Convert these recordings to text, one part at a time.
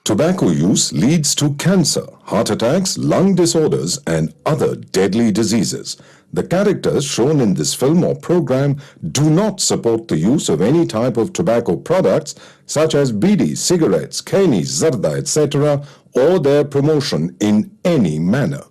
Tobacco use leads to cancer, heart attacks, lung disorders, and other deadly diseases. The characters shown in this film or program do not support the use of any type of tobacco products such as bidi, cigarettes, keni, zarda, etc., or their promotion in any manner.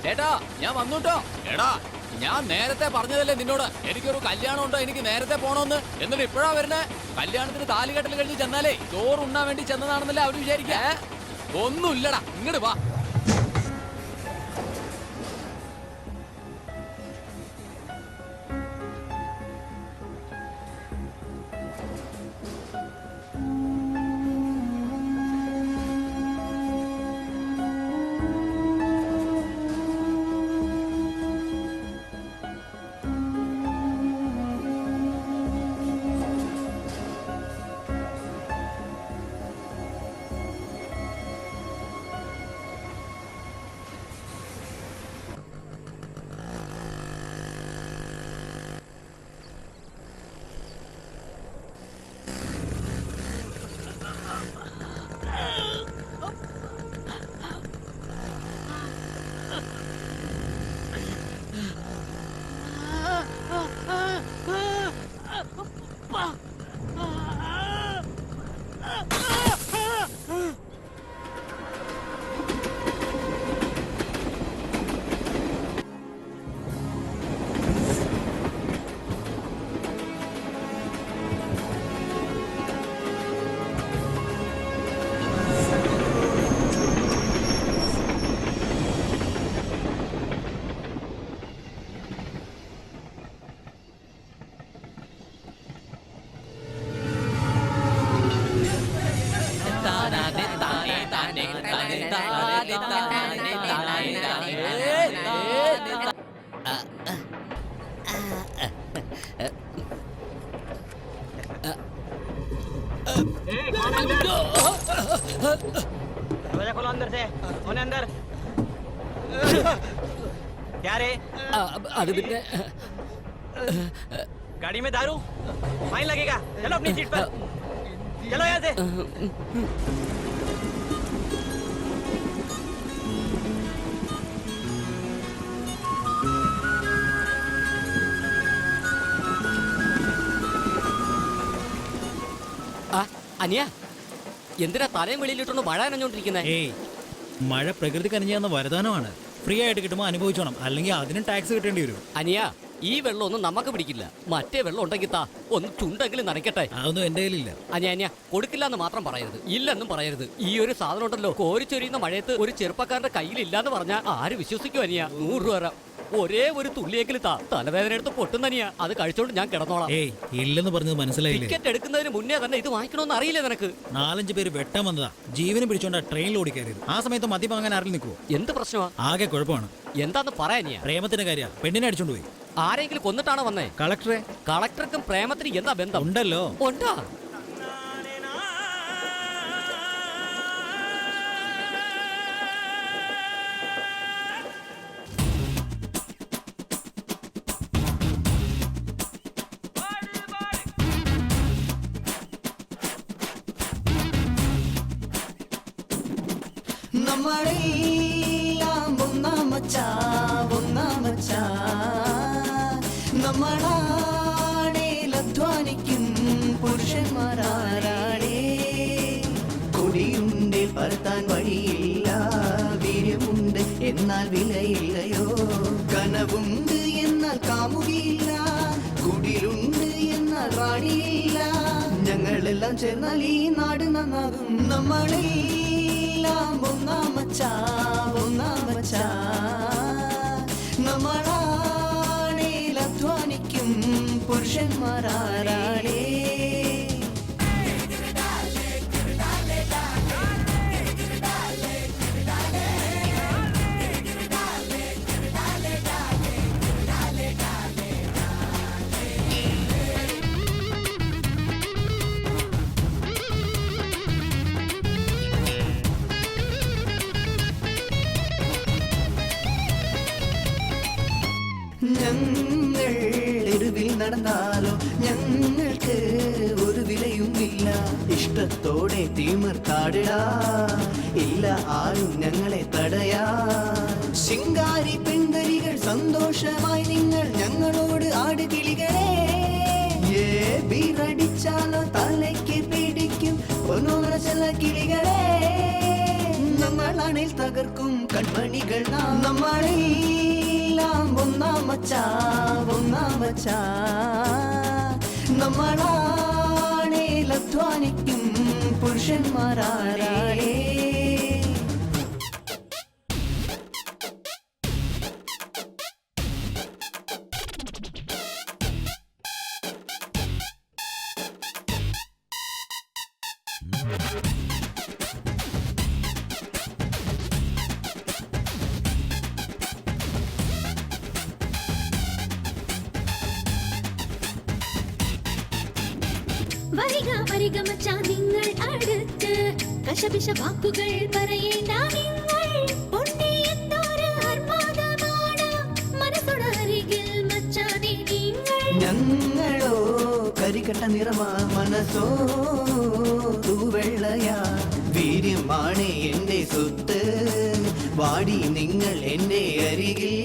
ചേട്ടാ ഞാൻ വന്നുട്ടോ. എടാ ഞാൻ നേരത്തെ പറഞ്ഞതല്ലേ നിന്നോട് എനിക്കൊരു കല്യാണം ഉണ്ടോ, എനിക്ക് നേരത്തെ പോണോന്ന്. എന്നിട്ട് ഇപ്പോഴാ വരുന്നേ? കല്യാണത്തിന് താലികെട്ടൽ കഴിഞ്ഞ് ചെന്നാലേ ചോറ് ഉണ്ണാൻ വേണ്ടി ചെന്നതാണെന്നല്ലേ അവര് വിചാരിക്കേ. ഒന്നുമില്ലടാ, ഇങ്ങോട്ട് വാ. दरवाजा खोलो अंदर से। कौन है अंदर? क्या रे? അത് പിന്നെ गाड़ी में दारू? फाइन लगेगा। चलो अपनी सीट पर। चलो यहाँ से। അനിയ എന്തിനാ തലയും വെളിയിലിട്ടൊന്ന് മഴ നനഞ്ഞോണ്ടിരിക്കുന്നേ? ഏയ്, മഴ പ്രകൃതി കനിഞ്ഞെന്ന വരദാനമാണ്. ഫ്രീ ആയിട്ട് കിട്ടുമ്പോൾ അനുഭവിച്ചോണം, അല്ലെങ്കിൽ അതിനും ടാക്സ് കിട്ടേണ്ടി വരും. അനിയ ഈ വെള്ളം ഒന്നും നമുക്ക് പിടിക്കില്ല. മറ്റേ വെള്ളം ഉണ്ടെങ്കിൽ താ, ഒന്ന് ചുണ്ടെങ്കിലും നനയ്ക്കട്ടെ. അതൊന്നും എന്റെ കയ്യിലില്ല. അനിയ കൊടുക്കില്ല എന്ന് മാത്രം പറയരുത്, ഇല്ലെന്നും പറയരുത്. ഈ ഒരു സാധനം ഉണ്ടല്ലോ, കോരിച്ചൊരിയുന്ന മഴയത്ത് ഒരു ചെറുപ്പക്കാരന്റെ കയ്യിലില്ലാന്ന് പറഞ്ഞാൽ ആര് വിശ്വസിക്കും അനിയ? 100 രൂപ തരാം. ഒരേ ഒരു തുള്ളിയെങ്കിലും താ, തലവേദന എടുത്ത് പൊട്ടുന്നനിയ. അത് കഴിച്ചോണ്ട് ഞാൻ കിടന്നോളാം. ഏയ്, ഇല്ലെന്ന് പറഞ്ഞത് മനസ്സിലായില്ലേ? ടിക്കറ്റ് എടുക്കുന്നതിന് മുന്നേ തന്നെ ഇത് വാങ്ങിക്കണമെന്ന് അറിയില്ലേ നിനക്ക്? 4-5 പേര് വെട്ടാൻ വന്നതാ. ജീവനും പിടിച്ചോണ്ടാ ട്രെയിനിൽ ഓടിക്കയറിയത്. ആ സമയത്ത് മദ്യം വാങ്ങാൻ ആരിൽ നിൽക്കുവോ? എന്ത് പ്രശ്നമാ? ആകെ കുഴപ്പമാണ്. എന്താന്ന് പറയാനിയാ? പ്രേമത്തിന്റെ കാര്യ. പെണ്ണിനെ അടിച്ചോണ്ട് പോയി. ആരെങ്കിലും കൊന്നിട്ടാണോ വന്നേ? കളക്ടറെ. കളക്ടർക്കും പ്രേമത്തിനും എന്താ ബന്ധം? ഉണ്ടല്ലോ. ഉണ്ടാ? നമ്മളെല്ലാം ഒന്നാമച്ചാ നമ്മളാണേൽ അധ്വാനിക്കും പുരുഷന്മാരാരാണേ കൊടിയുണ്ട് പറത്താൻ വഴിയില്ല വീര്യമുണ്ട് എന്നാൽ വിലയില്ലയോ കനവുണ്ട് എന്നാൽ കാമുകയില്ല കുടിലുണ്ട് എന്നാൽ റാണിയില്ല ഞങ്ങളെല്ലാം ചേർന്നാൽ ഈ നാട് നന്നാകും നമ്മളെല്ലാം ഒന്നാമച്ചാ നമ്മളാണേൽ അധ്വാനിക്കും പുരുഷന്മാരാരാണേ ഞങ്ങൾ തെരുവിൽ നടന്നാലോ ഞങ്ങൾക്ക് ഒരു വിലയും ഇല്ല ഇഷ്ടത്തോടെ തിമിർത്താടിടാ ഇല്ല ആരും ഞങ്ങളെ തടയാ ശിങ്കാരി പെൺതരികൾ സന്തോഷമായി നിങ്ങൾ ഞങ്ങളോട് ആടുകിളികളെ ബീറടിച്ചാലോ തലയ്ക്ക് പിടിക്കും ഒന്നോര ചില കിളികളെ നമ്മളാണിൽ തകർക്കും കൺമണികൾ നമ്മളെല്ലാം ഒന്നാമച്ചാ നമ്മളാണേൽ അധ്വാനിക്കും പുരുഷന്മാരാരാണേ വരിക മച്ചാ നിങ്ങൾ അടുത്ത് കശപിശ വാക്കുകൾ പറയേണ്ട നിങ്ങൾ പൊന്നിയെന്തോര് ആർമാദമാണ് മനസ്സോടരികിൽ മച്ചാനെ നിങ്ങൾ ഞങ്ങളോ കരിക്കട്ട നിറമാ മനസ്സോ തൂവെള്ളയാ വീര്യമാണ് എന്റെ സ്വത്ത് വാടി നിങ്ങൾ എന്റെ അരികിൽ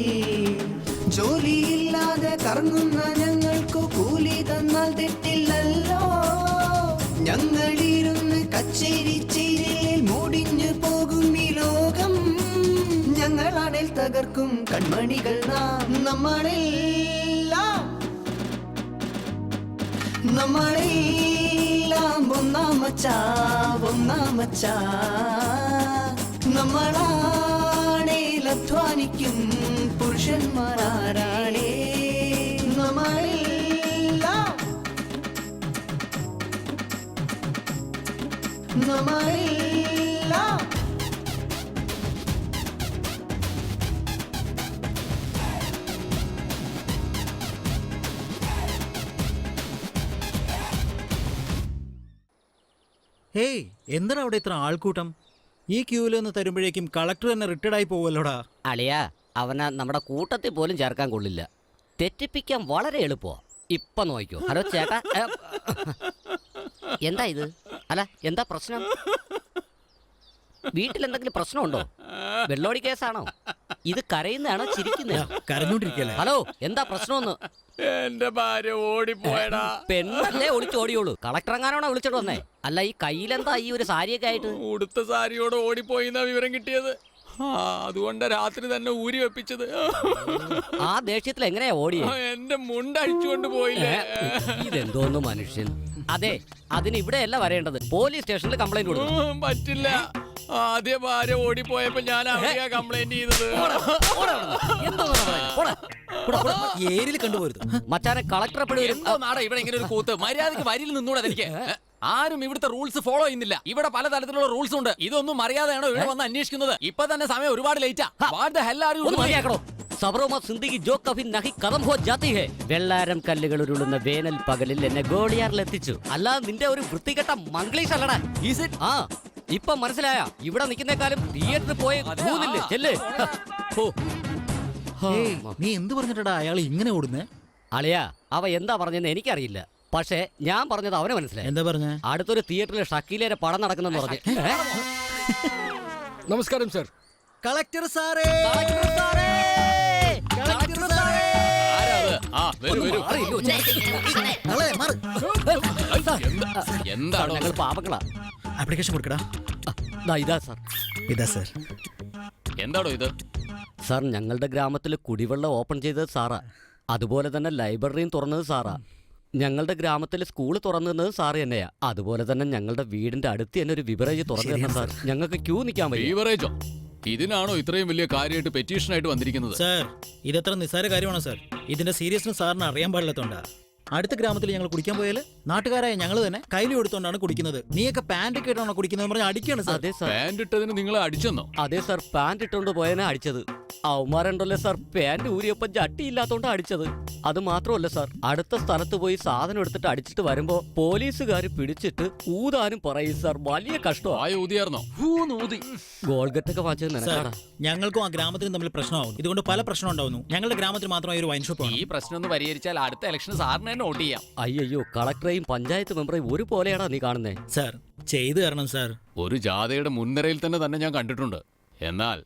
ജോലിയില്ലാതെ കറങ്ങുന്ന ഞങ്ങൾക്ക് കൂലി തന്നാൽ തെറ്റില്ലല്ലോ ഞങ്ങളിരുന്ന് കച്ചേരി ചിരിയിൽ മൂടിഞ്ഞു പോകും ഈ ലോകം ഞങ്ങളാണിൽ തകർക്കും കൺമണികൾ നമ്മളെല്ലാം ഒന്നാമച്ചാ നമ്മളാണേൽ അധ്വാനിക്കും പുരുഷന്മാരാരാണേ നമ്മളെല്ലാം ഹേയ് എന്തിനാ അവിടെ ഇത്ര ആൾക്കൂട്ടം? ഈ ക്യൂവിൽ നിന്ന് തരുമ്പോഴേക്കും കളക്ടർ തന്നെ റിട്ടയർഡ് ആയി പോവല്ലോടാ. അളിയാ അവനെ നമ്മുടെ കൂട്ടത്തിൽ പോലും ചേർക്കാൻ കൊള്ളില്ല. തെറ്റിപ്പിക്കാൻ വളരെ എളുപ്പമാ. ഇപ്പൊ നോക്കിക്കോ. ഹലോ ചേട്ടാ, എന്താ ഇത്? അല്ല എന്താ പ്രശ്നം? വീട്ടിലെന്തെങ്കിലും പ്രശ്നമുണ്ടോ? വെള്ളോടി കേസാണോ? ഇത് കരയുന്നതാണോ ചിരിക്കുന്നതാണോ? കരഞ്ഞോണ്ടിരിക്കല്ലേ. ഹലോ എന്താ പ്രശ്നമൊന്ന്? എന്റെ ഭാര്യ ഓടിപ്പോയടാ. പെണ്ണല്ലേ ഒളിച്ചോടിയോളൂ. കളക്ടർ എങ്ങാനാണോ വിളിച്ചോണ്ട് വന്നേ? അല്ല ഈ കയ്യിലെന്താ ഈ ഒരു സാരിയൊക്കെ ആയിട്ട്? ഉടുത്ത സാരിയോട് ഓടിപ്പോയിന്നാ വിവരം കിട്ടിയത്. അതുകൊണ്ട് രാത്രി തന്നെ ഊരി വെപ്പിച്ചത്. ആ ദേഷ്യത്തിൽ എങ്ങനെയാ ഓടിയേ? എന്റെ മുണ്ടഴിച്ചുകൊണ്ട് പോയില്ലേ. ഇതെന്തോന്നു മനുഷ്യൻ. അതെ, അതിന് ഇവിടെയല്ല വരേണ്ടത്. പോലീസ് സ്റ്റേഷനിൽ കംപ്ലൈന്റ് കൊടുക്കും. പറ്റില്ല. ആദ്യ ഭാര്യ ഓടിപ്പോയപ്പോ ഞാൻ അവിടെയാ കംപ്ലൈന്റ് ചെയ്തത്. ഏരിയിൽ കണ്ടുപോരുത്. മച്ചാനെ കളക്ടറെ എന്തോ നാടാ ഇവിടെ ഇങ്ങനെ ഒരു കൂത്ത്. മര്യാദക്ക് വരിയിൽ നിന്നൂടെ എനിക്ക്. ആരും ഇവിടുത്തെ റൂൾസ് ഫോളോ ചെയ്യുന്നില്ല. ഇവിടെ പല തരത്തിലുള്ള റൂൾസ് ഉണ്ട്. ഇതൊന്നും അറിയാതെയാണോ ഇവിടെ വന്ന് അന്വേഷിക്കുന്നത്? ഇപ്പൊ തന്നെ സമയം ഒരുപാട് ലേറ്റാ. വെള്ളാരം കല്ലുകൾ ഉരുളുന്ന വേനൽ പകലിൽ എന്നെ ഗോളിയാറിലെത്തിച്ചു. അല്ലാതെ നിന്റെ ഒരു വൃത്തികെട്ട മംഗ്ലീഷ് അല്ലടാ. ആ ഇപ്പൊ മനസ്സിലായ? ഇവിടെ നിൽക്കുന്നേക്കാളും തിയേറ്ററിൽ പോയ ചെല്ലേ. നീ എന്ത് പറഞ്ഞിട്ടാ അയാൾ ഇങ്ങനെ ഓടുന്നേ? അളിയാ അവ എന്താ പറഞ്ഞെന്ന് എനിക്കറിയില്ല. പക്ഷെ ഞാൻ പറഞ്ഞത് അവനെ മനസ്സിലായി. എന്താ പറഞ്ഞ? അടുത്തൊരു തിയേറ്ററിൽ ഷക്കീലയുടെ പടം നടക്കുന്നെന്ന് പറഞ്ഞു. നമസ്കാരം സർ. കളക്ടർ സാറേ, കളക്ടർ സാറേ, കളക്ടർ സാറേ. ആരാ അത്? ആ, വരൂ, വരൂ. എന്താണോ? ഞങ്ങൾ പാവങ്ങളാ. ആപ്ലിക്കേഷൻ കൊടുക്കടാ. ദാ ഇതാ സാർ. ഇതാ സർ. എന്താണോ ഇത്? സാർ, ഞങ്ങളുടെ ഗ്രാമത്തിൽ കുടിവെള്ളം ഓപ്പൺ ചെയ്തത് സാറാ. അതുപോലെ തന്നെ ലൈബ്രറിയും തുറന്നത് സാറാ. ഞങ്ങളുടെ ഗ്രാമത്തിൽ സ്കൂൾ തുറന്നത് സാറ് തന്നെയാ. അതുപോലെ തന്നെ ഞങ്ങളുടെ വീടിന്റെ അടുത്ത് തന്നെ ഒരു ബിവറേജ് തുറന്നു തന്നെ സാർ. ഞങ്ങൾക്ക് ക്യൂ നിൽക്കാൻ പറ്റും. ബീവറേജോ? ഇതിനാണോ ഇത്രയും വലിയ കാര്യമായിട്ട് പെറ്റീഷനായിട്ട് വന്നിരിക്കുന്നത്? സർ, ഇതത്ര നിസ്സാര കാര്യമാണോ സർ? ഇതിന്റെ സീരിയസ്നെസ് സാറിന് അറിയാൻ പാടില്ലാത്തോണ്ടാ. അടുത്ത ഗ്രാമത്തിൽ ഞങ്ങൾ കുടിക്കാൻ പോയാൽ നാട്ടുകാരായ ഞങ്ങൾ തന്നെ കയ്യിൽ എടുത്തോണ്ടാണ് കുടിക്കുന്നത്. നീയൊക്കെ പാന്റ് ഒക്കെ ഇട്ടാണോ കുടിക്കുന്നത് പറഞ്ഞാൽ അടിക്കാണ് സാർ. അതെ സാർ. പാന്റ് ഇട്ടതിന് നിങ്ങളെ അടിച്ചെന്നോ? അതെ സാർ, പാന്റ് ഇട്ടുകൊണ്ട് പോയനെ അടിച്ചത്. അവന്മാരുണ്ടല്ലോ സാർ, പാന്റ് ഊരിയപ്പം ചട്ടിയില്ലാത്തോണ്ടാ അടിച്ചത്. അത് മാത്രമല്ല സാർ, അടുത്ത സ്ഥലത്ത് പോയി സാധനം എടുത്തിട്ട് അടിച്ചിട്ട് വരുമ്പോ പോലീസുകാർ പിടിച്ചിട്ട് ഊതാനും പറയും സാർ. വലിയ കഷ്ടമാണ്. ആയ ഊതിയാർന്നോ? ഗോൾഗറ്റൊക്കെ വാങ്ങിച്ചത് സാർ, നിനക്കാടാ. ഞങ്ങൾക്കും ആ ഗ്രാമത്തിനും തമ്മിൽ പ്രശ്നമാവും. ഇതുകൊണ്ട് പല പ്രശ്നം ഉണ്ടാവുന്നു. ഞങ്ങളുടെ ഗ്രാമത്തിൽ മാത്രമായി ഒരു വൈൻ ഷോപ്പ് ഈ പ്രശ്നം ഒന്ന് പരിഹരിച്ചാൽ അടുത്ത ഇലക്ഷൻ സാറിന് തന്നെ വോട്ട് ചെയ്യാം. അയ്യോ, കളക്ടറേയും പഞ്ചായത്ത് മെമ്പറേയും ഒരു പോലെയാടാ നീ കാണുന്നേ. സാർ, ചെയ്തു തരണം സാർ. ഒരു ജാഥയുടെ മുൻനിരയിൽ തന്നെ ഞാൻ കണ്ടിട്ടുണ്ട്. എന്നാൽ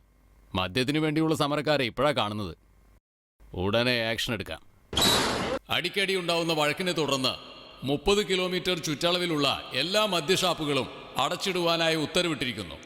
മദ്യത്തിനു വേണ്ടിയുള്ള സമരക്കാരെ ഇപ്പോഴാ കാണുന്നത്. ഉടനെ ആക്ഷൻ എടുക്കാം. അടിക്കടി ഉണ്ടാവുന്ന വഴക്കിനെ തുടർന്ന് 30 കിലോമീറ്റർ ചുറ്റളവിലുള്ള എല്ലാ മദ്യഷാപ്പുകളും അടച്ചിടുവാനായി ഉത്തരവിട്ടിരിക്കുന്നു.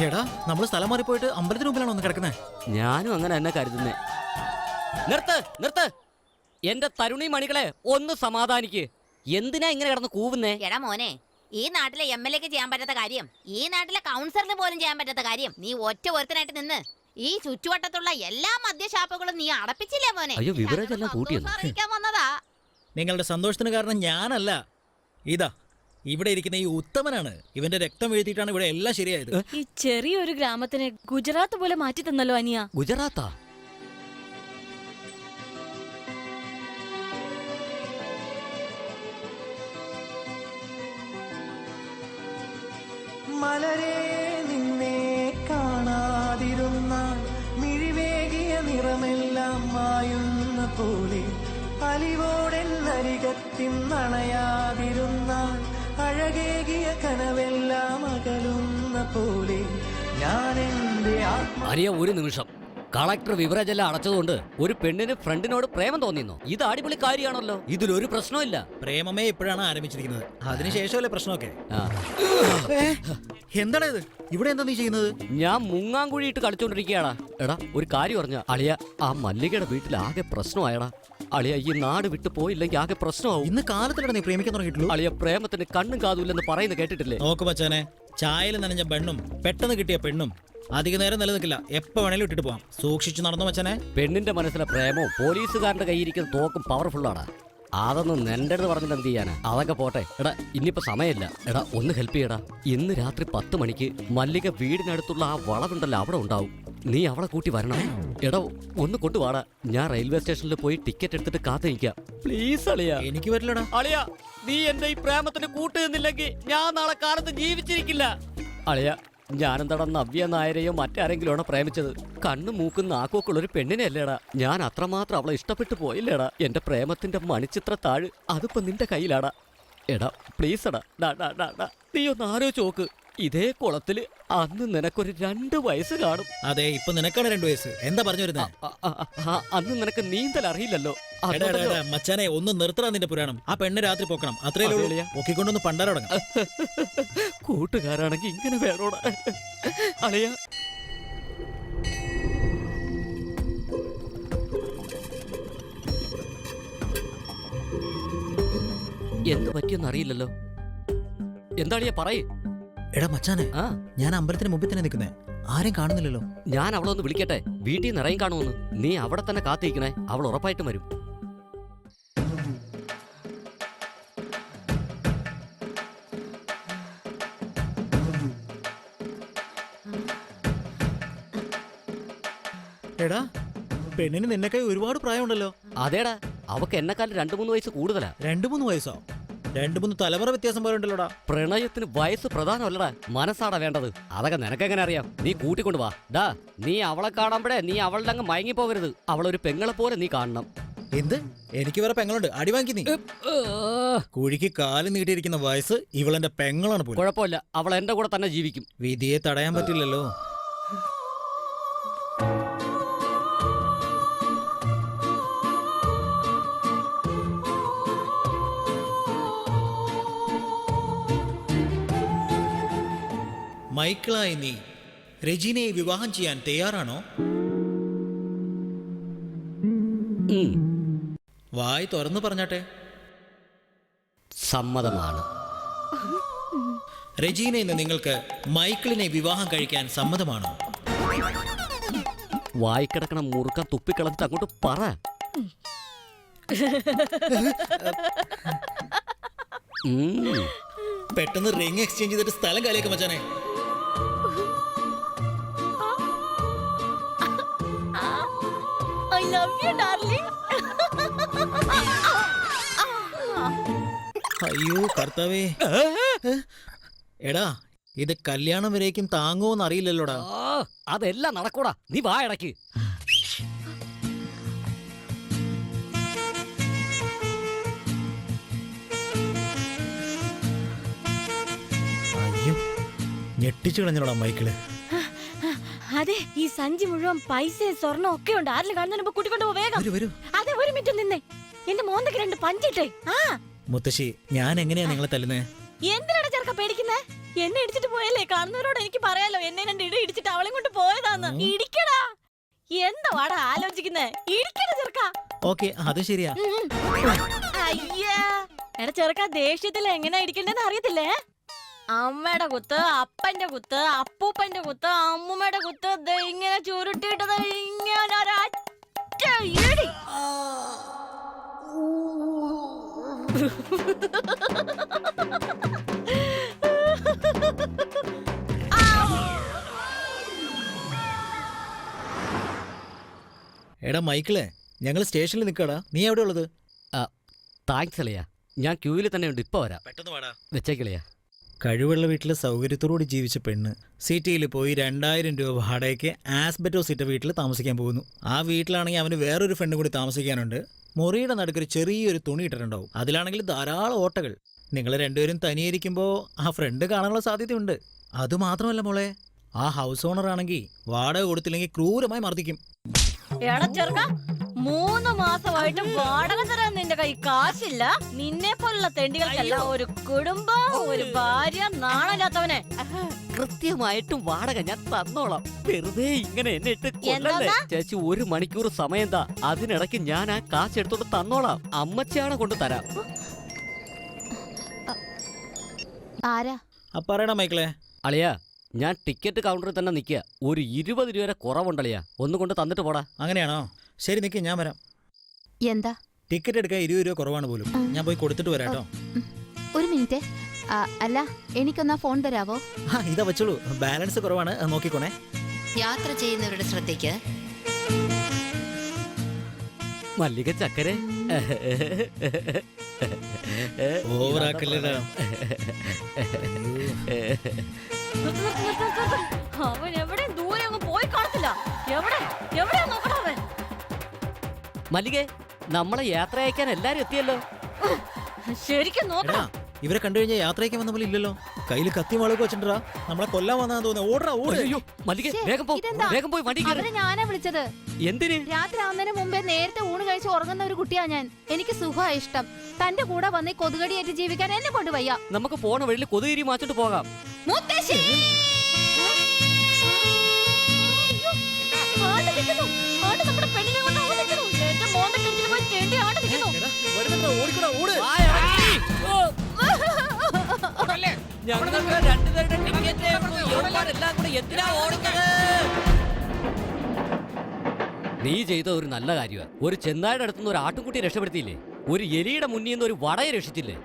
എടാ, നമ്മൾ സ്ഥലം മാറിപ്പോയിട്ട് അമ്പലത്തിന് മുമ്പിലാണോ ഒന്ന് കിടക്കുന്നത്? ഞാനും അങ്ങനെ തന്നെ കരുതുന്നേ. നിർത്ത്, നിർത്ത്. എന്റെ തരുണി മണികളെ ഒന്ന് സമാധാനിക്ക്. എന്തിനാ ഇങ്ങനെ കിടന്ന് കൂവുന്നേ? എടാ മോനെ, ഈ നാട്ടിലെ MLA-ക്ക് ചെയ്യാൻ പറ്റാത്ത കാര്യം, ഈ നാട്ടിലെ കൗൺസിലറിന് പോലും ചെയ്യാൻ പറ്റാത്ത കാര്യം നീ ഒറ്റ ഒരുത്തനായിട്ട് നിന്ന് ഈ ചുറ്റുവട്ടത്തുള്ള എല്ലാ മദ്യഷാപ്പുകളും നീ അടപ്പിച്ചില്ലേ മോനെ? അയ്യോ, വിവരമെല്ലാം കൂട്ടിയെന്ന്. അറിയിക്കാൻ വന്നതാ. നിങ്ങളുടെ സന്തോഷത്തിന് കാരണം ഞാനല്ല. ഇതാ ഇവിടെ ഇരിക്കുന്ന ഈ ഉത്തമനാണ്. ഇവന്റെ രക്തം വീഴ്ത്തിയിട്ടാണ് ഇവിടെ എല്ലാം ശരിയായത്. ഈ ചെറിയൊരു ഗ്രാമത്തിനെ ഗുജറാത്ത് പോലെ മാറ്റി തന്നല്ലോ അനിയ. ഗുജറാത്താ? മലരെ നിന്നെ കാണാതിരുന്നാൽ മിഴിവേകിയ നിറമെല്ലാം മായുന്ന പോലെ, അലിവോടെന്നരികത്തിന്നണയാതിരുന്നാൽ അഴകേകിയ കനവെല്ലാം അകലുന്ന പോലെ, ഞാൻ എന്റെ അനിയ, ഒരു നിമിഷം. കളക്ടർ വിവരജെല്ലാം അടച്ചതുകൊണ്ട് ഒരു പെണ്ണിന് ഫ്രണ്ടിനോട് പ്രേമം തോന്നിയെന്നോ? ഇത് അടിപൊളി കാര്യമാണല്ലോ. ഇതിലൊരു പ്രശ്നമില്ല. പ്രേമമേ ഇപ്പോഴാണ് ആരംഭിച്ചിരിക്കുന്നത്. അതിനുശേഷമല്ലേ പ്രശ്നമൊക്കെ. ആ. എന്താണ് ഇത്? ഇവിടെ എന്താ നീ ചെയ്യുന്നത്? ഞാൻ മുങ്ങാങ്കുഴിയിട്ട് കളിച്ചോണ്ടിരിക്കുകയാടാ. എടാ, ഒരു കാര്യം പറഞ്ഞ അളിയ, ആ മല്ലികയുടെ വീട്ടിൽ ആകെ പ്രശ്നമായടാ. അളിയ, ഈ നാട് വിട്ടു പോയില്ലെങ്കിൽ ആകെ പ്രശ്നമാവും. ഇന്ന് കാലത്തിലാണ് നീ പ്രേമിക്കാൻ തുടങ്ങിയിട്ടുള്ളൂ. അളിയ, പ്രേമത്തിന് കണ്ണും കാതുമില്ലെന്ന് പറയുന്നത് കേട്ടിട്ടില്ലേ? നോക്ക് മച്ചാനെ, ചായയിൽ നനഞ്ഞ പെണ്ണും പെട്ടെന്ന് കിട്ടിയ പെണ്ണും അധിക നേരം നിലനിൽക്കില്ല. എപ്പോ വേണേലും ഇട്ടിട്ട് പോവാം. സൂക്ഷിച്ചു നടന്നോ മച്ചാനെ. പെണ്ണിന്റെ മനസ്സിലെ പ്രേമവും പോലീസുകാരന്റെ കയ്യിരിക്കുന്ന തോക്കും പവർഫുള്ളാണ്. അതൊന്നും നിന്റെ അടുത്ത് പറഞ്ഞിട്ട് എന്ത് ചെയ്യാനാ? അതൊക്കെ പോട്ടെ. എടാ, ഇനിയിപ്പോ സമയമില്ല. എടാ, ഒന്ന് ഹെൽപ്പ് ചെയ്യടാ. ഇന്ന് രാത്രി 10 മണിക്ക് മല്ലിക വീടിനടുത്തുള്ള ആ വളവുണ്ടല്ലോ, അവിടെ ഉണ്ടാവും. നീ അവളെ കൂട്ടി വരണം. എടാ, ഒന്ന് കൊണ്ടുവാടാ. ഞാൻ റെയിൽവേ സ്റ്റേഷനിൽ പോയി ടിക്കറ്റ് എടുത്തിട്ട് കാത്തു നിൽക്കാം. പ്ലീസ് അളിയാ. എനിക്ക് പറ്റില്ലടാ. അളിയ, നീ എന്റെ ഈ പ്രേമത്തിന് കൂട്ടുനിന്നില്ലെങ്കിൽ ഞാൻ നാളെ കാലത്ത് ജീവിച്ചിരിക്കില്ല. അളിയ, ഞാനെന്താടാ നവ്യ നായരെയോ മറ്റാരെങ്കിലുമാണോ പ്രേമിച്ചത്? കണ്ണും മൂക്കും നാക്കുമൊക്കെയുള്ള ഒരു പെണ്ണിനെ അല്ലേടാ. ഞാൻ അത്രമാത്രം അവളെ ഇഷ്ടപ്പെട്ടു പോയില്ലേടാ. എന്റെ പ്രേമത്തിന്റെ മണിച്ചിത്ര താഴ് അതിപ്പോ നിന്റെ കയ്യിലാടാ. എടാ, പ്ലീസ് എടാ. നീ ഒന്ന് ആലോചിച്ച് നോക്ക്. ഇതേ കുളത്തില് അന്ന് നിനക്കൊരു 2 വയസ്സ് കാണും. അതെ, ഇപ്പൊ നിനക്കാണ് 2 വയസ്സ്. എന്താ പറഞ്ഞു വരുന്നത്? അന്ന് നിനക്ക് നീന്തൽ അറിയില്ലല്ലോ. മച്ചാനെ, ഒന്ന് നിർത്തണം നിന്റെ പുരാണം. ആ പെണ്ണ് രാത്രി പോക്കണം. അത്രേ പൊക്കിക്കൊണ്ടൊന്ന് പണ്ടാരടങ്ങാം. കൂട്ടുകാരാണെങ്കിൽ ഇങ്ങനെ വേണോടാ അളിയ. എന്ത് പറ്റിയെന്ന് അറിയില്ലല്ലോ. എന്താളിയാ പറയേ? എടാ മച്ചാനെ, ഞാൻ അമ്പലത്തിന് മുമ്പിൽ തന്നെ നിൽക്കുന്നേ. ആരും കാണുന്നില്ലല്ലോ. ഞാൻ അവളെ ഒന്ന് വിളിക്കട്ടെ. വീട്ടിൽ നിന്ന് ഇറങ്ങി കാണുമെന്ന്. നീ അവിടെ തന്നെ കാത്തിരിക്കണേ. അവൾ ഉറപ്പായിട്ടും വരും. എടാ, പെണ്ണിന് നിന്നെക്കായി ഒരുപാട് പ്രായമുണ്ടല്ലോ. അതേടാ, അവക്ക് എന്നെക്കാളും 2-3 വയസ്സ് കൂടുതലാ. 2-3 വയസ്സോ? 3 തലമുറ വ്യത്യാസം പോലെ ഉണ്ടല്ലോടാ. പ്രണയത്തിന് വയസ്സ് പ്രധാനമല്ലടാ, മനസ്സാടാ വേണ്ടത്. അതൊക്കെ നിനക്കെങ്ങനെ അറിയാം? നീ കൂട്ടിക്കൊണ്ട് വാ. ഡാ, നീ അവളെ കാണുമ്പോഴേ നീ അവളുടെ അങ്ങ് മയങ്ങി പോകരുത്. അവളൊരു പെങ്ങളെ പോലെ നീ കാണണം. എന്ത്? എനിക്ക് വേറെ പെങ്ങളുണ്ട്, അടി വാങ്ങി നീ. കുഴിക്ക് കാല് നീട്ടിയിരിക്കുന്ന വയസ്സ് ഇവളെന്റെ പെങ്ങളാണ് പോലും. കുഴപ്പമില്ല, അവൾ എന്റെ കൂടെ തന്നെ ജീവിക്കും. വിധിയെ തടയാൻ പറ്റില്ലല്ലോ. മൈക്കിളായി നീ രജീനയെ വിവാഹം ചെയ്യാൻ തയ്യാറാണോ? വായി തുറന്നു പറഞ്ഞാട്ടെ. സമ്മതമാണ്. രജീന എന്ന് നിങ്ങൾക്ക് മൈക്കിളിനെ വിവാഹം കഴിക്കാൻ സമ്മതമാണോ? വായിക്കിടക്കണ മുറുക്കാൻ തുപ്പിക്കളഞ്ഞിട്ട് അങ്ങോട്ട് പറ. പെട്ടെന്ന് റിംഗ് എക്സ്ചേഞ്ച് ചെയ്തിട്ട് സ്ഥലം കാലിയാക്കും മച്ചാനെ. I love you darling. അയ്യോ കർത്താവേ. എടാ, ഇത് കല്യാണം വരേക്കും താങ്ങുമോന്ന് അറിയില്ലല്ലോടാ. അതെല്ലാം നടക്കൂടാ, നീ വാ ഇടയ്ക്ക്. അയ്യോ, ഞെട്ടിച്ചു കളഞ്ഞോടാ മൈക്കിള്. അതെ, ഈ സഞ്ചി മുഴുവൻ പൈസയും സ്വർണ്ണം ഒക്കെ ഉണ്ട്. ആരിലും കാണുന്നതിന് മുമ്പ് കൂട്ടിക്കൊണ്ട് പോ വേഗം. വരൂ. അതെ, ഒരു മിനിറ്റ് നിന്നേ. എന്റെ മോന്തക്ക് 2 പഞ്ചിട്ടേ. മുത്തശ്ശി, ഞാൻ എങ്ങനെയാ നിങ്ങളെ തല്ലുന്നേ? എന്തിനാണ് ചെറുക്ക പേടിക്കുന്നേ? എന്നെ ഇടിച്ചിട്ട് പോയല്ലേ, കാണുന്നവരോട് എനിക്ക് പറയാലോ എന്നെ 2 ഇടി ഇടിച്ചിട്ട് അവളെ കൊണ്ട് പോയതാന്ന്. ഇടിക്കടാ. എന്താ വാടാ ആലോചിക്കുന്നേ? ഇടിക്കടാ ചെറുക്ക. ഓക്കെ, അത് ശരിയാ. അയ്യാ, എടാ ചെറുക്ക, ദേഷ്യത്തിൽ എങ്ങനെ ഇടിക്കണ്ടെന്ന് അറിയത്തില്ലേ? അമ്മയുടെ കുത്ത്, അപ്പന്റെ കുത്ത്, അപ്പൂപ്പന്റെ കുത്ത്, അമ്മൂമ്മയുടെ കുത്ത്, ഇങ്ങനെ ചുരുട്ടിയിട്ടത് ഇങ്ങനെ ഒരൊറ്റ ഇടി. എടാ മൈക്കിളെ, ഞങ്ങൾ സ്റ്റേഷനിൽ നിൽക്കാടാ. നീ എവിടെ ഉള്ളത്? താങ്ക്സ് അളിയാ, ഞാൻ ക്യൂവിൽ തന്നെ ഉണ്ട്. ഇപ്പൊ വരാം. പെട്ടെന്ന് വാടാ. വെച്ചേക്കളിയാ. കഴിവുള്ള വീട്ടിൽ സൗകര്യത്തോടുകൂടി ജീവിച്ച പെണ്ണ് സിറ്റിയിൽ പോയി 2000 രൂപ വാടകയ്ക്ക് ആസ്ബറ്റോസ് ഇട്ട വീട്ടിൽ താമസിക്കാൻ പോകുന്നു. ആ വീട്ടിലാണെങ്കിൽ അവന് വേറൊരു ഫ്രണ്ട് കൂടി താമസിക്കാനുണ്ട്. മുറിയുടെ നടുക്കൊരു ചെറിയൊരു തുണി ഇട്ടിട്ടുണ്ടാവും. അതിലാണെങ്കിൽ ധാരാളം ഓട്ടകൾ. നിങ്ങൾ രണ്ടുപേരും തനിയിരിക്കുമ്പോൾ ആ ഫ്രണ്ട് കാണാനുള്ള സാധ്യതയുണ്ട്. അതുമാത്രമല്ല മോളെ, ആ ഹൗസ് ഓണർ ആണെങ്കിൽ വാടക കൊടുത്തില്ലെങ്കിൽ ക്രൂരമായി മർദ്ദിക്കും. എടാ ചെറുക്ക, 3 മാസമായിട്ടും വാടക തരാൻ നിന്റെ കൈ കാശില്ല. നിന്നെ പോലുള്ള തെണ്ടികൾക്കല്ല ഒരു കുടുംബം, ഒരു ഭാര്യ. നാണല്ലാത്തവനെ. കൃത്യമായിട്ടും വാടക ഞാൻ തന്നോളാം. വെറുതെ ഇങ്ങനെ എന്നെ ഇട്ട് കൊല്ലല്ലേ. ചേച്ചി 1 മണിക്കൂർ സമയം താ, അതിനിടയ്ക്ക് ഞാൻ ആ കാശ് എടുത്തോണ്ട് തന്നോളാം. അമ്മച്ചിയാണ് കൊണ്ട് തരാം. ആരാ? പറയടാ മൈക്കിളെ. അളിയാ, ഞാൻ ടിക്കറ്റ് കൗണ്ടറിൽ തന്നെ നിൽക്കുക. ഒരു 20 രൂപ കുറവുണ്ടളിയാ, ഒന്ന് കൊണ്ട് തന്നിട്ട് പോടാ. അങ്ങനെയാണോ? ശരി, നിൽക്കുക, ഞാൻ വരാം. എന്താ? ടിക്കറ്റ് എടുക്കാൻ 20 രൂപ കുറവാണ് പോലും. ഞാൻ പോയി കൊടുത്തിട്ട് വരാട്ടോ. ഒരു മിനിറ്റ്. അല്ല, എനിക്കൊന്നാ ഫോൺ തരാവോ? ഇതാ വെച്ചോളൂ, ബാലൻസ് കുറവാണ്, നോക്കിക്കോണേ. യാത്ര ചെയ്യുന്നവരുടെ ശ്രദ്ധയ്ക്ക്. മല്ലിക ചക്കരെ ഓവറാക്കല്ലേടാ. അവൻ എവിടെ ദൂരെ അങ്ങ് പോയി കാണത്തില്ല. എവിടെ നോക്കണം അവൻ. മല്ലികെ, നമ്മളെ യാത്ര അയക്കാൻ എല്ലാരും എത്തിയല്ലോ. ശരിക്കും നോക്കണം. ഇവരെ കണ്ടു കഴിഞ്ഞാൽ യാത്രയ്ക്ക് വന്ന പോലെ ഇല്ലല്ലോ. കയ്യിൽ കത്തി മുളക് വെച്ചിട്ടാ നമ്മളെ കൊല്ലാൻ വന്നാന്ന് തോന്നുന്നു. ഓടാ ഓട്. മല്ലികെ, വേഗം പോയി വണ്ടി കയറ്. ഞാനാ വിളിച്ചത്. എന്തിന്? രാത്രി ആവുന്നതിന് മുമ്പേ നേരത്തെ ഊണ് കഴിച്ച് ഉറങ്ങുന്ന ഒരു കുട്ടിയാ ഞാൻ. എനിക്ക് സുഖമാ ഇഷ്ടം. തന്റെ കൂടെ വന്ന് കൊതുകടിയേറ്റ് ജീവിക്കാൻ എന്നെ കൊണ്ട് വയ്യ. നമുക്ക് പോണ വഴിയിൽ കൊതുകിരി മാച്ചിട്ട് പോകാം. മുത്തശ്ശി! നമ്മുടെ പെണ്ണിനെ കൊണ്ട് അവൻ നിൽക്കുന്നു. എന്റെ മോന്റെ കിണറ്റിൽ പോയി തേണ്ടി ആണ്ട് നിൽക്കുന്നു. ഞങ്ങൾക്ക് 2 പേരുടെ ടിക്കറ്റ് എല്ലാം കൂടെ എന്തിനാ ഓടുന്നത്? നീ ചെയ്ത ഒരു നല്ല കാര്യമാണ്. ഒരു ചെന്നായുടെ അടുത്തുനിന്ന് ഒരു ആട്ടുംകുട്ടിയെ രക്ഷപ്പെടുത്തിയില്ലേ? ഒരു എലിയുടെ മുന്നിൽ നിന്ന് ഒരു വടയെ രക്ഷിച്ചില്ലേ?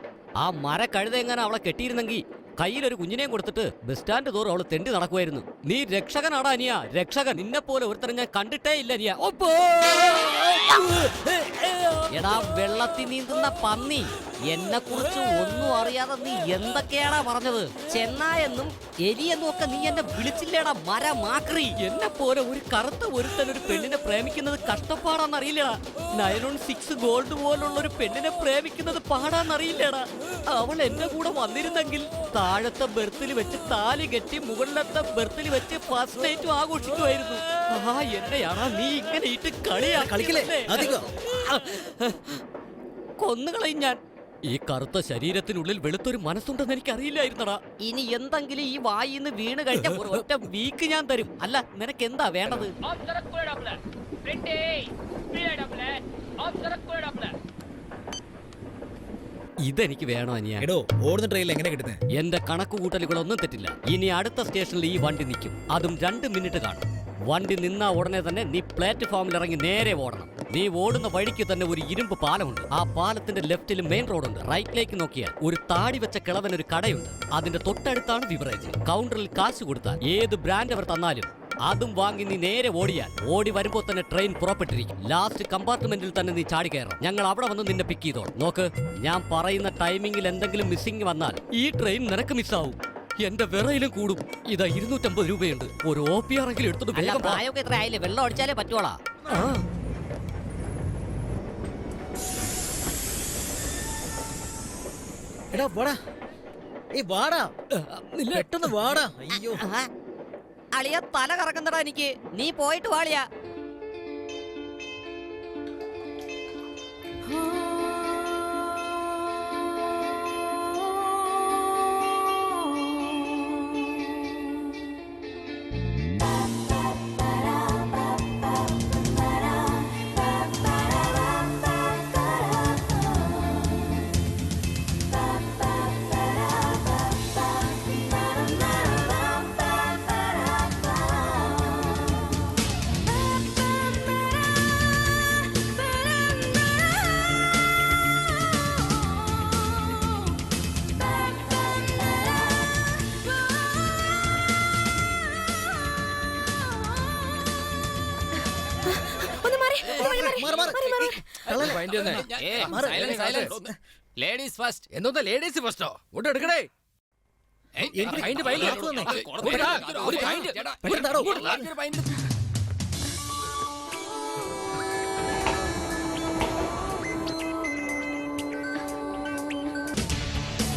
ആ മരക്കഴുത എങ്ങനെ അവളെ കെട്ടിയിരുന്നെങ്കിൽ കയ്യിലൊരു കുഞ്ഞിനെയും കൊടുത്തിട്ട് ബസ് സ്റ്റാൻഡ് തോറും അവള് തെണ്ടി നടക്കുമായിരുന്നു. നീ രക്ഷകനാടാ അനിയ, രക്ഷകൻ. നിന്നെ പോലെ ഒരുത്തരം ഞാൻ കണ്ടിട്ടേ ഇല്ല അനിയ. എടാ വെള്ളത്തിൽ നീന്തുന്ന പന്നി, എന്നെ കുറിച്ച് ഒന്നും അറിയാതെ നീ എന്തൊക്കെയാടാ പറഞ്ഞത്? ചെന്നായെന്നും എലിയെന്നും ഒക്കെ നീ എന്നെ വിളിച്ചില്ലേടാ മരമാക്രി. എന്നെ പോലെ ഒരു കറുത്ത ഒരുത്തൻ ഒരു പെണ്ണിനെ പ്രേമിക്കുന്നത് കഷ്ടപ്പാടാന്നറിയില്ലടാ. 916 ഗോൾഡ് പോലുള്ള ഒരു പെണ്ണിനെ പ്രേമിക്കുന്നത് പാടാന്നറിയില്ലടാ. അവൾ എന്റെ കൂടെ വന്നിരുന്നെങ്കിൽ താഴത്തെ ബെർത്തിൽ വെച്ച് താലി കെട്ടി മുകളിലത്തെ ബെർത്തിൽ വെച്ച് ഫസ്റ്റ് നൈറ്റും ആഘോഷിക്കുമായിരുന്നു. ആ എന്നെയാണാ നീ ഇങ്ങനെ ഇട്ട് കളിക്കില്ലേ അധികം കൊന്നുകളയും ഞാൻ. ഈ കറുത്ത ശരീരത്തിനുള്ളിൽ വെളുത്തൊരു മനസ്സുണ്ടെന്ന് എനിക്ക് അറിയില്ലായിരുന്നടാ. ഇനി എന്തെങ്കിലും ഈ വായിന്ന് വീണ് കഴിഞ്ഞ ഒറ്റ വീക്ക് ഞാൻ തരും. അല്ല നിനക്ക് എന്താ വേണ്ടത്? ഇതെനിക്ക് വേണോ അനിയ? എടോ ഓടുന്ന ട്രെയിനിൽ എങ്ങനെ കിട്ടുന്നത്? എന്റെ കണക്കുകൂട്ടലുകളൊന്നും തെറ്റില്ല. ഇനി അടുത്ത സ്റ്റേഷനിൽ ഈ വണ്ടി നിൽക്കും. അതും 2 മിനിറ്റ് കാണും. വണ്ടി നിന്നാ ഉടനെ തന്നെ നീ പ്ലാറ്റ്ഫോമിൽ ഇറങ്ങി നേരെ ഓടണം. നീ ഓടുന്ന വഴിക്ക് തന്നെ ഒരു ഇരുമ്പ് പാലമുണ്ട്. ആ പാലത്തിന്റെ ലെഫ്റ്റിൽ മെയിൻ റോഡുണ്ട്. റൈറ്റിലേക്ക് നോക്കിയാൽ ഒരു താടി വെച്ച കിളവൻ ഒരു കടയുണ്ട്. അതിന്റെ തൊട്ടടുത്താണ് ബിവറേജ്. കൗണ്ടറിൽ കാശ് കൊടുത്താൽ ഏത് ബ്രാൻഡ് അവർ തന്നാലും അതും വാങ്ങി നീ നേരെ ഓടിയാൽ ഓടി വരുമ്പോൾ തന്നെ ട്രെയിൻ പുറപ്പെട്ടിരിക്കും. ലാസ്റ്റ് കമ്പാർട്ട്മെന്റിൽ തന്നെ നീ ചാടി കയറണം. ഞങ്ങൾ അവിടെ വന്ന് നിന്നെ പിക്ക് ചെയ്തോളാം. നോക്ക്, ഞാൻ പറയുന്ന ടൈമിംഗിൽ എന്തെങ്കിലും മിസ്സിംഗ് വന്നാൽ ഈ ട്രെയിൻ നിനക്ക് മിസ്സാവും. എന്റെ വിറയിലും കൂടും. ഇതാ 250 രൂപയുണ്ട്. ഒരു OPR എങ്കിലും എടുത്തിട്ട് വേഗം. പ്രായമൊക്കെ എത്ര ആയില്ലേ? വെള്ളം അടിച്ചാലേ പറ്റുവോളാ. എടാ വാടാ, വാടാ, പെട്ടെന്ന് വാടാ. അയ്യോ അളിയ തല കറക്കുന്നടാ എനിക്ക്. നീ പോയിട്ട് വാളിയാ. Ladies first. എന്തോന്നാ ലേഡീസ് ഫസ്റ്റോ? ഇങ്ങോട്ട് എടുക്കണേ.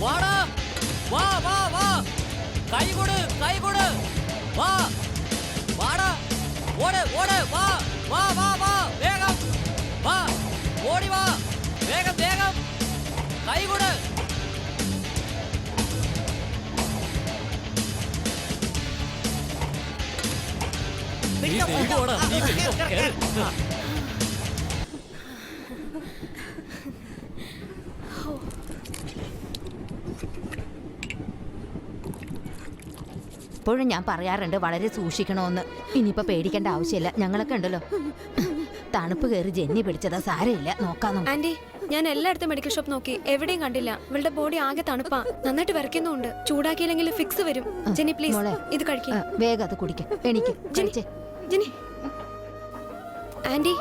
വാടാ, വാ വാ വാ, കൈ കൊട്, കൈ കൊട്, വാ വാടാ, ഓട് ഓട്, വാ വാ വാ വാ, വേഗം വാ, ഓടി വാ, വേഗം വേഗം, കൈ കൊട്. ഇപ്പോഴും ഞാൻ പറയാറുണ്ട് വളരെ സൂക്ഷിക്കണമെന്ന്. ഇനിയിപ്പോ പേടിക്കേണ്ട ആവശ്യമില്ല, ഞങ്ങളൊക്കെ ഉണ്ടല്ലോ. തണുപ്പ് കയറി ജന്നി പിടിച്ചതാ, സാരമില്ല, നോക്കാം. ആന്റി, ഞാൻ എല്ലായിടത്തും മെഡിക്കൽ ഷോപ്പ് നോക്കി, എവിടെയും കണ്ടില്ല. ഇവളുടെ ബോഡി ആകെ തണുപ്പാ, നന്നായിട്ട് വരയ്ക്കുന്നുണ്ട്. ചൂടാക്കിയില്ലെങ്കിൽ ഫിക്സ് വരും. ജെന്നി പ്ലീസ് ഇത് കഴിക്കും. വേഗം അത് കുടിക്കും. എനിക്ക് Jenny. Aunty,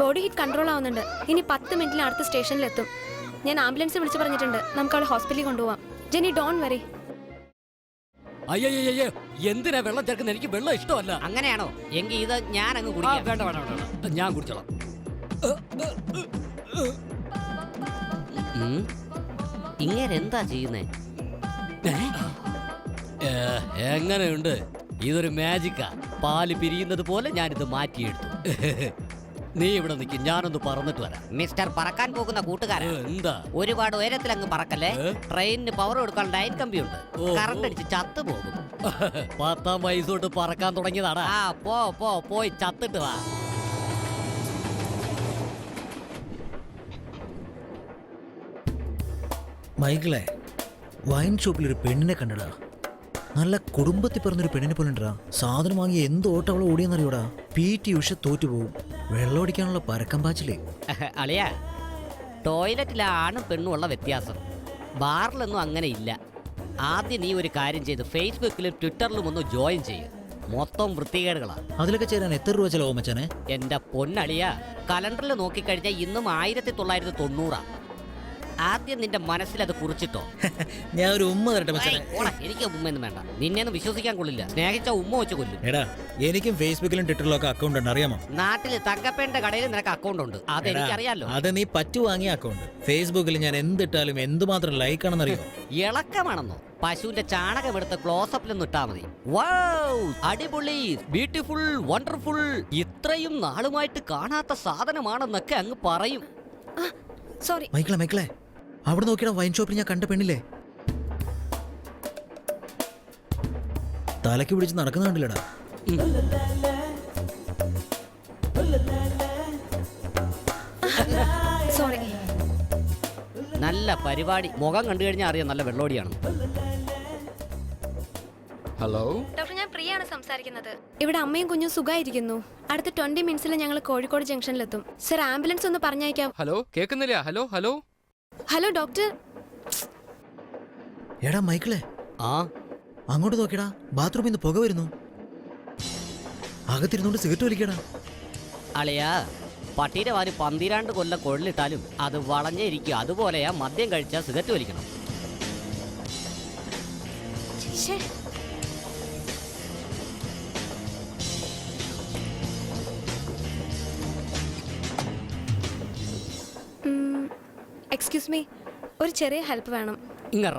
body heat control ആവുന്നുണ്ട്. ഇനി 10 മിനിറ്റിൽ അടുത്ത സ്റ്റേഷനിലെത്തും. ഞാൻ ആംബുലൻസ് വിളിച്ചു പറഞ്ഞിട്ടുണ്ട്. നമുക്ക് അവളെ ഹോസ്പിറ്റലിൽ കൊണ്ടുപോവാം. ജെന്നി ഡോൺ വരി. അയ്യയ്യേ, എന്തിനാ വെള്ളം ചേർക്കുന്നത്? എനിക്ക് വെള്ളം ഇഷ്ടമല്ല. അങ്ങനെയാണോ? എങ്കിൽ ഇത് ഞാൻ അങ്ങ് കുടിക്കാം. വേണ്ട വേണ്ട വേണ്ട, ഞാൻ കുടിച്ചോളാം. ഇങ്ങനെന്താ ചെയ്യുന്നേ? എങ്ങനെയുണ്ട്? ഇതൊരു മാജിക്കാ. പാല് പിരിയുന്നത് പോലെ ഞാനിത് മാറ്റിയെടുത്തു. നീ ഇവിടെ നിൽക്ക്, ഞാനൊന്ന് പറന്നിട്ട് വരാം. മിസ്റ്റർ പറക്കാൻ പോകുന്ന കൂട്ടുകാരൻ, എന്താ ഒരുപാട് ഉയരത്തിൽ അങ്ങ് പറക്കല്ലേ. ട്രെയിനിന് പവർ കൊടുക്കാൻ ലൈൻ കമ്പിയുണ്ട്. കറണ്ട് അടിച്ച് ചത്തു പോകും. 10ാം വയസ്സോട്ട് പറക്കാൻ തുടങ്ങിയതാടാ. ആ പോ പോ, പോയി ചത്തിട്ട് വാ. മൈക്കിളെ, വൈൻ ഷോപ്പിൽ ഒരു പെണ്ണിനെ കണ്ടടാ. നല്ല കുടുംബത്തിൽ പറഞ്ഞൊരു പെണ്ണിനെ പോലെ ഉണ്ടാ. സാധനം വാങ്ങി എന്ത് ഓട്ടം അവളെ ഓടിയെന്നറിയോടാ. PT ഉഷ തോറ്റുപോകും. വെള്ളം അടിക്കാനുള്ള പരക്കം പാച്ചില്ലേ. അളിയ, ടോയ്ലറ്റിലെ ആണും പെണ്ണും ഉള്ള വ്യത്യാസം ബാറിലൊന്നും അങ്ങനെ ഇല്ല. ആദ്യം നീ ഒരു കാര്യം ചെയ്ത് ഫേസ്ബുക്കിലും ട്വിറ്ററിലും ഒന്ന് ജോയിൻ ചെയ്യും. മൊത്തം വൃത്തികേടുകളാ. അതിലൊക്കെ ചേരാൻ എത്ര രൂപ ചെലവും മച്ചാനെ? എന്റെ പൊന്നളിയ, കലണ്ടറിൽ നോക്കിക്കഴിഞ്ഞാൽ ഇന്നും 1990. ആദ്യം നിന്റെ മനസ്സിൽ അത് കുറിച്ചിട്ടോ. ഞാൻ ഒരു ഉമ്മ തരട്ടെ മച്ചാനെ. എനിക്ക് ഉമ്മയൊന്നും വേണ്ട, നിന്നെയൊന്നും വിശ്വസിക്കാൻ കൊള്ളില്ല. സ്നേഹിച്ച ഉമ്മ വെച്ച് കൊല്ലും. എടാ എനിക്കും ഫേസ്ബുക്കിലും ട്വിറ്ററിലും ഒക്കെ അക്കൗണ്ട് ഉണ്ട്, അറിയാമോ? നാട്ടിൽ തങ്കപ്പേന്റെ കടയിൽ നിനക്ക് അക്കൗണ്ട് ഉണ്ട്, അതെനിക്കറിയാലോ. അത് നീ പറ്റു വാങ്ങിയ അക്കൗണ്ട്. ഫേസ്ബുക്കിൽ ഞാൻ എന്തിട്ടാലും എന്തുമാത്രം ലൈക്ക് ആണെന്നറിയോ? ഇളക്കമാണെന്നോ? പശുവിന്റെ ചാണകം എടുത്ത് ക്ലോസപ്പിലൊന്നും ഇട്ടാ മതി. വൗ, അടിപൊളി, ബ്യൂട്ടിഫുൾ, വണ്ടർഫുൾ, ഇത്രയും നാളുമായിട്ട് കാണാത്ത സാധനമാണെന്നൊക്കെ അങ്ങ് പറയും. സോറി. മൈക്കിളെ അവിടെ നോക്കിയാ വൈൻ ഷോപ്പിൽ ഞാൻ കണ്ട പെണ്ണില്ലേ, തലക്ക് പിടിച്ച് നടക്കുന്ന കണ്ടില്ലടാ. സോറി. നല്ല പരിപാടി. മുഖം കണ്ടു കഴിഞ്ഞാൽ അറിയാം നല്ല വെള്ളോടിയാണ്. ഹലോ ഡോക്ടർ, ഞാൻ പ്രിയാണ് സംസാരിക്കുന്നത്. ഇവിടെ അമ്മയും കുഞ്ഞും സുഖമായിരിക്കുന്നു. അടുത്ത 20 മിനിറ്റ്സിൽ ഞങ്ങൾ കോഴിക്കോട് ജംഗ്ഷനിലെത്തും. സർ, ആംബുലൻസ് ഒന്ന് പറഞ്ഞയക്കാം. ഹലോ കേൾക്കുന്നില്ല? Hello hello hello doctor. എടാ മൈക്കിളെ, ആ അങ്ങോട്ട് നോക്കിയടാ, ബാത്റൂമിൽ നിന്ന് പുക വരുന്നു. അകത്തിരുന്നോണ്ട് സിഗരറ്റ് വലിക്കടാ. അളിയാ, പട്ടീരെ വാരി 12 കൊല്ലം കൊള്ളിട്ടാലും അത് വളഞ്ഞേ ഇരിക്കും. അതുപോലെയാ മദ്യം കഴിച്ചാൽ സിഗരറ്റ് വലിക്കണം. എക്സ്ക്യൂസ് മീ, ഒരു ചെറിയ ഹെൽപ്പ് വേണം. ഇങ്ങറ.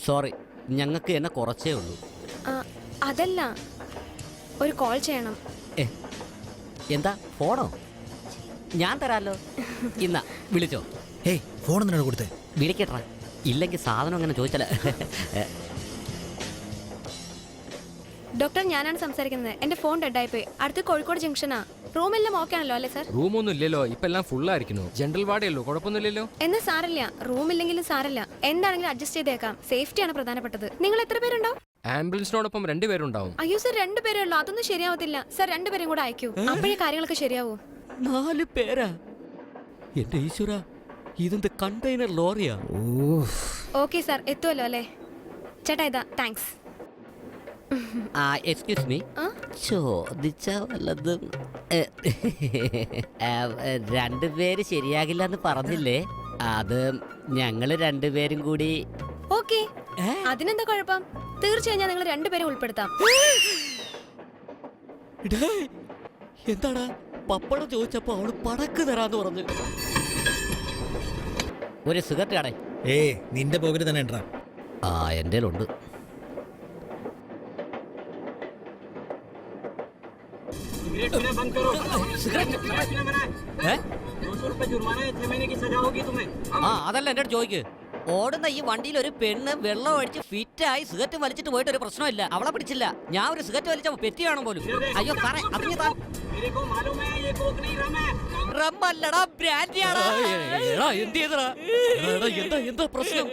സോറി, ഞങ്ങൾക്ക് എന്നെ കുറച്ചേ ഉള്ളൂ. അതല്ല, ഒരു കോൾ ചെയ്യണം. എന്താ, ഫോണോ? ഞാൻ തരാലോ. ഇന്നാ വിളിച്ചോ. ഹേയ്, ഫോൺ എന്തിനാണ് കൊടുത്തേ? വിളിക്കട്ടാ, ഇല്ലെങ്കിൽ സാധനം അങ്ങനെ ചോദിച്ചാലേ. ഡോക്ടർ, ഞാനാണ് സംസാരിക്കുന്നത്. എന്റെ ഫോൺ ഡെഡായിപ്പോയി. അടുത്ത് കോഴിക്കോട് ജംഗ്ഷനാ. റൂമെല്ലാം ഓക്കെ ആണല്ലോ അല്ലേ സർ? റൂമൊന്നും ഇല്ലല്ലോ, ഇപ്പൊ എല്ലാം ഫുൾ ആയിരിക്കുന്നു. ജനറൽ വാർഡേ ഉള്ളൂ, കുഴപ്പമൊന്നുമില്ലല്ലോ. എന്നാ സാരല്ല, റൂമില്ലെങ്കിലും സാരല്ല. എന്താണെങ്കിലും അഡ്ജസ്റ്റ് ചെയ്തേക്കാം. സേഫ്റ്റിയാണ് പ്രധാനപ്പെട്ടത്. നിങ്ങൾ എത്ര പേരുണ്ടോ? ആംബുലൻസിനോടൊപ്പം 2 പേരുണ്ടാവും. അയ്യോ സർ, 2 പേരേ ഉള്ളൂ. അതൊന്നും ശരിയാവത്തില്ല സർ. 2 പേരും കൂടെ അയക്കൂ, അപ്പോഴേ കാര്യങ്ങളൊക്കെ ശരിയാവൂ. 4 പേരാ? എന്റെ ഈശ്വര, ഇതെന്ത് കണ്ടെയ്നർ ലോറിയാ? ഓക്കെ സാർ, എത്തുമല്ലോ അല്ലേ? ചേട്ടാ ഇതാ, താങ്ക്സ്. എക്സ്ക്യൂസ് മീ, ചോദിച്ച വല്ലതും? 2 പേര് ശരിയാകില്ല എന്ന് പറഞ്ഞില്ലേ? അത് ഞങ്ങള് 2 പേരും കൂടി. ഓക്കെ, അതിനെന്താ കുഴപ്പം? തീർച്ചയായും ഞാൻ നിങ്ങൾ 2 പേരെ ഉൾപ്പെടുത്താം. എന്താടാ, പപ്പടം ചോദിച്ചപ്പോ അവള് പടക്ക് തരാന്ന് പറഞ്ഞു. ഒരു സിഗരറ്റ് ആടേ. നിന്റെ പോക്കറ്റ് തന്നെ ഉണ്ടാ. എന്റെ ഉണ്ട്. അതല്ല എന്റെ അടുത്ത് ചോദിക്ക്. ഓടുന്ന ഈ വണ്ടിയിൽ ഒരു പെണ്ണ് വെള്ളം ഒഴിച്ച് ഫിറ്റായി സിഗരറ്റ് വലിച്ചിട്ട് പോയിട്ട് ഒരു പ്രശ്നമില്ല. അവളെ പിടിച്ചില്ല. ഞാൻ ഒരു സിഗരറ്റ് വലിച്ച പെറ്റി കാണും പോലും. അയ്യോ സാറേ, അതിന് റമ്മല്ലടാ, ബ്രാൻഡിയാടാ. എന്താ പ്രശ്നം?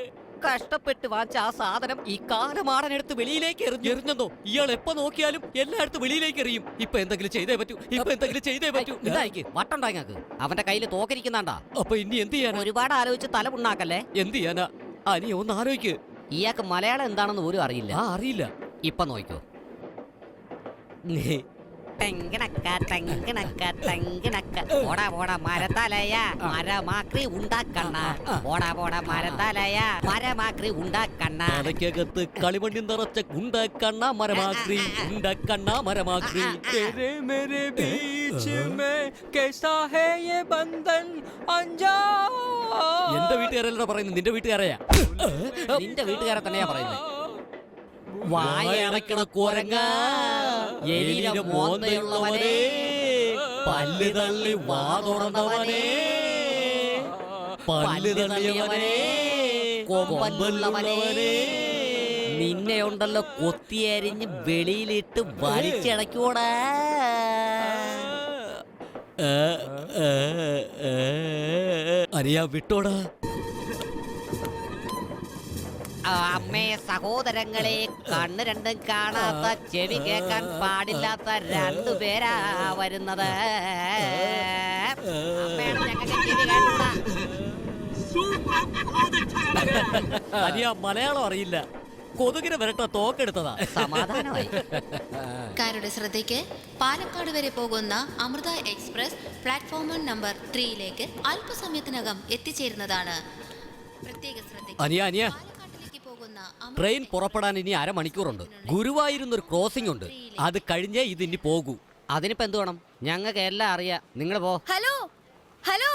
കഷ്ടപ്പെട്ട് വാങ്ങിച്ച ആ സാധനം ഈ കാലമാടനെടുത്ത് വെളിയിലേക്ക് എറിഞ്ഞെന്നോ? ഇയാൾ എപ്പോ നോക്കിയാലും എല്ലായിടത്തും വെളിയിലേക്ക് എറിയും. ഇപ്പൊ എന്തെങ്കിലും ചെയ്തേ പറ്റൂ. ഇതായിക്ക് വട്ടുണ്ടാങ്ങാക്ക്. അവന്റെ കയ്യിൽ തോക്കരിക്കുന്നാണ്ടാ. അപ്പൊ ഇനി എന്ത് ചെയ്യാൻ? ഒരുപാട് ആലോചിച്ച് തല പുണ്ണാക്കല്ലേ. എന്ത് ചെയ്യാനാ? നീ ഒന്ന് ആലോചിക്ക്. ഇയാൾക്ക് മലയാളം എന്താണെന്ന് പോലും അറിയില്ല. അറിയില്ല. ഇപ്പൊ നോക്കോ. മരത്തലയ മരമാക്രി ഉണ്ടാക്കണ്ണ. മരമാക്രി ഉണ്ടാക്കണ്ണ. അതൊക്കകത്ത് കളിമണ്ണി നിറച്ച ഉണ്ടാക്കണ്ണ മരമാക്രി. ഉണ്ടാക്കണ്ണ മരമാക്രി. എന്റെ വീട്ടുകാരല്ല പറയുന്നത്, നിന്റെ വീട്ടുകാരെയാ. നിന്റെ വീട്ടുകാരെ തന്നെയാ പറയുന്നത്. വായടക്കണ കുരങ്ങ, എലിയുടെ മോന്തയുള്ളവനെ, പല്ല് തള്ളി വാ തുറന്നവനെ, പല്ല് തള്ളിയവനെ, കൊമ്പല്ലുള്ളവനെ, നിന്നെ ഉണ്ടല്ലോ കൊത്തിയരിഞ്ഞ് വെളിയിലിട്ട് വലിച്ചടക്കൂടാ. അറിയാ, വിട്ടോടാ. അമ്മേ, സഹോദരങ്ങളെ, കണ്ണ് രണ്ടും കാണാത്ത, ചെവി കേൾക്കാൻ പാടില്ലാത്ത 2 പേരാ വരുന്നത്. മലയാളം അറിയില്ല. കൊതുകിനെ വരട്ട തോക്കെടുത്തതാ. സമാധാനമായി. യാത്രക്കാരുടെ ശ്രദ്ധയ്ക്ക് പാലക്കാട് വരെ പോകുന്ന അമൃത എക്സ്പ്രസ് പ്ലാറ്റ്ഫോം നമ്പർ 3ലേക്ക് അല്പസമയത്തിനകം എത്തിച്ചേരുന്നതാണ്. പ്രത്യേക അനിയ പാലക്കാട്ടിലേക്ക് പോകുന്ന ട്രെയിൻ പുറപ്പെടാൻ ഇനി അരമണിക്കൂറുണ്ട്. ഗുരുവായൂരിന്നൊരു ക്രോസിംഗ് ഉണ്ട്, അത് കഴിഞ്ഞേ ഇത് ഇനി പോകൂ. അതിനിപ്പോ എന്ത് വേണം? ഞങ്ങൾക്ക് എല്ലാം അറിയാം, നിങ്ങൾ പോ. ഹലോ ഹലോ,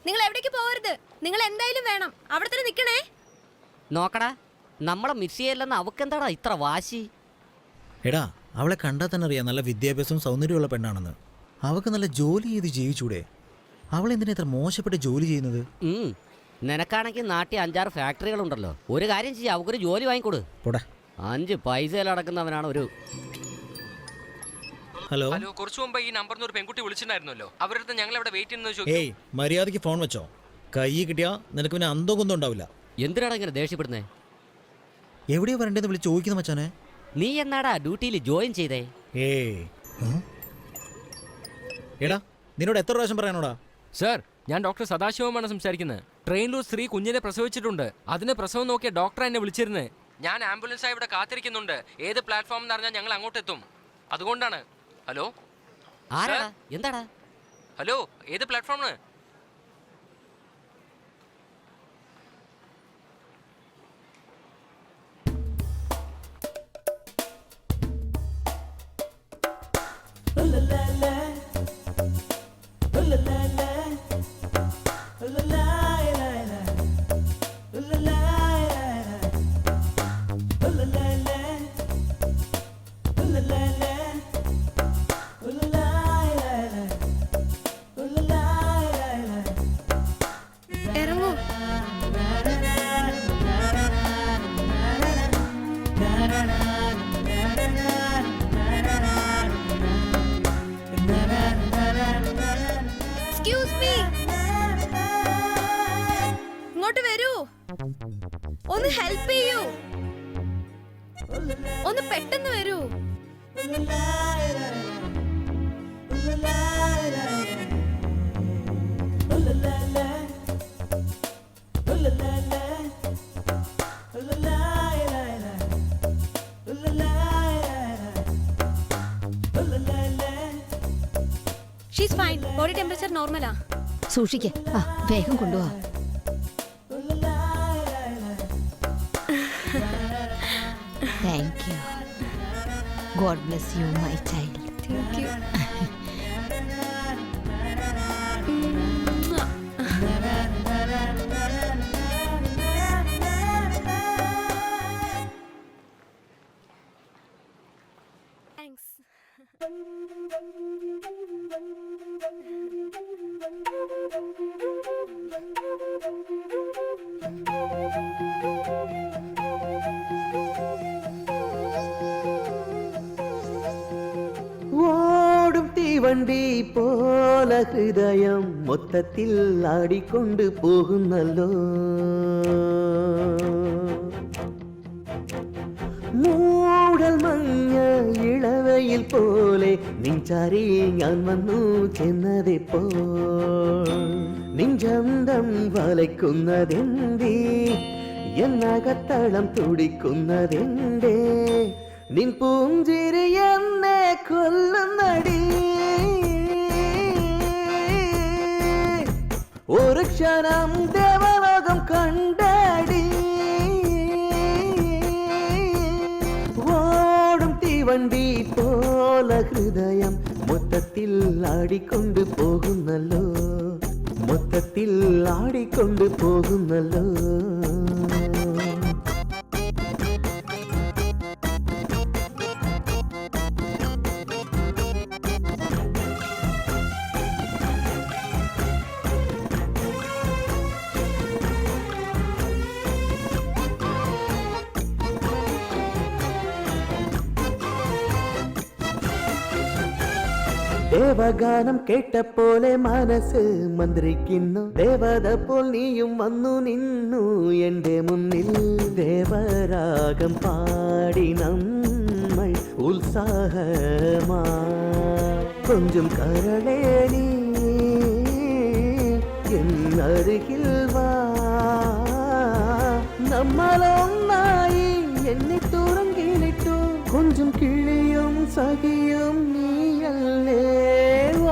നിങ്ങൾ എവിടേക്ക് പോകരുത്. നിങ്ങൾ എന്തായാലും വേണം, അവിടെ തന്നെ നിൽക്കണേ. നോക്കടാ, നമ്മളെ മിസ് ചെയ്യല്ലെന്ന് അവക്കെന്താടാ ഇത്ര വാശി? എടാ, അവളെ കണ്ടാൽ തന്നെ അറിയാം നല്ല വിദ്യാഭ്യാസവും സൗന്ദര്യമുള്ള പെണ്ണാണെന്ന്. അവൾക്ക് നല്ല ജോലി ചെയ്ത് ജീവിച്ചൂടെ? അവൾ എന്തിനാ ഇത്ര മോശപ്പെട്ട് ജോലി ചെയ്യുന്നത്? നിനക്കാണെങ്കിൽ നാട്ടിൽ 5-6 ഫാക്ടറികളുണ്ടല്ലോ. ഒരു കാര്യം ചെയ്യാം, അവക്കൊരു ജോലി വാങ്ങിക്കൊടു. പോടാ. 5 പൈസയിലടക്കുന്നവനാണ് ഒരു. ഹലോ ഹലോ, കുറച്ചു മുമ്പ് ഈ നമ്പറിൽ ഒരു പെൺകുട്ടി വിളിച്ചിട്ടുണ്ടായിരുന്നല്ലോ. അവരുടെ ഞങ്ങൾ അവിടെ വെയിറ്റ് ചെയ്യുന്നത് ചോദിച്ചു. ഏയ്, മര്യാദയ്ക്ക് ഫോൺ വെച്ചോ. കൈ കിട്ടിയാ നിനക്ക് പിന്നെ അന്തോ കൊന്നും ഉണ്ടാവില്ല. എന്തിനാണ് ഇങ്ങനെ ദേഷ്യപ്പെടുന്നേ? എവിടെയാ വരണ്ടേന്ന് വിളിച്ച് ചോദിക്കുന്ന മച്ചാനെ. നീ എന്നാടാ ഡ്യൂട്ടിയിൽ ജോയിൻ ചെയ്തേ? എടാ, നിന്നോട് എത്ര പ്രാവശ്യം പറയാനോടാ? സർ, ഞാൻ ഡോക്ടർ സദാശിവമാണ് സംസാരിക്കുന്നത്. ട്രെയിനിലൊരു സ്ത്രീ കുഞ്ഞിനെ പ്രസവിച്ചിട്ടുണ്ട്. അതിന് പ്രസവം നോക്കിയ ഡോക്ടർ എന്നെ വിളിച്ചിരുന്നത്. ഞാൻ ആംബുലൻസായി ഇവിടെ കാത്തിരിക്കുന്നുണ്ട്. ഏത് പ്ലാറ്റ്ഫോം എന്ന് അറിഞ്ഞാൽ ഞങ്ങൾ അങ്ങോട്ട് എത്തും. അതുകൊണ്ടാണ്. ഹലോ ആരാടാ? എന്താടാ? ഹലോ, ഏത് പ്ലാറ്റ്ഫോമാണ്? ഇറങ്ങൂ. Excuse me. ഇങ്ങോട്ട് വരൂ, ഒന്ന് ഹെൽപ്പ് ചെയ്യൂ, ഒന്ന് പെട്ടെന്ന് വരൂ. ഷീസ് ഫൈൻ, ബോഡി ടെമ്പറേച്ചർ നോർമലാ. സൂക്ഷിക്കേ, വേഗം കൊണ്ടുപോവാ. Thank you. God bless you my child. Thank you. Thanks. ഓടും തീവണ്ടി പോല ഹൃദയം മൊത്തത്തിൽ ആടിക്കൊണ്ട് പോകുന്നല്ലോ. മൂടൽ മഞ്ഞ ഇളവയിൽ പോലെ നിഞ്ചാരി ഞാൻ വന്നു ചെന്നതിപ്പോ. നിഞ്ചന്തം വലയ്ക്കുന്നതെന്തേ, എന്നകത്തളം തുടിക്കുന്നതെന്തേ, നിൻ പൂഞ്ചിരി എന്നെ കൊല്ലുന്നടി. ഒരു ക്ഷണം ദേവലോകം കണ്ടടി. ഓടും തീവണ്ടി പോല ഹൃദയം മൊത്തത്തിൽ ആടിക്കൊണ്ട് പോകുന്നല്ലോ, മൊത്തത്തിൽ ആടിക്കൊണ്ട് പോകുന്നല്ലോ. ദേവഗാനം കേട്ടപ്പോലെ മനസ്സ് മന്ത്രിക്കുന്നു. ദേവത പോൽ നീയും വന്നു നിന്നു എന്റെ മുന്നിൽ. ദേവരാഗം പാടി നമ്മൾ ഉത്സാഹമാ. കൊഞ്ചും കരളേ നീ എന്നരികിൽ വാ. നമ്മളൊന്നായി എന്നെ തുറങ്കിലിട്ടു കൊഞ്ചും കിളിയും സഖിയും നീയല്ലേ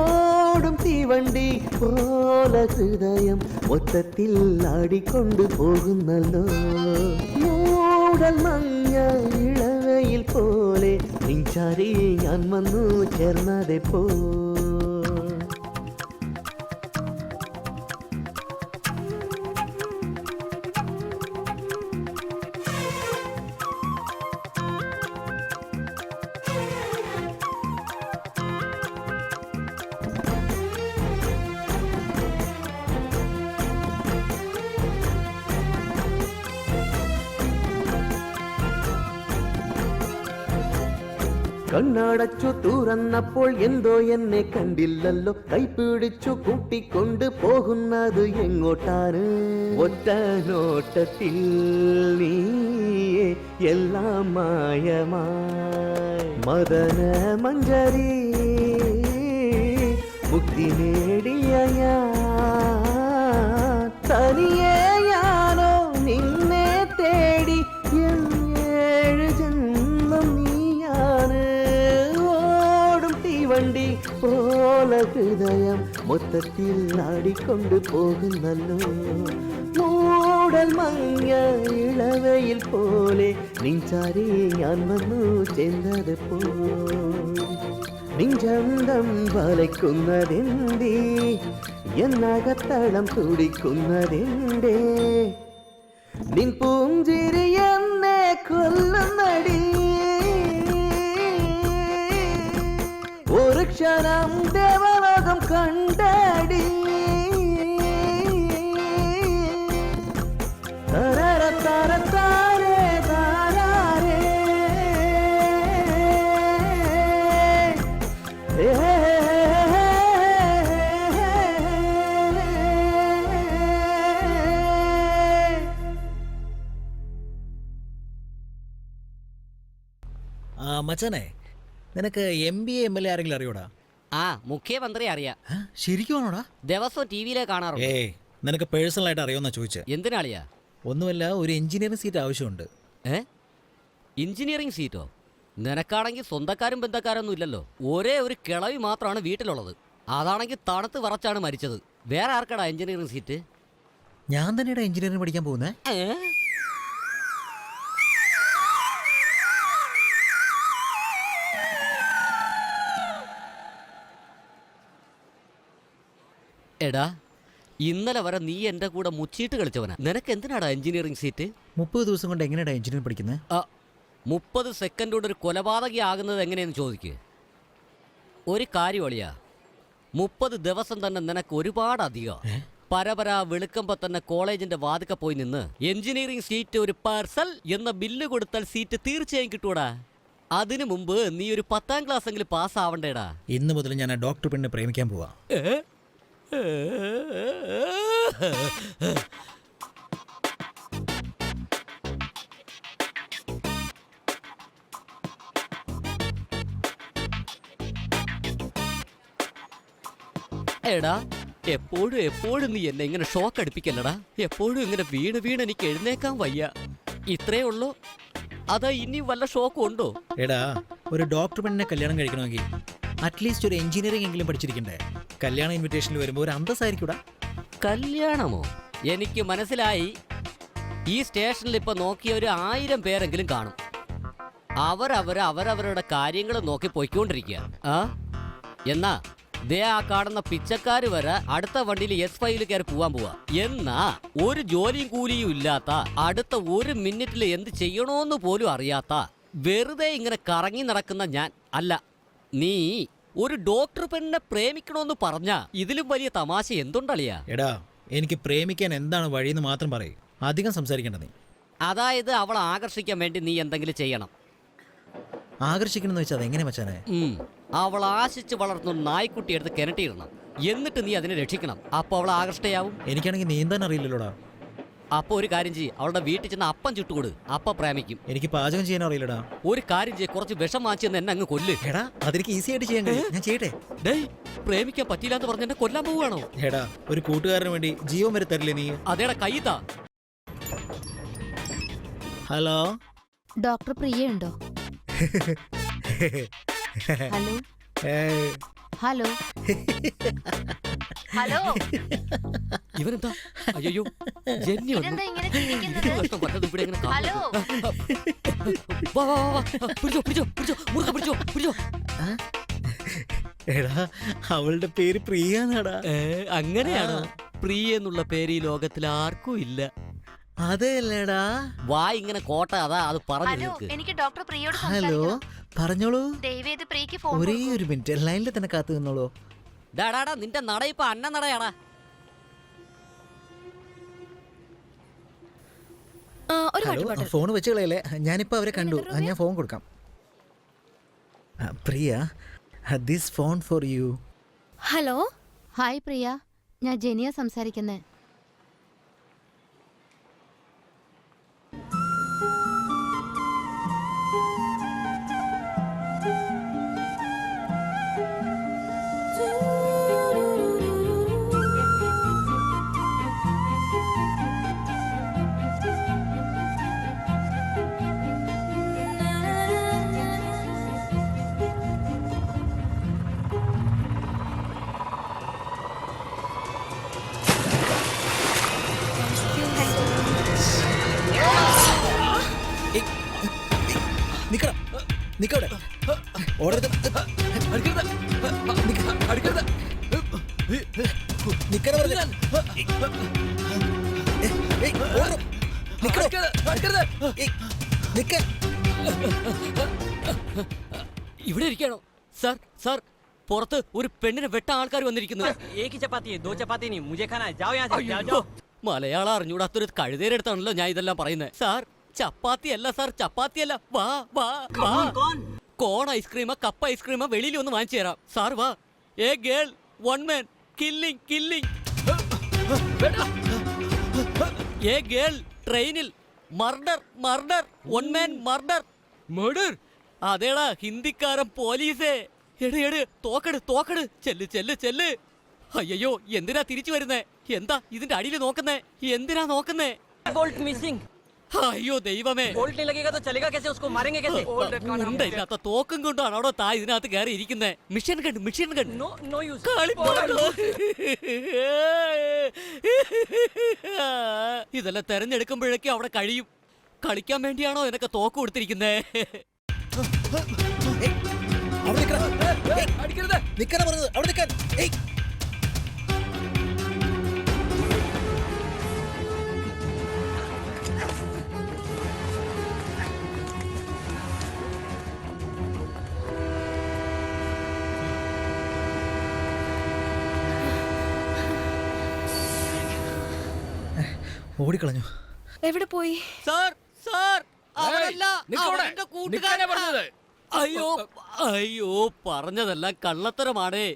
ഓടും തീവണ്ടി പോലെ ഹൃദയം മൊത്തത്തിൽ ആടിക്കൊണ്ടു പോകുന്നല്ലോ മൂടൽ മഞ്ഞ ഇളവയിൽ പോലെ നിഞ്ചാരി ഞാൻ വന്നു ചേർന്നതെ പോ കണ്ണടച്ചു തുറന്നപ്പോൾ എന്തോ എന്നെ കണ്ടില്ലല്ലോ കൈപിടിച്ചു കൂട്ടിക്കൊണ്ട് പോകുന്നത് എങ്ങോട്ടാണ് ഒറ്റ നോട്ടത്തിൽ നീയെ എല്ലാം മായമായി മദന മഞ്ജരി മുക്തി നേടിയ ഞാൻ തനിയെയാണോ നിന്നെ തേടി ഏഴ് ജന്മം നീയാണ് വണ്ടി പോല ഹൃദയം മൊത്തത്തിൽ ആടിക്കൊണ്ടു പോകുന്നല്ലോ മൂടൽ മഞ്ഞ ഇളവയിൽ പോലെ നിഞ്ചാരി ഞാൻ വന്നു ചെന്നത് പോ നിഞ്ചന്തം വലയ്ക്കുന്നതെന്തേ എന്നകത്തളം തുടിക്കുന്നതെന്തേ നിൻ പൂഞ്ചിരി എന്നെ കൊല്ലുന്നടി ഒരു ക്ഷണം ദേവലോകം കണ്ടടി തരര തര താരേ താരേ മച്ചാനെ നിനക്ക് MBA MLA ആരെങ്കിലും അറിയോടാ? ആ മുഖ്യമന്ത്രി അറിയാം. ശരിക്കുമാണോടാ? ദിവസവും TV-യിലെ കാണാറുണ്ട്. ഏയ് നിനക്ക് പേഴ്സണലായിട്ട് അറിയോന്നാ ചോദിച്ചേ. എന്തിനാളിയാ? ഒന്നുമല്ല, ഒരു എഞ്ചിനീയറിംഗ് സീറ്റ് ആവശ്യമുണ്ട്. എഞ്ചിനീയറിംഗ് സീറ്റോ? നിനക്കാണെങ്കിൽ സ്വന്തക്കാരും ബന്ധക്കാരൊന്നും ഇല്ലല്ലോ. ഒരേ ഒരു കിളവി മാത്രമാണ് വീട്ടിലുള്ളത്. അതാണെങ്കിൽ തണുത്ത് വിറച്ചാണ് മരിച്ചത്. വേറെ ആർക്കടാ എഞ്ചിനീയറിംഗ് സീറ്റ്? ഞാൻ തന്നെയാണ് എഞ്ചിനീയറിംഗ് പഠിക്കാൻ പോകുന്നേ. എടാ ഇന്നലെ വരെ നീ എൻ്റെ കൂടെ മുച്ചീട്ട് കളിച്ചവനാ. നിനക്ക് എന്തിനാടാ എഞ്ചിനീയറിംഗ് സീറ്റ്? 30 ദിവസം കൊണ്ട് എങ്ങനെയാടാ എഞ്ചിനീയറിംഗ് പഠിക്കുന്നത്? 30 സെക്കൻഡ് കൊണ്ട് ഒരു കൊലപാതകി ആകുന്നത് എങ്ങനെയെന്ന് ചോദിക്കുക. ഒരു കാര്യം ഒളിയാ, 30 ദിവസം തന്നെ നിനക്ക് ഒരുപാട് അധികം. പരപര വെളുക്കുമ്പോൾ തന്നെ കോളേജിന്റെ വാതിക്ക പോയി നിന്ന് എഞ്ചിനീയറിംഗ് സീറ്റ് ഒരു പാർസൽ എന്ന ബില്ല് കൊടുത്താൽ സീറ്റ് തീർച്ചയായും കിട്ടൂടാ. അതിനു മുമ്പ് നീ ഒരു 10ാം ക്ലാസ് എങ്കിലും പാസ്സാവണ്ടേടാ. ഇന്ന് മുതൽ ഞാൻ ഡോക്ടർ പെണ്ണിനെ പ്രേമിക്കാൻ പോവാ. എടാ എപ്പോഴും നീ എന്നെ ഇങ്ങനെ ഷോക്ക് അടിപ്പിക്കല്ലടാ. എപ്പോഴും ഇങ്ങനെ വീണ് എനിക്ക് എഴുന്നേക്കാൻ വയ്യ. ഇത്രേ ഉള്ളൂ? അതാ ഇനി വല്ല ഷോക്കും ഉണ്ടോ? എടാ ഒരു ഡോക്ടർ പെണ്ണിനെ കല്യാണം കഴിക്കണമെങ്കിൽ അറ്റ്ലീസ്റ്റ് ഒരു എഞ്ചിനീയറിംഗ് എങ്കിലും പഠിച്ചിരിക്കണ്ടേ? കല്യാണ ഇൻവിറ്റേഷനിൽ വരുമ്പോൾ ഒരു അന്തസ്സായിരിക്കൂടാ. കല്യാണമോ? എനിക്ക് മനസ്സിലായി. ഈ സ്റ്റേഷനിൽ ഇപ്പൊ നോക്കിയ ഒരു 1000 പേരെങ്കിലും കാണും. അവരവരുടെ കാര്യങ്ങൾ നോക്കി പോയിക്കൊണ്ടിരിക്കുക. എന്നാ ദേ ആ കാണുന്ന പിച്ചക്കാര് വരെ അടുത്ത വണ്ടിയിൽ S5 കയറി പോവാൻ പോവാ. എന്നാ ഒരു ജോലിയും കൂലിയും ഇല്ലാത്ത, അടുത്ത 1 മിനിറ്റിൽ എന്ത് ചെയ്യണോന്ന് പോലും അറിയാത്ത, വെറുതെ ഇങ്ങനെ കറങ്ങി നടക്കുന്ന ഞാൻ അല്ല. നീ ഒരു ഡോക്ടർ പെണ്ണിനെ പ്രേമിക്കണോന്ന് പറഞ്ഞ ഇതിലും വലിയ തമാശ എന്തുണ്ടളിയാ? എടാ എനിക്ക് പ്രേമിക്കാൻ എന്താണ് വഴിയെന്ന് മാത്രം പറയും, അധികം സംസാരിക്കേണ്ട നീ. അതായത് അവളെ ആകർഷിക്കാൻ വേണ്ടി നീ എന്തെങ്കിലും ചെയ്യണം. ആകർഷിക്കണമെന്ന് വെച്ചാൽ അതെങ്ങനെ മച്ചാനെ? അവൾ ആശിച്ച് വളർത്തുന്ന നായ്ക്കുട്ടി എടുത്ത് കിണറ്റിയിടണം. എന്നിട്ട് നീ അതിനെ രക്ഷിക്കണം. അപ്പൊ അവൾ ആകർഷ്ടയാവും. എനിക്കാണെങ്കിൽ നീന്താൻ അറിയില്ലല്ലോടാ. അപ്പൊ ഒരു കാര്യം ചെയ്യ്, അവളുടെ വീട്ടിൽ ചെന്ന് അപ്പം ചുട്ടുകൊടു. അപ്പ പ്രേമിക്കും. എനിക്ക് പാചകം ചെയ്യാൻ അറിയില്ലടാ. ഒരു കാര്യം ചെയ്യ്, കുറച്ച് വിഷം വാങ്ങിച്ചെന്ന് എന്നെ അങ്ങ് കൊല്ല്. എടാ അതെനിക്ക് ഈസി ആയിട്ട് ചെയ്യാൻ കഴിയും, ഞാൻ ചെയ്യട്ടെ. ഡേയ് പ്രേമിക്കാൻ പറ്റില്ല എന്ന് പറഞ്ഞ എന്നെ കൊല്ലാൻ പോവുകയാണോ? എടാ ഒരു കൂട്ടുകാരന് വേണ്ടി ജീവൻ വരെ തരില്ലേ നീ? അതേടാ കയ്യിത്താ. ഹലോ ഡോക്ടർ പ്രിയ ഉണ്ടോ? ഹലോ ഏയ്. ഹലോ ഹലോ ഇവനെന്താ അയ്യോ ജന്നി വന്നു. ഇതെന്താ ഇങ്ങനെ ചിരിക്കുന്നത്? കഷ്ടം പറ്റത് ഇവിടെ ഇങ്ങനെ കാണുന്നു. ഹലോ വാ, വാ, വാ, വാ. പിടിച്ചോ പിടിച്ചോ പിടിച്ചോ മുറുക്ക പിടിച്ചോ പിടിച്ചോ. എടാ അവളുടെ പേര് പ്രിയാന്നാടാ. അങ്ങനെയാണോ? പ്രിയ എന്നുള്ള പേര് ഈ ലോകത്തിൽ ആർക്കും ഇല്ല. അതെല്ലേടാ. വാ ഇങ്ങനെ കോട്ട അതാ അത് പറഞ്ഞു ഹലോ നിൽക്ക്. എനിക്ക് ഡോക്ടർ പ്രിയോട് ഹലോ സംസാരിക്കണം. പറഞ്ഞോളൂ. ദയവേത് പ്രിയക്ക് ഫോൺ ഒരേ ഒരു മിനിറ്റ് ലൈനിൽ തന്നെ കാത്തു നിന്നോളൂ. ഡാടാ നിന്റെ നട ഇപ്പൊ അന്ന നടയാടാ. ഒരു ഹലോ വാട്ടർ ബോട്ടിൽ. ഫോൺ വെച്ച് കളയല്ലേ, ഞാനിപ്പോ അവരെ കണ്ടു. ഞാൻ ഫോൺ കൊടുക്കാം. Priya, this phone for you. Hello hi Priya, ഞാൻ ജെനിയ സംസാരിക്കുന്നേ. നിക്കടാ, നിക്കവിടെ. ഓടരുത്. നിക്കടാ പറഞ്ഞില്ലേ? ഏയ്, ഓടണം. നിക്കടോ. ഏയ്, നിക്ക. ഇവിടെ ഇരിക്കണോ? സാർ സാർ പുറത്ത് ഒരു പെണ്ണിനെ വെട്ട ആൾക്കാർ വന്നിരിക്കുന്നു. एक ही चपाती है, 2 चपाती नहीं, मुझे खाना है. जाओ यहाँ से, जाओ जाओ. മലയാളം അറിഞ്ഞൂടാത്തൊരു കഴുതേരെടുത്താണല്ലോ ഞാൻ ഇതെല്ലാം പറയുന്നത്. സാർ ചപ്പാത്തി അല്ല സാർ, ചപ്പാത്തി അല്ല. വാ വാ വാ. കോൺ ഐസ്ക്രീമോ കപ്പ് ഐസ്ക്രീമോ വെളിയിൽ ഒന്ന് വാങ്ങിച്ചു തരാം. സാർ വാ. ഏ girl, one man, killing killing. ഏ ഗേൾ, ട്രെയിനിൽ murder murder, one man murder. Murder? അതേടാ ഹിന്ദിക്കാരൻ പോലീസേ. എട് എട്, തോക്കട് തോക്കട്. ചെല്ല് ചെല്ല് ചെല്ല്. അയ്യോ എന്തിനാ തിരിച്ചു വരുന്നേ? എന്താ ഇതിന്റെ അടിയിൽ നോക്കുന്നേ? എന്തിനാ നോക്കുന്നേ? Bolt missing. അയ്യോ ദൈവമേ. बोल्ट नहीं लगेगा तो चलेगा कैसे? उसको मारेंगे कैसे? ഉണ്ടയില്ലാത്ത തോക്കും കൊണ്ടാണ് അവിടെ താ ഇതിനകത്ത് കയറി ഇരിക്കുന്നേ. Machine gun machine gun. No no use. ഇതെല്ലാം തെരഞ്ഞെടുക്കുമ്പോഴേക്കും അവിടെ കഴിയും. കളിക്കാൻ വേണ്ടിയാണോ നിനക്ക് തോക്ക് കൊടുത്തിരിക്കുന്നേ? അവിടെ നിക്കടാ. ഏയ്, നിക്കടാ പറഞ്ഞത്. അവിടെ നിക്കാൻ. ഏയ്. ഓടിക്കളഞ്ഞു. എവിടെ പോയി? സാർ സാർ അവനല്ല, നിക്കവിടെ. അവന്റെ നിക്കാനാ പറഞ്ഞത്. കൂട്ടുകാരനാ. അയ്യോ അയ്യോ പറഞ്ഞതെല്ലാം കള്ളത്തരമാണേ.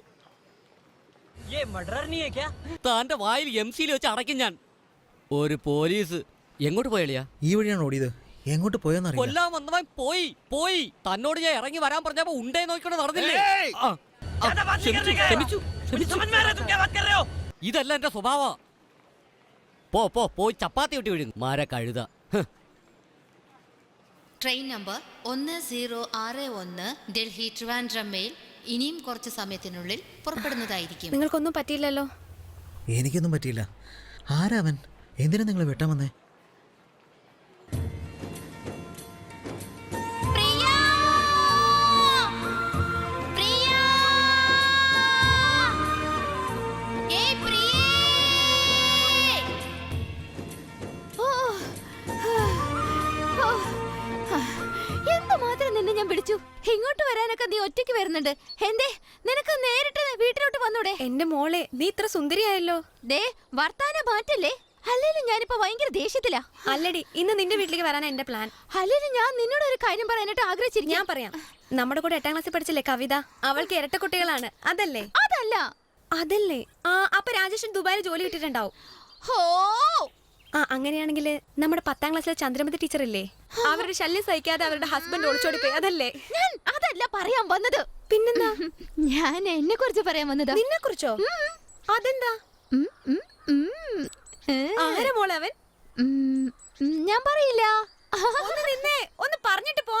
ये मर्डर नहीं है क्या? താന്റെ വായിൽ MC-യിൽ വെച്ച് അടയ്ക്കും ഞാൻ. ഒരു പോലീസ് എങ്ങോട്ട് പോയളിയാ? ഈ വഴിയാണ് ഓടിയത്. എങ്ങോട്ട് പോയെന്നറിയില്ല. കൊല്ലാൻ വന്നവൻ പോയി പോയി. തന്നോട് ഞാൻ ഇറങ്ങി വരാൻ പറഞ്ഞപ്പോ ഉണ്ടേ നോക്കിക്കൊണ്ട് നടന്നില്ലേ? ഏയ്! ആ, ആ, ज्यादा बात नहीं करने का. ക്ഷമിച്ചു, मुझे समझ में आ रहा है तुम क्या बात कर रहे हो? ഇതല്ല എന്റെ സ്വഭാവ. പോയി ചപ്പാത്തി വിട്ടി വീഴുന്നു മാര കഴുത. Train number 1061 Delhi Trivandrum mail ഇനിയും കുറച്ച് സമയത്തിനുള്ളിൽ പുറപ്പെടുന്നതായിരിക്കും. നിങ്ങൾക്കൊന്നും പറ്റിയില്ലല്ലോ. എനിക്കൊന്നും പറ്റിയില്ല. ആരാ അവൻ? എന്തിനാ നിങ്ങൾ വെട്ടാൻ വന്നേ? പ്രിയ! പ്രിയ! ഏയ് പ്രിയേ! ഓ, ഓ, എന്തുമാത്രം നിന്നെ ഞാൻ പിടിച്ചു. ഇങ്ങോട്ട് വരാനൊക്കെ നീ ഒറ്റയ്ക്ക് വരുന്നുണ്ട്. എന്തേ നിനക്ക് നേരിട്ട് വീട്ടിലോട്ട് വന്നൂടെ? എന്റെ മോളെ, നീ ഇത്ര സുന്ദരിയായല്ലോ. ദേ വർത്താനം മാറ്റല്ലേ. അല്ലേലും ഞാനിപ്പോ ഭയങ്കര ദേഷ്യത്തിലാ. അല്ലടി, ഇന്ന് നിന്റെ വീട്ടിലേക്ക് വരാനാ എന്റെ പ്ലാൻ. അല്ലേലും ഞാൻ നിന്നോട് ഒരു കാര്യം പറയാനായിട്ട് ആഗ്രഹിച്ചിരിക്കും. ഞാൻ പറയാം. നമ്മുടെ കൂടെ 8ാം ക്ലാസ്സിൽ പഠിച്ചില്ലേ കവിത? അവൾക്ക് ഇരട്ട കുട്ടികളാണ്. അതല്ലേ? അതല്ല. അതല്ലേ? അപ്പൊ രാജേഷൻ ദുബായിൽ ജോലി കിട്ടിയിട്ടുണ്ടാവും. ഹോ, അങ്ങനെയാണെങ്കിൽ നമ്മുടെ 10ാം ക്ലാസ്സിലെ ചന്ദ്രമതി ടീച്ചർ ഇല്ലേ? അവരുടെ ശല്യം സഹിക്കാതെ അവരുടെ ഹസ്ബൻഡ് ഒളിച്ചോടി പോയി. അതല്ലേ? ഞാൻ അതല്ല പറയാൻ വന്നത്. പിന്നെന്താ? ഞാൻ എന്നെ കുറിച്ച് പറയാൻ വന്നത്. നിന്നെ കുറിച്ചോ? അതെന്താ? ആരാ മോളെ അവൻ? ഞാൻ പറയില്ല. ഒന്ന് നിന്നേ, ഒന്ന് പറഞ്ഞിട്ട് പോ.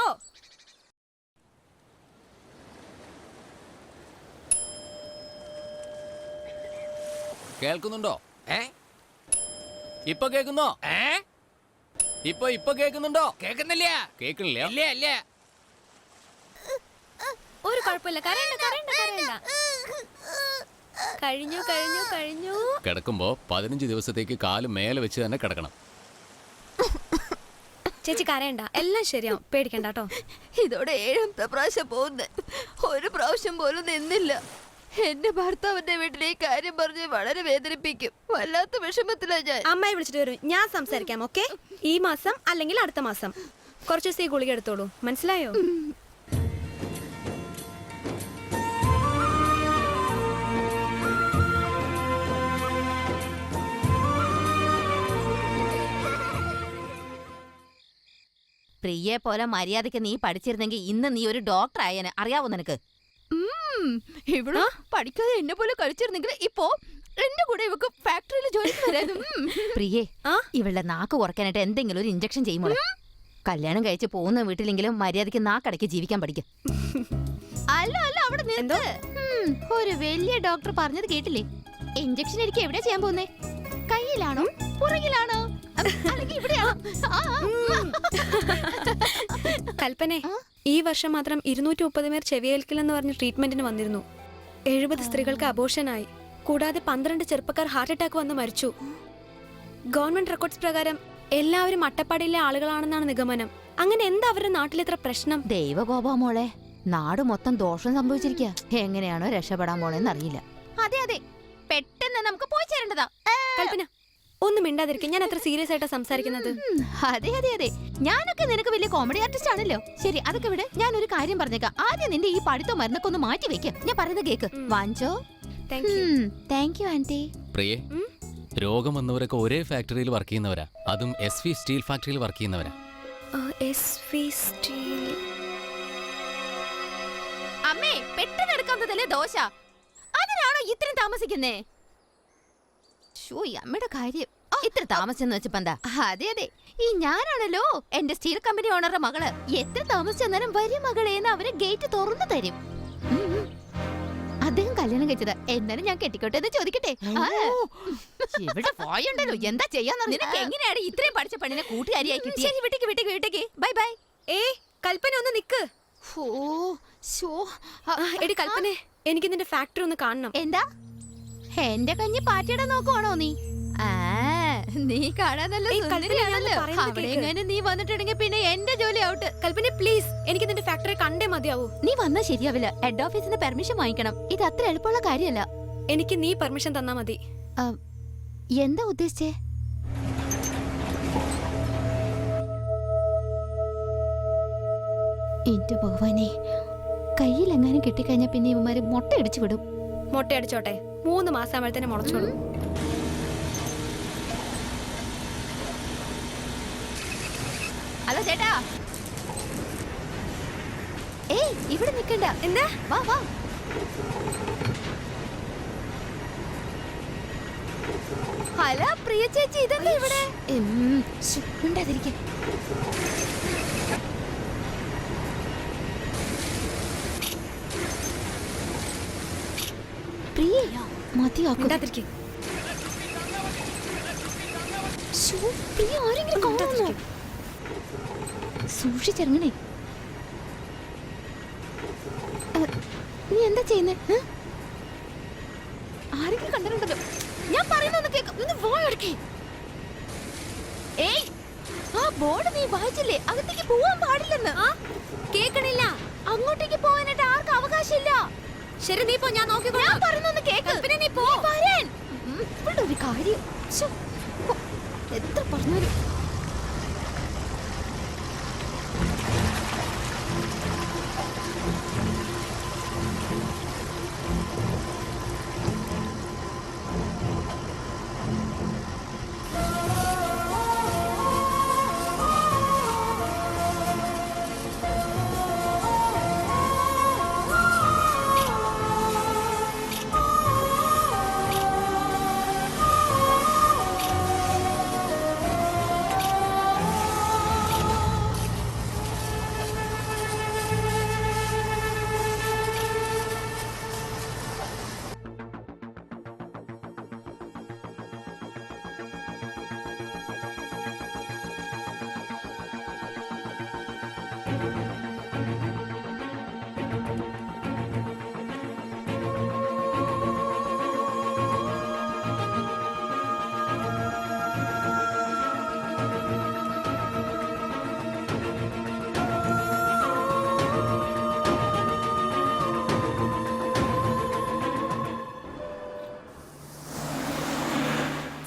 കേൾക്കുന്നുണ്ടോ? ഇപ്പൊ കേൾക്കുന്നോ? ഇപ്പൊ കേൾക്കുന്നുണ്ടോ? കേൾക്കുന്നില്ല. കേൾക്കണില്ല. ഇല്ല ഇല്ല. ഒരു കുഴപ്പമില്ല, കരയണ്ട കരയണ്ട കരയണ്ട. കഴിഞ്ഞു കഴിഞ്ഞു കഴിഞ്ഞു. കിടക്കുമ്പോ 15 ദിവസത്തേക്ക് കാല് മേലെ വെച്ച് തന്നെ കിടക്കണം. ചേച്ചി കരയണ്ട, എല്ലാം ശരിയാവും, പേടിക്കണ്ട കേട്ടോ. ഇതോടെ 7ാമത്തെ പ്രാവശ്യം പോകുന്നത്. ഒരു പ്രാവശ്യം പോലും നിന്നില്ല. എന്റെ ഭർത്താവിന്റെ വീട്ടിലെ ഈ കാര്യം പറഞ്ഞ് വളരെ വേദനിപ്പിക്കും. വല്ലാത്ത വിഷമത്തിലാ ഞാൻ. അമ്മായി വിളിച്ചിട്ട് വരും, ഞാൻ സംസാരിക്കാം. ഓക്കെ, ഈ മാസം അല്ലെങ്കിൽ അടുത്ത മാസം കുറച്ച് ദിവസം ഈ ഗുളിക എടുത്തോളൂ, മനസ്സിലായോ? പ്രിയെ പോലെ മര്യാദയ്ക്ക് നീ പഠിച്ചിരുന്നെങ്കിൽ ഇന്ന് നീ ഒരു ഡോക്ടർ ആയേനെ. അറിയാവോ നിനക്ക്? ഇവിടെ പഠിക്കാതെ എന്നെ പോലെ കഴിച്ചിരുന്നെങ്കിൽ ഇപ്പോ എന്റെ കൂടെ ഇവക്ക് ഫാക്ടറിയിൽ ജോലി വരാനും. പ്രിയേ, ഇവളുടെ നാക്ക് കുറയ്ക്കാനായിട്ട് എന്തെങ്കിലും ഒരു ഇഞ്ചക്ഷൻ ചെയ്യുമോ? കല്യാണം കഴിച്ച് പോകുന്ന വീട്ടിലെങ്കിലും മര്യാദയ്ക്ക് നാക്കടയ്ക്ക് ജീവിക്കാൻ പഠിക്കും. അല്ല അല്ല, അവിടെ നിന്ന് ഒരു വലിയ ഡോക്ടർ പറഞ്ഞത് കേട്ടില്ലേ? ഇഞ്ചക്ഷൻ എനിക്ക് എവിടെയാ ചെയ്യാൻ പോകുന്നേ? കയ്യിലാണോ പുറകിലാണോ അല്ലെങ്കിൽ ഇവിടെയാണോ? കൽപ്പനെ, ഈ വർഷം മാത്രം 230 പേർ ചെവിയേൽക്കില്ലെന്ന് പറഞ്ഞ് ട്രീറ്റ്മെന്റിന് വന്നിരുന്നു. 70 സ്ത്രീകൾക്ക് അബോർഷനായി. കൂടാതെ 12 ചെറുപ്പക്കാർ ഹാർട്ട് അറ്റാക്ക് വന്ന് മരിച്ചു. ഗവൺമെന്റ് റെക്കോർഡ്സ് പ്രകാരം എല്ലാവരും അട്ടപ്പാടിയിലെ ആളുകളാണെന്നാണ് നിഗമനം. അങ്ങനെ എന്താ അവരുടെ നാട്ടിലിത്ര പ്രശ്നം? ദൈവകോപ മോളെ, നാട് മൊത്തം ദോഷം സംഭവിച്ചിരിക്കുക. എങ്ങനെയാണോ രക്ഷപ്പെടാൻ പോണെന്ന് അറിയില്ല. അതെ അതെ, പെട്ടെന്ന് നമുക്ക് പോയി ചേരേണ്ടതാ. കൽപ്പന, ഒന്നും മിണ്ടാതിരിക്കും. ഞാൻ അത്ര സീരിയസ് ആയിട്ടാ സംസാരിക്കുന്നത്. അതെ അതെ അതെ, ഞാനൊക്കെ നിനക്ക് വലിയ കോമഡി ആർട്ടിസ്റ്റ് ആണല്ലോ. ശരി, അതൊക്കെ ഇവിടെ ഞാനൊരു കാര്യം പറഞ്ഞേക്കാം. ആദ്യം നിന്റെ ഈ പഠിത്തം മരുന്നൊക്കെ ഒന്ന് മാറ്റി വെക്കാം. ഞാൻ പറയുന്നത് cake. Wancho. Thank you aunty. പ്രിയേ, രോഗം വന്നവരൊക്കെ ഒരേ ഫാക്ടറിയിൽ വർക്ക് ചെയ്യുന്നവരാ. അതും SV സ്റ്റീൽ ഫാക്ടറിയിൽ വർക്ക് ചെയ്യുന്നവരാ. അമ്മേ, പെട്ടെന്ന് എടുക്കാവുന്നതല്ലേ ദോശ? അതിനാണോ ഇത്രയും താമസിക്കുന്നേ? അമ്മയുടെ കാര്യം ഇത്ര താമസിച്ചെന്ന് വെച്ചപ്പോ എന്താ? അതെ അതെ, ഈ ഞാനാണല്ലോ എന്റെ സ്റ്റീൽ കമ്പനി ഓണറുടെ മകള്. എത്ര താമസിച്ചെന്നാലും വരും മകളേന്ന് അവര് ഗേറ്റ് തുറന്നു തരും. അദ്ദേഹം കല്യാണം കഴിച്ചത്. എന്നാലും ഞാൻ കെട്ടിക്കോട്ടെ എന്ന് ചോദിക്കട്ടെ? ഇവിടെ പോയുണ്ടല്ലോ, എന്താ ചെയ്യാന്ന് നിനക്ക് എങ്ങനെയാണ് ഇത്രയും പഠിച്ച പെണ്ണിനെ കൂട്ടുകാരിയായി കിട്ടിയത്? ശരി, വിട്ടേക്ക് വിട്ടേക്ക് വിട്ടേക്ക്, ബൈ ബൈ. കൽപ്പന ഒന്ന് നിക്ക്. എടി കൽപ്പനെ, എനിക്ക് നിന്റെ ഫാക്ടറി ഒന്ന് കാണണം. എന്താ എന്റെ കഞ്ഞി പാറ്റിയുടെ നോക്കുവാണോ നീ? നീ കാണാൻ നല്ല സുന്ദരിയാണല്ലോ. അവിടെ എങ്ങനെ നീ വന്നിട്ടുണ്ടെങ്കിൽ പിന്നെ എന്റെ ജോലി ഔട്ട്. കൽപ്പന പ്ലീസ്, എനിക്ക് നിന്റെ ഫാക്ടറി കണ്ടേ മതിയാവൂ. നീ വന്നാ ശരിയാവില്ല. ഹെഡ് ഓഫീസിന് പെർമിഷൻ വാങ്ങിക്കണം. ഇത് അത്ര എളുപ്പമുള്ള കാര്യമല്ല. എനിക്ക് നീ പെർമിഷൻ തന്നാ മതി. എന്താ ഉദ്ദേശിച്ചേ? എന്റെ ഭഗവാനെ, കയ്യിലെങ്ങാനും കിട്ടിക്കഴിഞ്ഞാ പിന്നെ ഇവന്മാര് മുട്ട അടിച്ചു വിടും. മുട്ടയടിച്ചോട്ടെ, 3 മാസം ആകുമ്പോഴത്തേനെ മുളച്ചോളും. ഹലോ ചേട്ടാ, ഇവിടെ നിക്കണ്ട. എന്താ? വാ വാ. ഹലോ പ്രിയ ചേച്ചി, ഇതെന്താ ഇവിടെ? മിണ്ടാതിരിക്കും. പ്രിയയോ? മിണ്ടാതിരിക്കും. പ്രിയ ആരെങ്കിലും കാണുമോ? സൂക്ഷിച്ചിറങ്ങണേ. നീ എന്താ ചെയ്യുന്നേ? ആരെങ്കിലും കണ്ടിട്ടുണ്ടല്ലോ. ഞാൻ പറയുന്നൊന്ന് കേൾക്കാം. ആ ബോർഡ് നീ വായിച്ചില്ലേ? അകത്തേക്ക് പോവാൻ പാടില്ലെന്ന്. കേക്കണില്ല. അങ്ങോട്ടേക്ക് പോകാനായിട്ട് ആർക്കും അവകാശമില്ല. ശരി, നീ പോ, ഞാൻ നോക്കിക്കോളാം. ഞാൻ പറയുന്നൊന്ന് കേക്ക്. പിന്നെ നീ പോ. ഇവിടെ ഒരു കാര്യം എത്ര പറഞ്ഞാലും.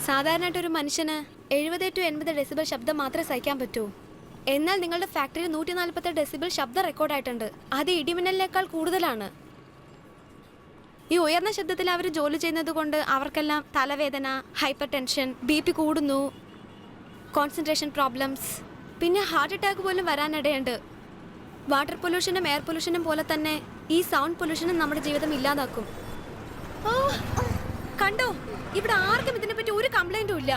സാധാരണയായിട്ട് ഒരു മനുഷ്യന് 70 to 80 ഡെസിബിൾ ശബ്ദം മാത്രമേ സഹിക്കാൻ പറ്റൂ. എന്നാൽ നിങ്ങളുടെ ഫാക്ടറിയിൽ 148 ഡെസിബിൾ ശബ്ദം റെക്കോർഡായിട്ടുണ്ട്. അത് ഇടിമിന്നലിനേക്കാൾ കൂടുതലാണ്. ഈ ഉയർന്ന ശബ്ദത്തിൽ അവർ ജോലി ചെയ്യുന്നത് കൊണ്ട് അവർക്കെല്ലാം തലവേദന, ഹൈപ്പർ ടെൻഷൻ, BP കൂടുന്നു, കോൺസെൻട്രേഷൻ പ്രോബ്ലംസ്, പിന്നെ ഹാർട്ട് അറ്റാക്ക് പോലും വരാനിടയുണ്ട്. വാട്ടർ പൊല്യൂഷനും എയർ പൊല്യൂഷനും പോലെ തന്നെ ഈ സൗണ്ട് പൊല്യൂഷനും നമ്മുടെ ജീവിതം ഇല്ലാതാക്കും. കണ്ടോ, ഇവിടെ ആർക്കും ഇതിനെപ്പറ്റി ഒരു കംപ്ലൈന്റും ഇല്ല.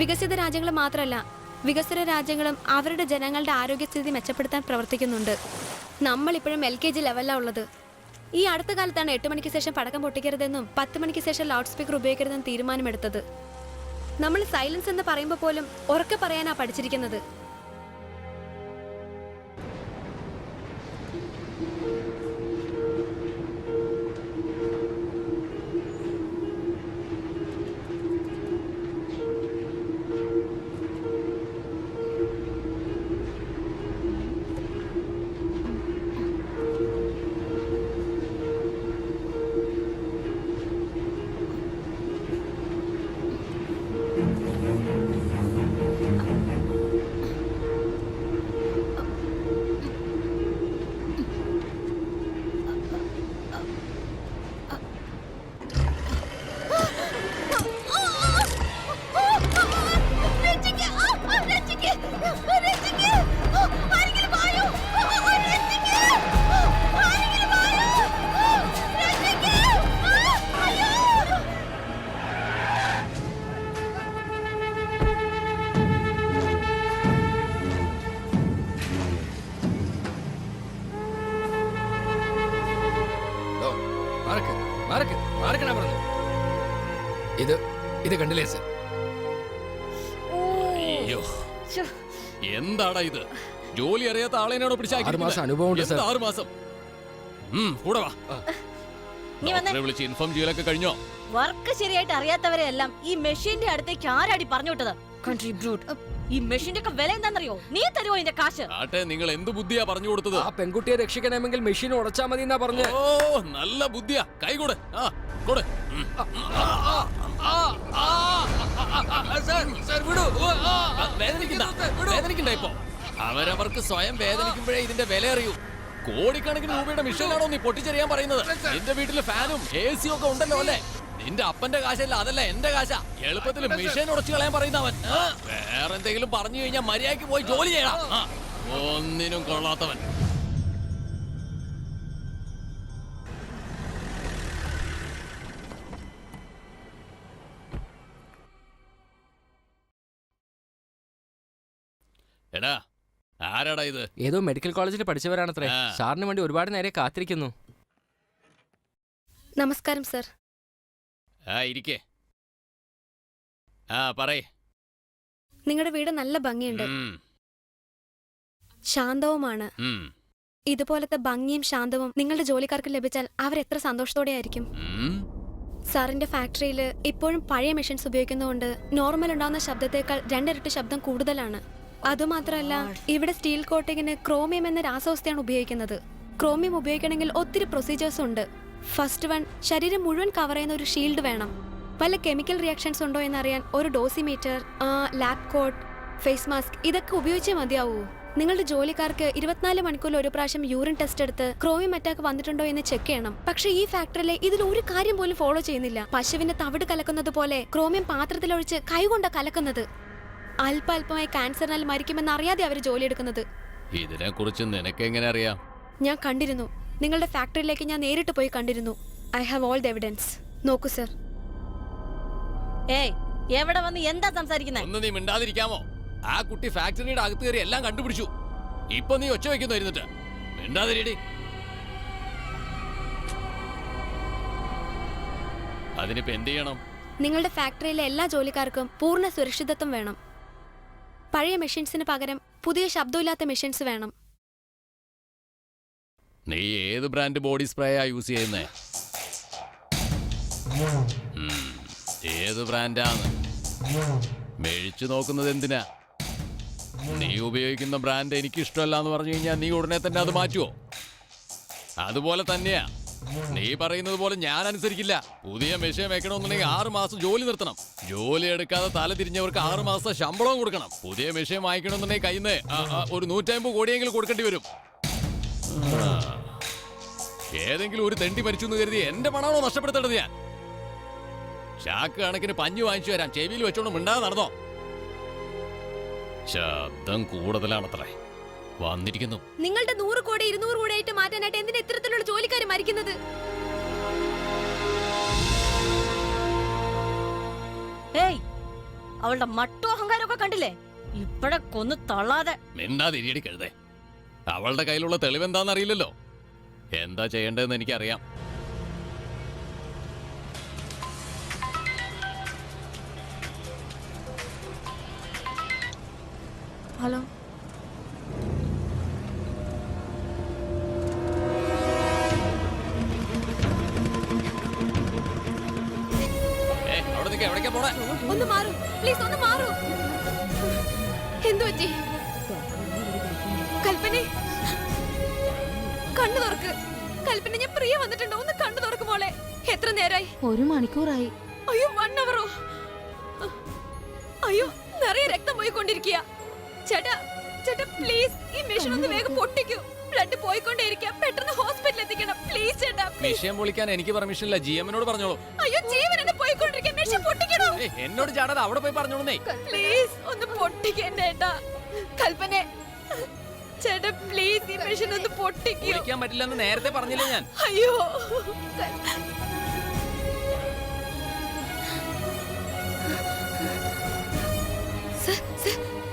വികസിത രാജ്യങ്ങൾ മാത്രമല്ല, വികസ്വര രാജ്യങ്ങളും അവരുടെ ജനങ്ങളുടെ ആരോഗ്യസ്ഥിതി മെച്ചപ്പെടുത്താൻ പ്രവർത്തിക്കുന്നുണ്ട്. നമ്മളിപ്പോഴും LKG ലെവലിലാണ് ഉള്ളത്. ഈ അടുത്ത കാലത്താണ് 8 മണിക്ക് ശേഷം പടക്കം പൊട്ടിക്കരുതെന്നും 10 മണിക്ക് ശേഷം ലൗഡ് സ്പീക്കർ ഉപയോഗിക്കരുതെന്നും തീരുമാനമെടുത്തത്. നമ്മൾ സൈലൻസ് എന്ന് പറയുമ്പോൾ പോലും ഉറക്കെ പറയാനാ പഠിച്ചിരിക്കുന്നത്. ഇത് കണ്ടില്ലേ സർ? അയ്യോ, എന്താടാ ഇത്? ജോലി അറിയാത്ത ആളെയാണോ പിടിച്ചാൽ? 6 മാസം അനുഭവമുണ്ട് സർ. 6 മാസം. കൂടെ വാ. വിളിച്ച് ഇൻഫോം ചെയ്യലൊക്കെ കഴിഞ്ഞോ? വർക്ക് ശരിയായിട്ട് അറിയാത്തവരെ എല്ലാം ഈ മെഷീന്റെ അടുത്തേക്ക് ആരാടി പറഞ്ഞു വിട്ടത്? Country brute. ഈ മെഷീന്റെ ഒക്കെ വില എന്താണെന്നറിയോ? നീ തരുമോ ഇതിന്റെ കാശ്? ആട്ടെ, നിങ്ങൾ എന്ത് ബുദ്ധിയാ പറഞ്ഞു കൊടുത്തത്? ആ പെൺകുട്ടിയെ രക്ഷിക്കണമെങ്കിൽ മെഷീൻ ഉടച്ചാ മതി എന്നാ പറഞ്ഞേ. ഓ, നല്ല ബുദ്ധിയാ. കൈ കൊടു. കൊടു. വേദനിക്കണ്ട. ഇപ്പൊ അവരവർക്ക് സ്വയം വേദനിക്കുമ്പോഴേ ഇതിന്റെ വില അറിയൂ. കോടിക്കണക്കിന് രൂപയുടെ മിഷനാണോ നീ പൊട്ടിച്ചെറിയാൻ പറയുന്നത്? നിന്റെ വീട്ടില് ഫാനും AC ഒക്കെ ഉണ്ടല്ലോ അല്ലേ? നിന്റെ അപ്പന്റെ കാശല്ല, അതല്ല എന്റെ കാശാ. എളുപ്പത്തിൽ മിഷൻ ഉടച്ചു കളയാൻ പറയുന്നവൻ. വേറെന്തെങ്കിലും പറഞ്ഞു കഴിഞ്ഞാൽ മര്യാദയ്ക്ക് പോയി ജോലി ചെയ്യണം. ഒന്നിനും കൊള്ളാത്തവൻ. എടാ, ആരാടാ ഇത്? ഏതോ മെഡിക്കൽ കോളേജിൽ പഠിച്ചവരാണത്രേ. സാറിന് വേണ്ടി ഒരുപാട് നേരെ കാത്തിരിക്കുന്നു. നമസ്കാരം സർ. ഇരിക്കേ. പറയ്. നിങ്ങളുടെ വീട് നല്ല ഭംഗിയുണ്ട്, ശാന്തവുമാണ്. ഇതുപോലത്തെ ഭംഗിയും ശാന്തവും നിങ്ങളുടെ ജോലിക്കാർക്ക് ലഭിച്ചാൽ അവരെത്ര സന്തോഷത്തോടെ ആയിരിക്കും. സാറിന്റെ ഫാക്ടറിയിൽ ഇപ്പോഴും പഴയ മെഷീൻസ് ഉപയോഗിക്കുന്നതുകൊണ്ട് നോർമൽ ഉണ്ടാകുന്ന ശബ്ദത്തേക്കാൾ 2 ഇരട്ടി ശബ്ദം കൂടുതലാണ്. അതുമാത്രമല്ല, ഇവിടെ സ്റ്റീൽ കോട്ടിങ്ങിന് ക്രോമിയം എന്ന രാസവസ്തുയാണ് ഉപയോഗിക്കുന്നത്. ക്രോമിയം ഉപയോഗിക്കണമെങ്കിൽ ഒത്തിരി പ്രൊസീജിയേഴ്സ് ഉണ്ട്. ഫസ്റ്റ് വൺ, ശരീരം മുഴുവൻ കവർ ചെയ്യുന്ന ഒരു ഷീൽഡ് വേണം. വല്ല കെമിക്കൽ റിയാക്ഷൻസ് ഉണ്ടോ എന്നറിയാൻ ഒരു dosimeter, lab coat, face mask ഇതൊക്കെ ഉപയോഗിച്ചേ മതിയാവൂ. നിങ്ങളുടെ ജോലിക്കാർക്ക് 24 മണിക്കൂറിൽ ഒരു പ്രാവശ്യം യൂറിൻ ടെസ്റ്റ് എടുത്ത് ക്രോമിയം അറ്റാക്ക് വന്നിട്ടുണ്ടോ എന്ന് ചെക്ക് ചെയ്യണം. പക്ഷേ ഈ ഫാക്ടറിയിലെ ഇതിൽ ഒരു കാര്യം പോലും ഫോളോ ചെയ്യുന്നില്ല. പശുവിന്റെ തവിട് കലക്കുന്നത് പോലെ ക്രോമിയം പാത്രത്തിലൊഴിച്ച് കൈകൊണ്ട കലക്കുന്നത്. അല്പമായി ക്യാൻസറിനാൽ മരിക്കുമെന്ന് അറിയാതെ അവർ ജോലിയെടുക്കുന്നത്. ഇതിനെ കുറിച്ച് നിനക്ക് എങ്ങനെ അറിയാം? ഞാൻ കണ്ടിരുന്നു. നിങ്ങളുടെ ഫാക്ടറിയിലേക്ക് ഞാൻ നേരിട്ട് പോയി കണ്ടിരുന്നു. I have all the evidence. നോക്കൂ സർ. ഏയ്, എവിടെ വന്ന് എന്താ സംസാരിക്കുന്നത്? ഒന്ന് നീ മിണ്ടാതിരിക്കാമോ? ആ കുട്ടി ഫാക്ടറിയുടെ അകത്ത് കയറി എല്ലാം കണ്ടുപിടിച്ചു. ഇപ്പൊ നീ ഒച്ച വയ്ക്കുന്നു ഇരുന്നിട്ട്. മിണ്ടാതിരിടി. അതിനിപ്പോ എന്ത് ചെയ്യണം? നിങ്ങളുടെ ഫാക്ടറിയിലെ എല്ലാ ജോലിക്കാർക്കും പൂർണ്ണ സുരക്ഷിതത്വം വേണം. പഴയ മെഷീൻസിന് പകരം പുതിയ ശബ്ദമില്ലാത്ത മെഷീൻസ് വേണം. നീ ഏത് ബ്രാൻഡ് ബോഡി സ്പ്രേയാ യൂസ് ചെയ്യുന്നേ? ഏത് ബ്രാൻഡാണ്? മേടിച്ചു നോക്കുന്നത് എന്തിനാ? നീ ഉപയോഗിക്കുന്ന ബ്രാൻഡ് എനിക്ക് ഇഷ്ടമല്ല എന്ന് പറഞ്ഞു കഴിഞ്ഞാൽ നീ ഉടനെ തന്നെ അത് മാറ്റുവോ? അതുപോലെ തന്നെയാ നീ പറയുന്നത് പോലെ ഞാൻ അനുസരിക്കില്ല. പുതിയ മെഷീൻ വെക്കണമെന്നുണ്ടെങ്കിൽ 6 മാസം ജോലി നിർത്തണം. ജോലി എടുക്കാതെ തല തിരിഞ്ഞവർക്ക് 6 മാസം ശമ്പളവും കൊടുക്കണം. പുതിയ മെഷീൻ വാങ്ങിക്കണമെന്നുണ്ടെങ്കിൽ കയ്യിൽ നിന്ന് ഒരു 150 കോടിയെങ്കിലും കൊടുക്കേണ്ടി വരും. ഏതെങ്കിലും ഒരു തെണ്ടി മരിച്ചു എന്ന് കരുതി എന്റെ പണമാണോ നഷ്ടപ്പെടുത്തേണ്ടത്? ഞാൻ ചാക്ക് കണക്കിന് പഞ്ഞു വാങ്ങിച്ചു തരാം. ചെവിയിൽ വെച്ചോണ്ട് മിണ്ടാതെ നടന്നോ. ശബ്ദം കൂടുതലാണത്രേ. വന്നിരിക്കുന്നു. നിങ്ങളുടെ 100 കോടി 200 കോടി ആയിട്ട് മാറ്റാനായിട്ട് എന്തിനാ ഇത്തരത്തിലുള്ള ജോലിക്കാർ മരിക്കുന്നത്? ഏയ്, അവളുടെ മട്ടോ അഹങ്കാരമൊക്കെ കണ്ടില്ലേ? ഇപ്പഴെ കൊന്നു തള്ളാതെ. മിണ്ടാതിരിയടി കഴുതേ. അവളുടെ കയ്യിലുള്ള തെളിവെന്താന്നറിയില്ലല്ലോ. എന്താ ചെയ്യേണ്ടതെന്ന് എനിക്കറിയാം. ഹലോ, അവിടെ നിൽക്കുക. എവിടേക്കാ പോണേ? ഒന്ന് മാറൂ പ്ലീസ്, ഒന്ന് മാറൂ. എന്തു പറ്റി? കൽപ്പനെ, കണ്ണു തുറക്ക്. കൽപ്പന, ഞാൻ പ്രിയ വന്നിട്ടുണ്ടോ? ഒന്ന് കണ്ണു തുറക്ക് മോളെ. എത്ര നേരായി? 1 മണിക്കൂറായി. അയ്യോ, 1 അവറോ? അയ്യോ, നിറയെ രക്തം പോയിക്കൊണ്ടിരിക്കുക. ചേട്ടാ ചേട്ടാ പ്ലീസ്, ഈ മെഷീൻ ഒന്ന് വേഗം പൊട്ടിക്കൂ. ബ്ലഡ് പോയിക്കൊണ്ടേയിരിക്കുക. പെട്ടെന്ന് ഹോസ്പിറ്റലിൽ എത്തിക്കണം പ്ലീസ് ചേട്ടാ. മെഷീൻ പൊളിക്കാൻ എനിക്ക് പെർമിഷൻ ഇല്ല. GM-നോട് പറഞ്ഞോളൂ. അയ്യോ, ജീവൻ എന്നെ പോയിക്കൊണ്ടിരിക്കുക. മെഷീൻ പൊട്ടിക്കണം. എന്നോട് ചാടാതെ അവിടെ പോയി പറഞ്ഞോളൂന്നേ. പ്ലീസ് ഒന്ന് പൊട്ടിക്കണ്ട ചേട്ടാ. കൽപ്പനെ, ചേട്ടാ പ്ലീസ് ഈ മെഷീൻ ഒന്ന് പൊട്ടിക്കൂ. പൊളിക്കാൻ പറ്റില്ലെന്ന് നേരത്തെ പറഞ്ഞില്ലേ ഞാൻ? അയ്യോ,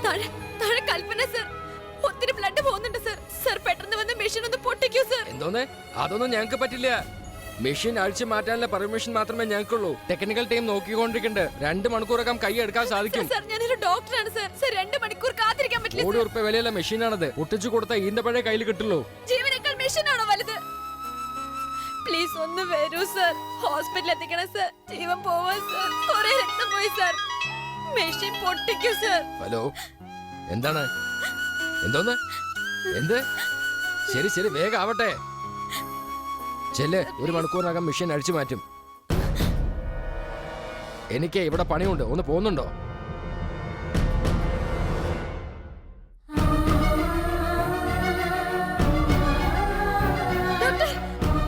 താഴെ കൽപ്പന സർ, ഒത്തിരി ബ്ലഡ് പോകുന്നുണ്ട് സർ. സർ പെട്ടെന്ന് വന്ന് മെഷീൻ ഒന്ന് പൊട്ടിക്കൂ സർ. എന്തോന്ന്? അതൊന്നും ഞങ്ങൾക്ക് പറ്റില്ല. മെഷീൻ അഴിച്ചു മാറ്റാനുള്ള പെർമിഷൻ മാത്രമേ ഞങ്ങൾക്കുള്ളൂ. Technical team നോക്കിക്കൊണ്ടിരിക്കുന്നുണ്ട്. 2 മണിക്കൂറൊക്കെ കൈ എടുക്കാൻ സാധിക്കും. സർ ഞാനൊരു ഡോക്ടറാണ് സർ. സർ 2 മണിക്കൂർ കാത്തിരിക്കാൻ പറ്റില്ല. ₹100 വിലയുള്ള മെഷീനാണത്. പൊട്ടിച്ചു കൊടുത്താൽ ഇതിന്റെ പഴയ കയ്യിൽ കിട്ടുള്ളൂ. ജീവനേക്കാൾ മെഷീനാണോ വലുത്? പ്ലീസ് ഒന്ന് വരൂ സർ. ഹോസ്പിറ്റലിൽ എത്തിക്കണം സർ. ജീവൻ പോവാ സർ. കുറെ രക്തം പോയി സർ. മെഷീൻ പൊട്ടിക്കൂ സർ. ഹലോ, എന്താണ്? എന്തോന്ന്? എന്ത്? ശരി ശരി, വേഗം ആവട്ടെ. ചെല്ല്, 1 മണിക്കൂറിനകം മെഷീൻ അഴിച്ചു മാറ്റും. എനിക്ക് ഇവിടെ പണിയുണ്ട്. ഒന്ന് പോകുന്നുണ്ടോ? ഡോക്ടർ,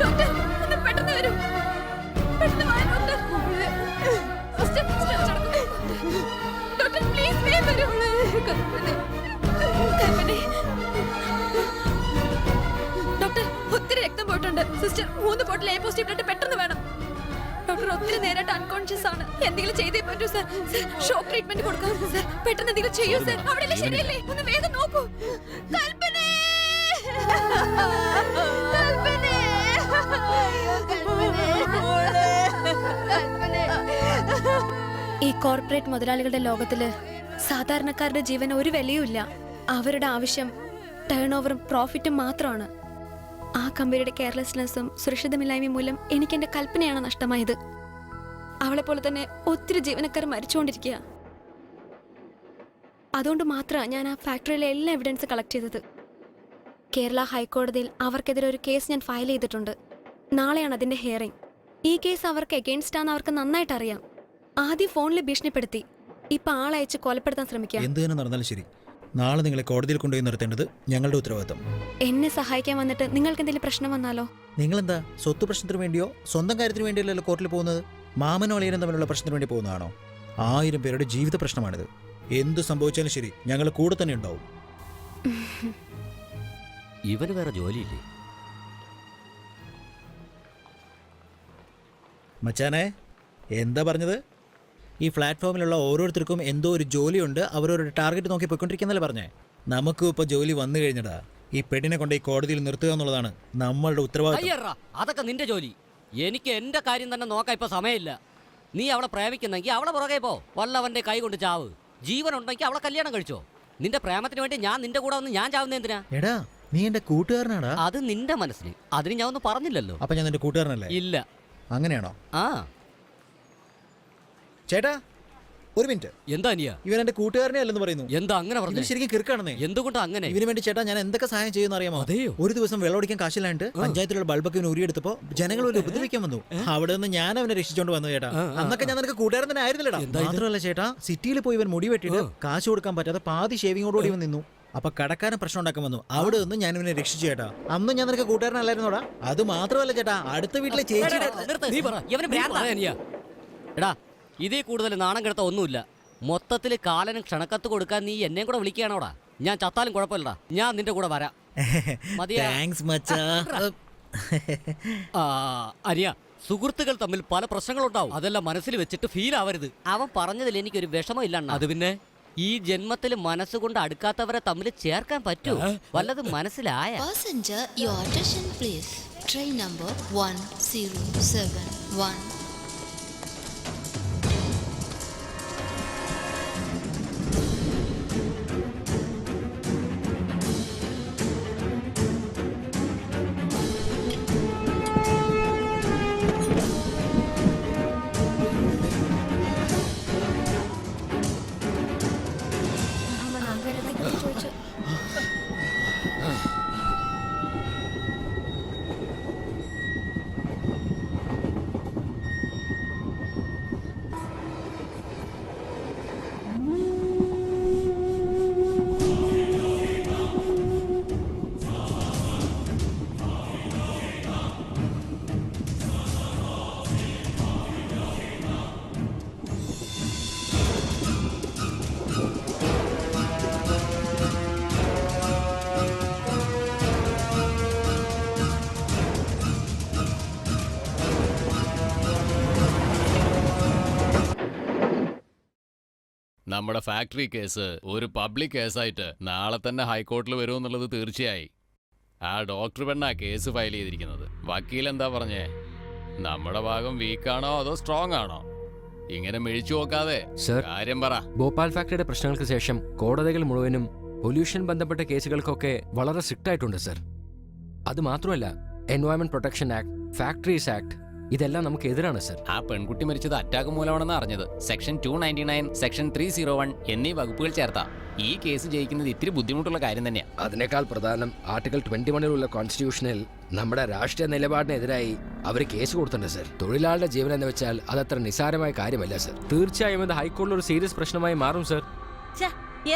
ഡോക്ടർ ഒന്ന് പെട്ടെന്ന് വരൂ. പെട്ടെന്ന് വാ ഡോക്ടർ. സിസ്റ്റർ ഡോക്ടർ പ്ലീസ് വേഗം വരൂ. കൽപ്പനെ, ഡോക്ടർ ഒത്തിരി രക്തം പോയിട്ടുണ്ട്. Sister 3 bottle A positive blood പെട്ടെന്ന് വേണം. ഡോക്ടർ ഒത്തിരി നേരമായിട്ട് അൺകോൺഷ്യസ് ആണ്. എന്തെങ്കിലും ചെയ്തേ പറ്റൂ സർ. സർ ഷോക്ക് ട്രീറ്റ്മെന്റ് കൊടുക്കാം സർ. പെട്ടെന്ന് എന്തെങ്കിലും ചെയ്യൂ സർ. അവിടെ ശരിയല്ലേ? ഒന്ന് വേഗം നോക്കൂ. കൽപ്പനെ, കൽപ്പനെ, ഈ കോർപ്പറേറ്റ് മുതലാളികളുടെ ലോകത്തില് സാധാരണക്കാരുടെ ജീവന് ഒരു വിലയുമില്ല. അവരുടെ ആവശ്യം ടേൺ ഓവറും പ്രോഫിറ്റും മാത്രമാണ്. ആ കമ്പനിയുടെ കെയർലെസ്നെസ്സും സുരക്ഷിതമില്ലായ്മയും മൂലം എനിക്ക് എന്റെ കൽപ്പനയാണ് നഷ്ടമായത്. അവളെ പോലെ തന്നെ ഒത്തിരി ജീവനക്കാർ മരിച്ചുകൊണ്ടിരിക്കുക. അതുകൊണ്ട് മാത്രമാണ് ഞാൻ ആ ഫാക്ടറിയിലെ എല്ലാ എവിഡൻസ് കളക്ട് ചെയ്തത്. കേരള ഹൈക്കോടതിയിൽ അവർക്കെതിരെ ഒരു കേസ് ഞാൻ ഫയൽ ചെയ്തിട്ടുണ്ട്. നാളെയാണ് അതിന്റെ ഹിയറിംഗ്. ഈ കേസ് അവർക്ക് എഗെയിൻസ്റ്റ് ആണെന്ന് അവർക്ക് നന്നായിട്ട് അറിയാം. ആദ്യം ഫോണിൽ ഭീഷണിപ്പെടുത്തി, ഇപ്പൊ ആളയച്ച് കൊലപ്പെടുത്താൻ ശ്രമിക്കാം. എന്ത് തന്നെ നടന്നാലും ശരി, നാളെ നിങ്ങളെ കോടതിയിൽ കൊണ്ടുപോയി നിർത്തേണ്ടത് ഞങ്ങളുടെ ഉത്തരവാദിത്തം. എന്നെ സഹായിക്കാൻ വന്നിട്ട് നിങ്ങൾക്ക് എന്തെങ്കിലും പ്രശ്നം വന്നാലോ? നിങ്ങളെന്താ സ്വത്ത് പ്രശ്നത്തിന് വേണ്ടിയോ സ്വന്തം കാര്യത്തിന് വേണ്ടിയല്ലോ കോർട്ടിൽ പോകുന്നത്? മാമനോ അളിയനും തമ്മിലുള്ള പ്രശ്നത്തിന് വേണ്ടി പോകുന്നതാണോ? 1000 പേരുടെ ജീവിത പ്രശ്നമാണിത്. എന്തു സംഭവിച്ചാലും ശരി, ഞങ്ങൾ കൂടെ തന്നെ ഉണ്ടാവും. ഇവന് വേറെ ജോലിയില്ലേ? മച്ചാനെ, എന്താ പറഞ്ഞത്? ഈ പ്ലാറ്റ്ഫോമിലുള്ള ഓരോരുത്തർക്കും എന്തോ ഒരു ജോലിയുണ്ട്, അവരവരുടെ ടാർഗറ്റ് നോക്കി പോയിക്കൊണ്ടിരിക്കുന്നല്ലേ പറഞ്ഞേ. നമുക്കും ഇപ്പോൾ ജോലി വന്നു കഴിഞ്ഞടാ. ഈ പെണ്ണിനെ കൊണ്ട് ഈ കോടതിയിൽ നിർത്തുക എന്നുള്ളതാണ് നമ്മളുടെ ഉത്തരവാദിത്വം. അയ്യറാ, അതൊക്കെ നിന്റെ ജോലി. എനിക്ക് എന്റെ കാര്യം തന്നെ നോക്കാൻ ഇപ്പൊ സമയമില്ല. നീ അവളെ പ്രേമിക്കുന്നെങ്കിൽ അവളെ പുറകെ പോ. വല്ലവന്റെ കൈ കൊണ്ട് ചാവ്. ജീവൻ ഉണ്ടെങ്കിൽ അവളെ കല്യാണം കഴിച്ചോ. നിന്റെ പ്രേമത്തിന് വേണ്ടി ഞാൻ നിന്റെ കൂടെ വന്ന് ഞാൻ ചാവുന്ന എന്തിനാ? എടാ, നീ എന്റെ കൂട്ടുകാരനാടാ. അത് നിന്റെ മനസ്സിൽ. അതിന് ഞാൻ ഒന്നും പറഞ്ഞില്ലല്ലോ. അപ്പൊ ഞാൻ നിന്റെ കൂട്ടുകാരനല്ലേ? ഇല്ല. അങ്ങനെയാണോ? ആ ചേട്ടാ, ഒരു മിനിറ്റ്. എന്താ അനിയ? ഇവൻ എന്റെ കൂട്ടുകാരനെ അല്ലെന്ന് പറയുന്നു. എന്താ അങ്ങനെ ഇവൻ പറഞ്ഞു? ശരിക്കും കിറുക്കാണെന്നേ. എന്തുകൊണ്ടാ അങ്ങനെ? ഇവന് വേണ്ടി ചേട്ടാ ഞാൻ എന്തൊക്കെ സഹായം ചെയ്യുന്ന അറിയാമോ? അതെയോ? ഒരു ദിവസം വെള്ളം ഒടിക്കാൻ കാശില്ലാണ്ട് പഞ്ചായത്തിലുള്ള ബൾബൊക്കെ ഇവന് ഉരിയെടുത്തപ്പോ ജനങ്ങൾ ഒരു ഉപദ്രവിക്കാൻ വന്നു. അവിടെ നിന്ന് ഞാൻ അവനെ രക്ഷിച്ചോണ്ട് വന്നു ചേട്ടാ. അന്നൊക്കെ ഞാൻ നിനക്ക് കൂട്ടുകാരൻ തന്നെ ആയിരുന്നില്ലടാ. മാത്രമല്ല ചേട്ടാ, സിറ്റിയിൽ പോയി ഇവൻ മുടി വെട്ടിട്ട് കാശ് കൊടുക്കാൻ പറ്റാതെ പാതി ഷേവിങ്ങോടുകൂടി ഇവൻ നിന്നു. അപ്പൊ കടക്കാരൻ പ്രശ്നം ഉണ്ടാക്കാൻ വന്നു. അവിടെ നിന്ന് ഞാൻ ഇവനെ രക്ഷിച്ചു ചേട്ടാ. അന്നും ഞാൻ നിനക്ക് കൂട്ടുകാരനല്ലായിരുന്നോടാ. അത് മാത്രമല്ല ചേട്ടാ, അടുത്ത വീട്ടിലെ ചേച്ചി. എടാ, ഇതേ കൂടുതൽ നാണം കെടുത്ത ഒന്നുമില്ല. മൊത്തത്തില് കാലനും ക്ഷണക്കത്ത് കൊടുക്കാൻ നീ എന്നെ കൂടെ വിളിക്കുകയാണോടാ? ഞാൻ ചത്താലും കുഴപ്പമില്ലടാ, ഞാൻ നിന്റെ കൂടെ വരാം. മതിയാ? താങ്ക്സ് മച്ചാ. അനിയ, സുഹൃത്തുക്കൾ തമ്മിൽ പല പ്രശ്നങ്ങളുണ്ടാവും. അതെല്ലാം മനസ്സിൽ വെച്ചിട്ട് ഫീൽ ആവരുത്. അവൻ പറഞ്ഞതിൽ എനിക്കൊരു വിഷമം ഇല്ല. അത് പിന്നെ ഈ ജന്മത്തിൽ മനസ്സുകൊണ്ട് അടുക്കാത്തവരെ തമ്മിൽ ചേർക്കാൻ പറ്റൂ? വല്ലതും മനസ്സിലായ? Passenger, your attention please. Train number 1071. നമ്മുടെ ഫാക്ടറി കേസ് ഒരു പബ്ലിക് കേസായിട്ട് നാളെ തന്നെ ഹൈക്കോർട്ടിൽ വരുമെന്നുള്ളത് തീർച്ചയായി. ആ ഡോക്ടർ പെണ്ണാ കേസ് ഫയൽ ചെയ്തിരിക്കുന്നത്. വക്കീൽ എന്താ പറഞ്ഞേ? നമ്മുടെ ഭാഗം വീക്കാണോ അതോ സ്ട്രോങ് ആണോ? ഇങ്ങനെ മിഴിച്ചു നോക്കാതെ കാര്യം പറ. ഭോപ്പാൽ ഫാക്ടറിയുടെ പ്രശ്നങ്ങൾക്ക് ശേഷം കോടതികൾ മുഴുവനും പൊല്യൂഷൻ ബന്ധപ്പെട്ട കേസുകൾക്കൊക്കെ വളരെ സ്ട്രിക്റ്റ് ആയിട്ടുണ്ട് സർ. അത് മാത്രമല്ല, environment protection act, factories act, ഇതെല്ലാം നമുക്ക് എതിരാണ് സർ. ആ പെൺകുട്ടി മരിച്ചത് അറ്റാക്ക് മൂലമാണെന്ന് അറിഞ്ഞത്. സെക്ഷൻ 299, സെക്ഷൻ 301 എന്നീ വകുപ്പുകൾ ചേർത്താ ഈ കേസ് ജയിക്കുന്നത് ഇത്തിരി ബുദ്ധിമുട്ടുള്ള കാര്യം തന്നെയാണ്. അതിനേക്കാൾ പ്രധാനം ആർട്ടിക്കിൾ 21 കോൺസ്റ്റിറ്റ്യൂഷനിൽ നമ്മുടെ രാഷ്ട്രീയ നിലപാടിനെതിരായി അവർ കേസ് കൊടുത്തിട്ടുണ്ട് സർ. തൊഴിലാളുടെ ജീവൻ എന്ന് വെച്ചാൽ അതത്ര നിസ്സാരമായ കാര്യമല്ല സർ. തീർച്ചയായും ഇത് ഹൈക്കോടതിയിൽ ഒരു സീരിയസ് പ്രശ്നമായി മാറും സർ.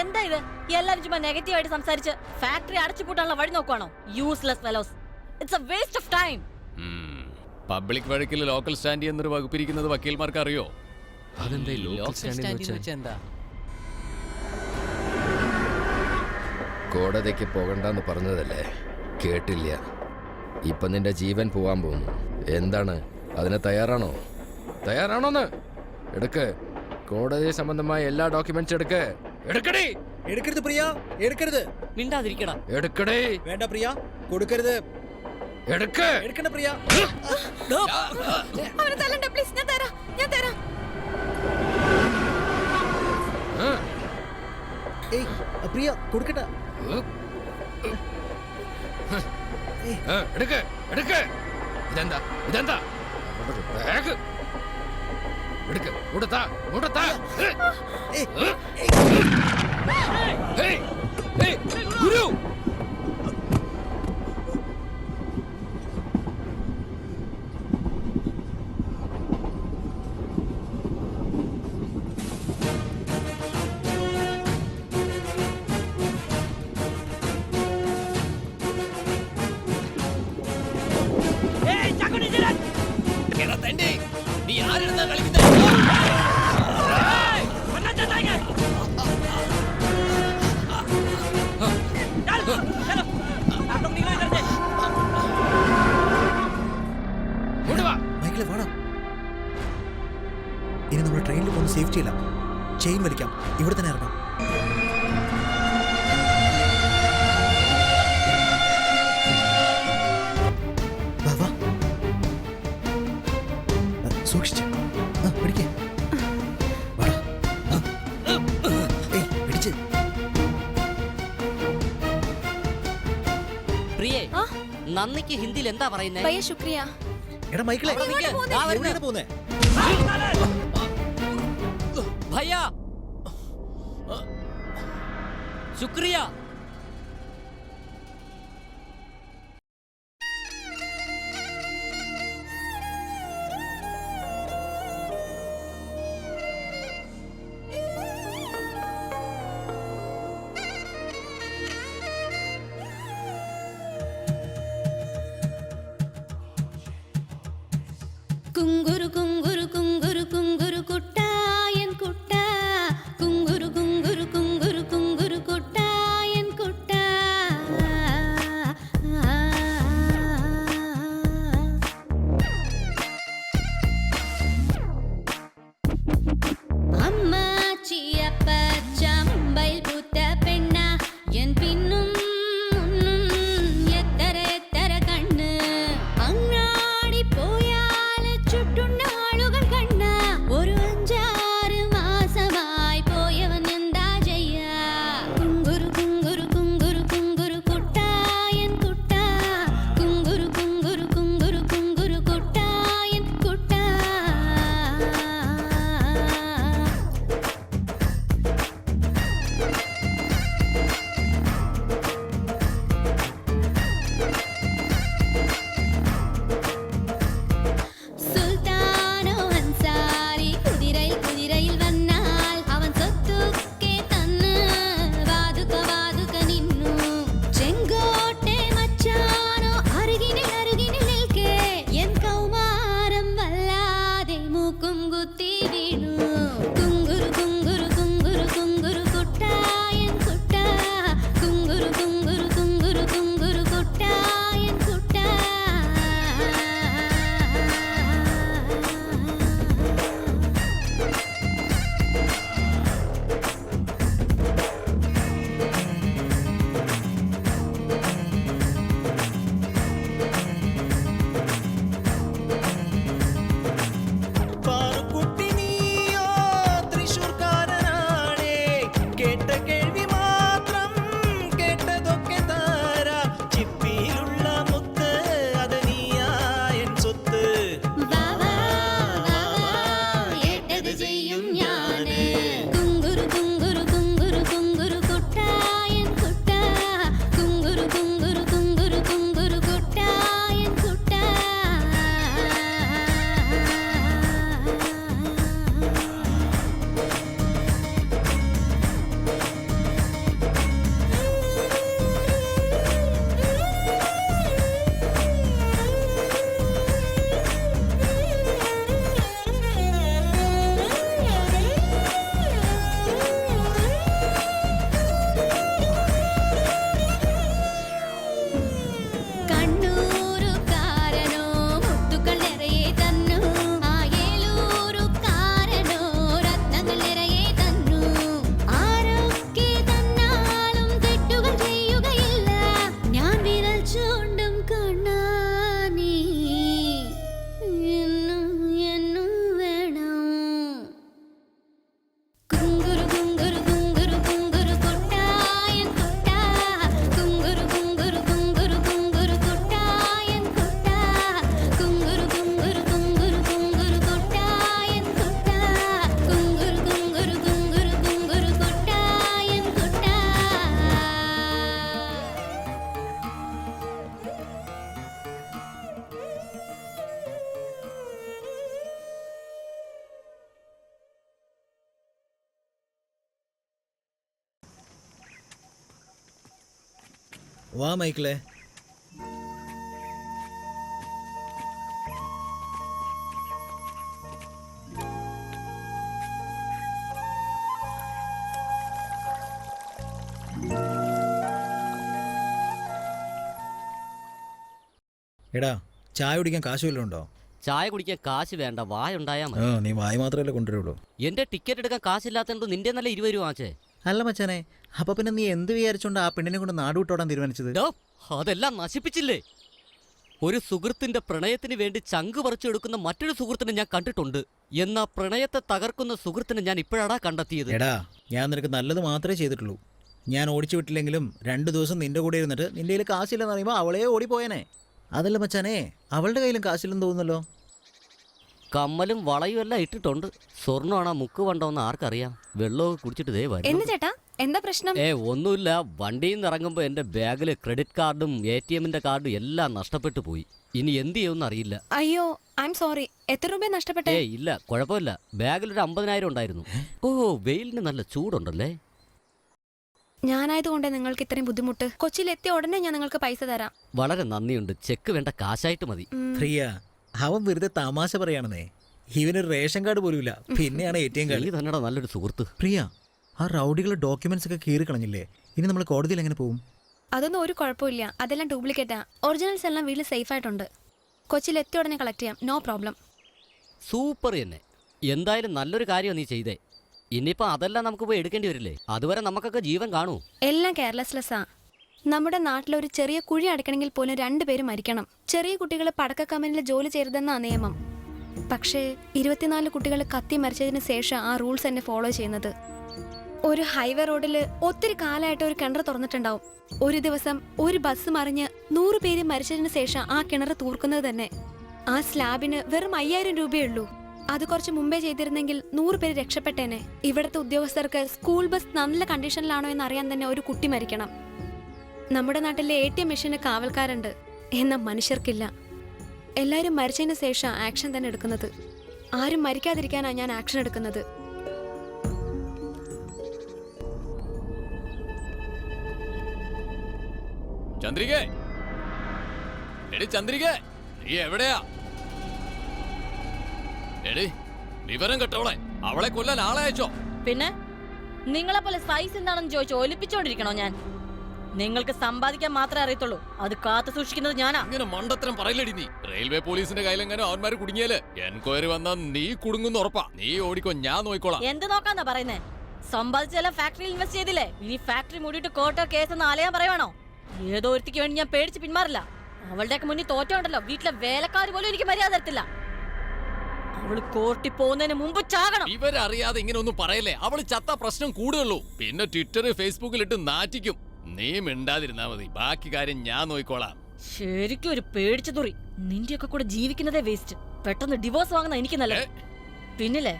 എന്താ ഇത്? എല്ലാരും ചുമ്മാ നെഗറ്റീവായിട്ട് സംസാരിച്ച് ഫാക്ടറി അടച്ചുപൂട്ടാനുള്ള വഴി നോക്കുവാണോ? Useless fellows. It's a waste of time. Public വഴക്കിൽ ലോക്കൽ സ്റ്റാൻഡ് എന്നൊരു വകുപ്പിരിക്കുന്നത് വക്കീൽമാർക്ക് അറിയോ? അതെന്താ ലോക്കൽ സ്റ്റാൻഡ്? എന്താ? കോടതിക്ക് പോകണ്ടെന്ന് പറഞ്ഞതല്ലേ, കേട്ടില്ല. ഇപ്പൊ നിന്റെ ജീവൻ പോവാൻ പോകുന്നു. എന്താണ്, അതിന് തയ്യാറാണോ? തയ്യാറാണോന്ന് എടുക്ക്. കോടതി സംബന്ധമായ എല്ലാ ഡോക്യുമെന്റ്സ് എടുക്ക്. എടുക്കടേ. എടുക്കരുത് പ്രിയ, എടുക്കരുത്. മിണ്ടാതിരിക്കടാ. എടുക്കടേ. വേണ്ട പ്രിയ, കൊടുക്കരുത്. എടുക്ക്. എടുക്കണ്ട പ്രിയ. അവനെ തല്ലണ്ട പ്ലീസ്. ഞാൻ തരാം, ഞാൻ തരാം. ഏയ് പ്രിയ, കൊടുക്കട്ട. എടുക്ക്, എടുക്ക്. ഇതെന്താ, ഇതെന്താ? ബാഗ് എടുക്ക്. കൊടുത്താ, കൊടുത്താ. ഗുരു, നീ ആരെടുത്താ കളിക്കുന്നത്? മൈക്കിളെ വേണം. ഇനി നമ്മൾ ട്രെയിനിൽ പോകുന്ന സേഫ്റ്റി ഇല്ല. ചെയിൻ വലിക്കാം, ഇവിടെ തന്നെ ഇറങ്ങാം. സൂക്ഷിച്ച് പിടിക്കേ. പിടിച്ച്. പ്രിയേ, നന്ദിക്ക് ഹിന്ദിയിൽ എന്താ പറയുന്നത്? ഭയ്യ ശുക്രിയ. എടാ മൈക്കിളെ, എവിടെയാണ് പോകുന്നേ? ഭയ്യ ശുക്രിയ. കുങ്കുരു കുങ്കുരു കുങ്കുരു കുങ്കുരു കുട്ടായൻ കുട്ട കുങ്കുരു കുങ്കുരു കുങ്കുരു കുങ്കുരു കുട്ടായൻ കുട്ട അമ്മച്ചിയപ്പച്ച മുംബൈയിൽ പൂത്ത പെണ്ണ എൻ പിന്നും മുന്നും എത്തര എത്തര കണ്ണ് അങ്ങാടി പോയാൽ ചുറ്റുണ്ടാളുകൾ കണ്ണ ഒരു 5-6 മാസമായി പോയവൻ എന്താ ചെയ്യ കുങ്കുരു കുങ്കുരു കുങ്കുരു കുങ്കുരു കുട്ടായൻ കുട്ട കുങ്കുരു കുങ്കുരു കുങ്കുരു കുങ്കുരു കുട്ടായൻ കുട്ട സുൽത്താനോ അൻസാരി കുതിരയിൽ കുതിരയിൽ വന്നാൽ അവൻ സ്വത്തുക്കെ തന്ന് വാതുക്ക വാതുക്ക നിന്നു ചെങ്കോട്ടെ മച്ചാനോ അരുകിനിൽ അരുകിനിൽ നിൽക്കേ എൻ കൗമാരം വല്ലാതെ മൂക്കും കുത്തി വീണു കുങ്കുരു കുങ്കുരു കുങ്കുരു കുങ്കുരു കുട്ടായൻ കുട്ട കുങ്കുരു കുങ്കുരു കുങ്കുരു കുങ്കുരു കുട്ടായൻ കുട്ട പാറുക്കുട്ടി നീയോ തൃശ്ശൂർക്കാരനാണേ കേട്ട കേൾവി മാത്രം കേട്ടതൊക്കെ താര ചിപ്പിയിലുള്ള മുത്ത് അത് നീയായൻ സ്വത്ത് വാവാ ഏട്ടത് ചെയ്യും ഞാന് കുങ്കുരു കുങ്കുരു കുങ്കുരു കുങ്കുരു കുട്ടായൻ കുട്ട കുങ്കുരു കുങ്കുരു കുങ്കുരു കുങ്കുരു കുട്ടായൻ കുട്ട കണ്ണൂരുകാരനോ മുത്തുകൾ നിറയെ തന്നു ആയേലൂരുകാരനോ രത്നങ്ങൾ നിറയെ തന്നു ആരൊക്കെ തന്നാലും തെറ്റുകൾ ചെയ്യുകയില്ല ഞാൻ വിരൽ ചൂണ്ടും കണ്ണാനീ എന്നും എന്നും വേണം കുങ്കുരു കുങ്കുരു കുങ്കുരു കുങ്കുരു കുട്ടായൻ കുട്ട കുങ്കുരു കുങ്കുരു കുങ്കുരു കുങ്കുരു കുട്ടായൻ കുട്ട കുങ്കുരു കുങ്കുരു കുങ്കുരു കുങ്കുരു കുട്ടായൻ കുട്ട കുങ്കുരു കുങ്കുരു കുങ്കുരു കുങ്കുരു കുട്ടായൻ കുട്ട വാ മൈക്കിളെ. എടാ ചായ കുടിക്കാൻ കാശ് വല്ലതും ഉണ്ടോ? ചായ കുടിക്കാൻ കാശ് വേണ്ട, വായുണ്ടായാ മതി. നീ വായ മാത്രമല്ലേ കൊണ്ടുവരുള്ളൂ. എന്റെ ടിക്കറ്റ് എടുക്കാൻ കാശില്ലാത്തതുകൊണ്ട് നിന്റെ നല്ല 20 രൂപ ആച്ചേ. അല്ല മച്ചാനെ, അപ്പൊ പിന്നെ നീ എന്ത് വിചാരിച്ചോണ്ട് ആ പെണ്ണിനെ കൊണ്ട് നാട് വിട്ടോടാൻ തീരുമാനിച്ചത്? അതെല്ലാം നശിപ്പിച്ചില്ലേ. ഒരു സുഹൃത്തിന്റെ പ്രണയത്തിന് വേണ്ടി ചങ്ക് പറിച്ചെടുക്കുന്ന മറ്റൊരു സുഹൃത്തിനെ ഞാൻ കണ്ടിട്ടുണ്ട്. എന്നാ പ്രണയത്തെ തകർക്കുന്ന സുഹൃത്തിനെ ഞാൻ ഇപ്പോഴാടാ കണ്ടെത്തിയത്. എടാ, ഞാൻ നിനക്ക് നല്ലത് മാത്രമേ ചെയ്തിട്ടുള്ളൂ. ഞാൻ ഓടിച്ചു വിട്ടില്ലെങ്കിലും 2 ദിവസം നിന്റെ കൂടെ ഇരുന്നിട്ട് നിന്റെ കയ്യിൽ കാശില്ലെന്ന് പറയുമ്പോൾ അവളെ ഓടിപ്പോയനെ. അതല്ല മച്ചാനെ, അവളുടെ കയ്യിലും കാശില്ലെന്ന് തോന്നുന്നല്ലോ. കമ്മലും വളയും എല്ലാം ഇട്ടിട്ടുണ്ട്. സ്വർണ്ണമാണോ മുക്ക് വണ്ടോന്ന് ആർക്കറിയാം. വെള്ളമൊക്കെ കുടിച്ചിട്ട് ദേ വരും. എന്ന് ചേട്ടാ എന്താ പ്രശ്നം? ഒന്നുമില്ല. വണ്ടിയിൽ നിന്ന് ഇറങ്ങുമ്പോൾ എൻ്റെ ബാഗിൽ ക്രെഡിറ്റ് കാർഡും ATM-ന്റെ കാർഡും എല്ലാം നഷ്ടപ്പെട്ടു പോയി. ഇനി എന്ത് ചെയ്യുമെന്ന് അറിയില്ല. അയ്യോ ഐ എം സോറി. എത്ര രൂപ നഷ്ടപ്പെട്ടെ? ഇല്ല കുഴപ്പമില്ല. ബാഗിൽ ഒരു 50,000 ഉണ്ടായിരുന്നു. ഓ വെയിലിന് നല്ല ചൂടുണ്ടല്ലേ. ഞാനായതുകൊണ്ട് നിങ്ങൾക്ക് ഇത്രയും ബുദ്ധിമുട്ട്. കൊച്ചിയിലെത്തിയ ഉടനെ ഞാൻ നിങ്ങൾക്ക് പൈസ തരാം. വളരെ നന്ദിയുണ്ട്. ചെക്ക് വേണ്ട, കാശായിട്ട് മതി. പ്രിയ അവൻ വെറുതെ തമാശ പറയാണെന്നേ. ഇവനൊരു റേഷൻ കാർഡ് പോലുമില്ല, പിന്നെയാണ് ATM കാർഡ്. നീ തന്നെടാ നല്ലൊരു സുഹൃത്ത്. പ്രിയ ആ റൗഡികളുടെ ഡോക്യുമെന്റ്സ് ഒക്കെ കീറി കളഞ്ഞില്ലേ? ഇനി നമ്മൾ കോടതിയിൽ എങ്ങനെ പോകും? അതൊന്നും ഒരു കുഴപ്പമില്ല. അതെല്ലാം ഡ്യൂപ്ലിക്കേറ്റാ. ഒറിജിനൽസ് എല്ലാം വീട്ടിൽ സേഫ് ആയിട്ടുണ്ട്. കൊച്ചിയിലെത്തിയ ഉടനെ കളക്ട് ചെയ്യാം. No problem. സൂപ്പർ തന്നെ. എന്തായാലും നല്ലൊരു കാര്യം നീ ചെയ്തേ. ഇനിയിപ്പോ അതെല്ലാം നമുക്ക് പോയി എടുക്കേണ്ടി വരില്ലേ? അതുവരെ നമുക്കൊക്കെ ജീവൻ കാണൂ. എല്ലാം കെയർലെസ്ലെസ്സാ. നമ്മുടെ നാട്ടിലൊരു ചെറിയ കുഴി അടയ്ക്കണമെങ്കിൽ പോലും 2 പേര് മരിക്കണം. ചെറിയ കുട്ടികൾ പടക്ക കമ്പനിയിൽ ജോലി ചെയ്യരുതെന്നാ നിയമം. പക്ഷേ 24 കുട്ടികൾ കത്തി മരിച്ചതിന് ശേഷം ആ റൂൾസ് എന്നെ ഫോളോ ചെയ്യുന്നത്. ഒരു ഹൈവേ റോഡിൽ ഒത്തിരി കാലമായിട്ട് ഒരു കിണർ തുറന്നിട്ടുണ്ടാവും. ഒരു ദിവസം ഒരു ബസ് മറിഞ്ഞ് 100 പേര് മരിച്ചതിന് ശേഷം ആ കിണർ തൂർക്കുന്നത് തന്നെ. ആ സ്ലാബിന് വെറും 5000 രൂപയേ ഉള്ളൂ. അത് കുറച്ച് മുമ്പേ ചെയ്തിരുന്നെങ്കിൽ 100 പേര് രക്ഷപ്പെട്ടേനെ. ഇവിടുത്തെ ഉദ്യോഗസ്ഥർക്ക് സ്കൂൾ ബസ് നല്ല കണ്ടീഷനിലാണോ എന്ന് അറിയാൻ തന്നെ ഒരു കുട്ടി മരിക്കണം. നമ്മുടെ നാട്ടിലെ ATM മെഷീന് കാവൽക്കാരുണ്ട്, എന്നാൽ മനുഷ്യർക്കില്ല. എല്ലാവരും മരിച്ചതിന് ശേഷം ആക്ഷൻ തന്നെ എടുക്കുന്നത്. ആരും മരിക്കാതിരിക്കാനാണ് ഞാൻ ആക്ഷൻ എടുക്കുന്നത്. ചന്ദ്രികേ, എടി ചന്ദ്രികേ, നീ എവിടെയാ? എടി വിവരം കേട്ടോളെ, അവളെ കൊല്ലാൻ ആളെ അയച്ചോ? പിന്നെ നിങ്ങളെ പോലെ സൈസ് എന്താണെന്ന് ചോദിച്ചു ഒലിപ്പിച്ചോണ്ടിരിക്കണോ ഞാൻ? നിങ്ങൾക്ക് സമ്പാദിക്കാൻ മാത്രമേ അറിയത്തുള്ളൂ. അത് കാത്തു സൂക്ഷിക്കുന്നത് ഞാനാ. ഇങ്ങനെ മണ്ടത്തരം പറയില്ലടി നീ. റെയിൽവേ പോലീസിന്റെ കയ്യിലെങ്ങനെ അവന്മാര് കുടുങ്ങിയാല് എൻക്വയറി വന്നാ നീ കുടുങ്ങുന്ന ഉറപ്പാ. നീ ഓടിക്കോ, ഞാൻ നോക്കിക്കോളാം. എന്ത് നോക്കാന്നാ പറയുന്നേ? സമ്പാദിച്ചെല്ലാം ഫാക്ടറിയിൽ ഇൻവെസ്റ്റ് ചെയ്തില്ലേ? ഇനി ഫാക്ടറി മൂടിയിട്ട് കോർട്ടോ കേസെന്ന് അലയാൻ പറയുവാണോ? ഏതോ ഒരുത്തിക്ക് വേണ്ടി ഞാൻ പേടിച്ച് പിന്മാറില്ല. അവളുടെയൊക്കെ മുന്നിൽ തോറ്റോണ്ടല്ലോ വീട്ടിലെ വേലക്കാർ പോലും എനിക്ക് മര്യാദ തരത്തില്ല. അവള് കോർട്ടിൽ പോകുന്നതിന് മുമ്പ് ചാകണം. ഇവരറിയാതെ ഇങ്ങനെ ഒന്നും പറയല്ലേ. അവള് ചത്ത പ്രശ്നം കൂടുകയുള്ളൂ. പിന്നെ ട്വിറ്റർ ഫേസ്ബുക്കിൽ ഇട്ട് നാറ്റിക്കും. നീ മിണ്ടാതിരുന്നാ മതി, ബാക്കി കാര്യം ഞാൻ നോക്കിക്കോളാം. ശരിക്കും ഒരു പേടിച്ചു തുറി. നിന്റെയൊക്കെ കൂടെ ജീവിക്കുന്നതേ വേസ്റ്റ്. പെട്ടെന്ന് ഡിവോഴ്സ് വാങ്ങുന്ന എനിക്ക് നല്ലത്. പിന്നില്ലേ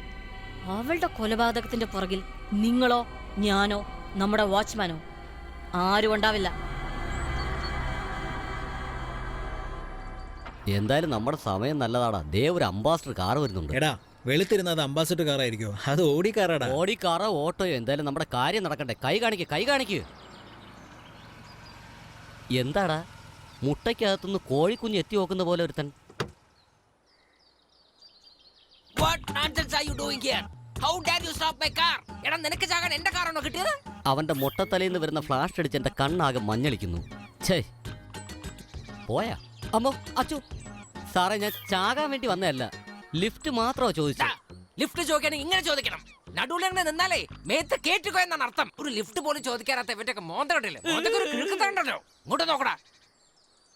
അവളുടെ കൊലപാതകത്തിന്റെ പുറകിൽ നിങ്ങളോ ഞാനോ നമ്മുടെ വാച്ച്മാനോ ആരും ഉണ്ടാവില്ല. എന്തായാലും നമ്മുടെ സമയം നല്ലതാടാ. ദേ ഒരു അംബാസഡർ കാർ വരുന്നുണ്ട്. എടാ വെളുത്തിരുന്നത് അംബാസഡർ കാറായിരിക്കോ? അത് ഓടി കാറാടാ. ഓടി കാറോ ഓട്ടോയോ, എന്തായാലും നമ്മുടെ കാര്യം നടക്കട്ടെ. കൈ കാണിക്ക്, കൈ കാണിക്ക്. എന്താടാ മുട്ടയ്ക്കകത്തുനിന്ന് കോഴിക്കുഞ്ഞ് എത്തി നോക്കുന്ന പോലെ ഒരുത്തൻ. അവന്റെ മുട്ടത്തലയിൽ വരുന്ന ഫ്ലാഷ് അടിച്ച് എന്റെ കണ്ണാകെ മഞ്ഞളിക്കുന്നു. ഛേ പോയാ അമ്മോ അച്ചു. സാറേ ഞാൻ ചാകാൻ വേണ്ടി വന്നതല്ല, ലിഫ്റ്റ് മാത്രമോ ചോദിച്ചു. ലിഫ്റ്റ് ചോദിക്കണമെങ്കിൽ ഇങ്ങനെ ചോദിക്കണം. നടുവിൽ അങ്ങനെ നിന്നാലേ മേത്ത് കേട്ടുകോ എന്നാണ് അർത്ഥം. ഒരു ലിഫ്റ്റ് പോലും ചോദിക്കാത്ത ഇവറ്റൊക്കെ മോന്തണ്ടല്ലോ. ഒരു കിഴക്കുന്നുണ്ടല്ലോ. ഇങ്ങോട്ട് നോക്കടാ,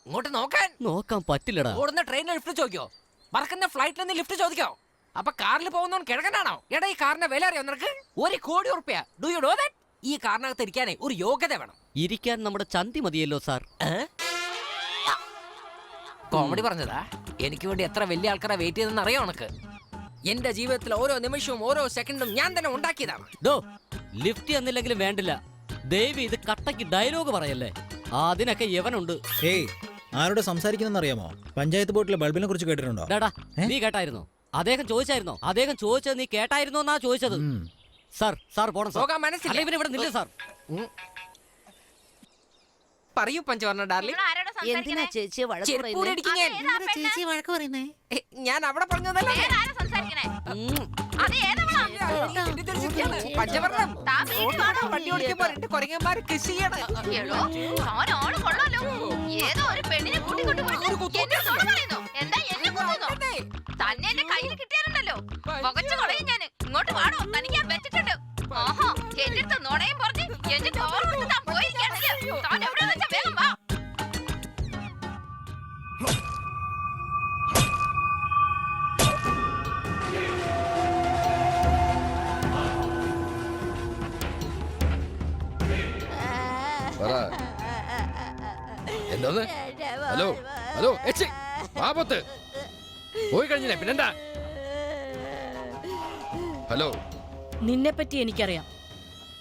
ഇങ്ങോട്ട് നോക്കാൻ. നോക്കാൻ പറ്റില്ലടാ. ഓടുന്ന ട്രെയിനിൽ ലിഫ്റ്റ് ചോദിക്കോ? പറക്കുന്ന ഫ്ലൈറ്റിൽ നിന്ന് ലിഫ്റ്റ് ചോദിക്കോ? അപ്പൊ കാറിൽ പോകുന്നവൻ കിഴക്കനാണോ? എടാ ഈ കാറിന്റെ വില അറിയോ നിനക്ക്? 1 കോടി ഉറുപ്പ്യ. Do you know that? ഈ കാറിനകത്ത് ഇരിക്കാനേ ഒരു യോഗ്യത വേണം. ഇരിക്കാൻ നമ്മുടെ ചന്തി മതിയല്ലോ സാർ. കോമഡി പറഞ്ഞതാ. എനിക്ക് വേണ്ടി എത്ര വലിയ ആൾക്കാരെ വെയിറ്റ് ചെയ്തെന്ന് അറിയോ ഉനക്ക്? എന്റെ ജീവിതത്തിൽ ഓരോ നിമിഷവും ഓരോ സെക്കൻഡും ഞാൻ തന്നെ ഉണ്ടാക്കിയതാണ്. ലിഫ്റ്റ് എന്നില്ലെങ്കിലും വേണ്ടില്ല. ദേവി ഇത് കട്ടയ്ക്ക് ഡയലോഗ് പറയല്ലേ. അതിനൊക്കെ യവനുണ്ട്. ഏയ് ആരോട് സംസാരിക്കുന്നറിയാമോ? പഞ്ചായത്ത് ബോർഡിലെ ബൾബിനെ കുറിച്ച് കേട്ടിട്ടുണ്ടോ? നീ കേട്ടായിരുന്നോ? അദ്ദേഹം ചോദിച്ചായിരുന്നോ? അദ്ദേഹം ചോദിച്ചത് നീ കേട്ടായിരുന്നോ എന്നാ ചോദിച്ചത്. സാർ സാർ പോണം സാർ. ഇവിടെ നില്ല സാർ. പറയൂ പഞ്ചവർണ്ണ ഡാർലിംഗ്. എന്തിനാ ചേച്ചി ചേച്ചി വഴക്ക് പറയുന്നേ? ഞാൻ അവിടെ പറഞ്ഞതല്ലേ. പഞ്ചവർണ്ണം വണ്ടി ഓടിക്കുമ്പോ 2 കൊരങ്ങന്മാര് കൃഷി ചെയ്യണം. ഏതോ ഒരു പെണ്ണിനെ കൂട്ടിക്കൊണ്ടു തന്നെ എന്റെ കയ്യിൽ കിട്ടിയാലുണ്ടല്ലോ പുകച്ചു കളയും ഞാൻ. ഇങ്ങോട്ട് വാടോ, തനിക്ക് ഞാൻ വെച്ചിട്ടുണ്ട്. ഓഹോ എന്റെ അടുത്ത് നുണയും പറഞ്ഞ് എന്റെ ചോറ് താൻ പോയിരിക്കാണല്ലോ. താൻ എവിടെ വെച്ചാ വേഗം വാ. എന്തോന്ന്? ഹലോ ഹലോ പോയി കഴിഞ്ഞില്ലേ? പിന്നെന്താ? ഹലോ. നിന്നെപ്പറ്റി എനിക്കറിയാം.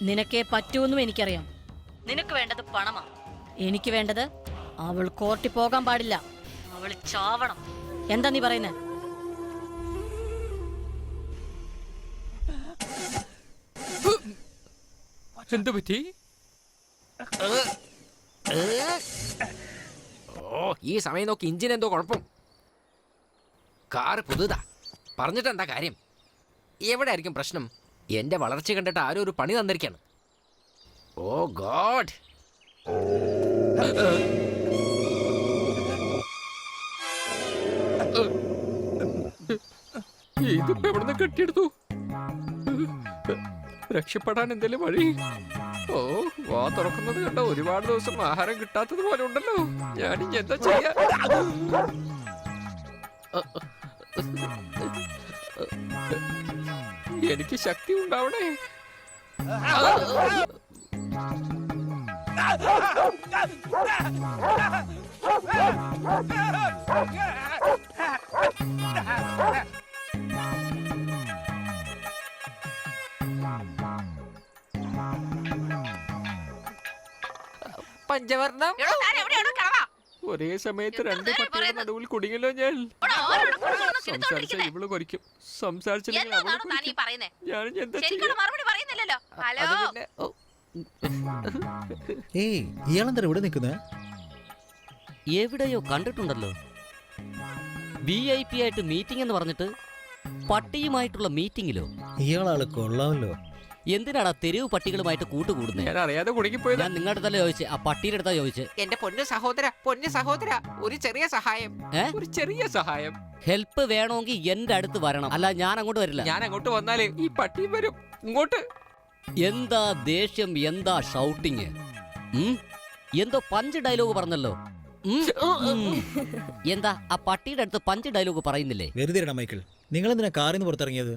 നിനക്കേ പറ്റൂന്നും എനിക്കറിയാം. നിനക്ക് വേണ്ടത് പണമാ. എനിക്ക് വേണ്ടത് അവൾ കോർട്ടിൽ പോകാൻ പാടില്ല. അവൾ ചാവണം. എന്താ നീ പറയുന്നേ? എന്തു പറ്റി? ഓ, ഈ സമയം നോക്കി ഇഞ്ചിന് എന്തോ കുഴപ്പം. കാറ് പുതുതാ. പറഞ്ഞിട്ട് എന്താ കാര്യം? എവിടെ ആയിരിക്കും പ്രശ്നം? എന്റെ വളർച്ച കണ്ടിട്ട് ആരും ഒരു പണി തന്നിരിക്കാണ്. ഓ ഗോഡ്. ഇതിപ്പോ എവിടുന്ന് കെട്ടിയെടുത്തു? രക്ഷപ്പെടാൻ എന്തെങ്കിലും വഴി? ഓ, വാ തുറക്കുന്നത് കണ്ട ഒരുപാട് ദിവസം ആഹാരം കിട്ടാത്തത് പോലെ ഉണ്ടല്ലോ. ഞാനിനി എന്താ ചെയ്യാ? എനിക്ക് ശക്തി ഉണ്ടാവണേ. പഞ്ചവർണം. ഒരേ സമയത്ത് രണ്ട് പട്ടിയുടെ നടുവിൽ കുടുങ്ങിയല്ലോ ഞാൻ. സംസാരിച്ച ഇവള് കൊരിക്കും, സംസാരിച്ചില്ലെങ്കിൽ ഞാൻ എന്താ ചെയ്യാ? ഏയ്, ഇയാളെന്താ ഇവിടെ നിൽക്കുന്നത്? എവിടെയോ കണ്ടിട്ടുണ്ടല്ലോ. VIP ആയിട്ട് മീറ്റിംഗ് എന്ന് പറഞ്ഞിട്ട് പട്ടിയുമായിട്ടുള്ള മീറ്റിംഗിലോ? ഇയാളാള് കൊള്ളാമല്ലോ. എന്തിനാടാ തെരുവ് പട്ടികളുമായിട്ട് കൂട്ടുകൂടുന്നത്? ഞാൻ അറിയാതെ കുടുങ്ങിപ്പോയത്. ഞാൻ നിങ്ങളുടെ അടുത്തല്ലേ ചോദിച്ചേ? ആ പട്ടിയുടെ അടുത്താ ചോദിച്ചേ. എന്റെ പൊന്നു സഹോദര, ഒരു ചെറിയ സഹായം. ഒരു ചെറിയ സഹായം. ഹെൽപ്പ് വേണമെങ്കിൽ എന്റെ അടുത്ത് വരണം, അല്ല ഞാൻ അങ്ങോട്ട് വരില്ല. ഞാൻ അങ്ങോട്ട് വന്നാലേ ഈ പട്ടിയും വരും ഇങ്ങോട്ട്. എന്താ ദേഷ്യം, എന്താ ഷൗട്ടിങ്? എന്തോ പഞ്ച് ഡയലോഗ് പറഞ്ഞല്ലോ. എന്താ ആ പട്ടിയുടെ അടുത്ത് പഞ്ച് ഡയലോഗ് പറയുന്നില്ലേ? വെറുതെ മൈക്കിൾ, നിങ്ങൾ എന്തിനാ കാറിൽ നിന്ന് പുറത്തിറങ്ങിയത്?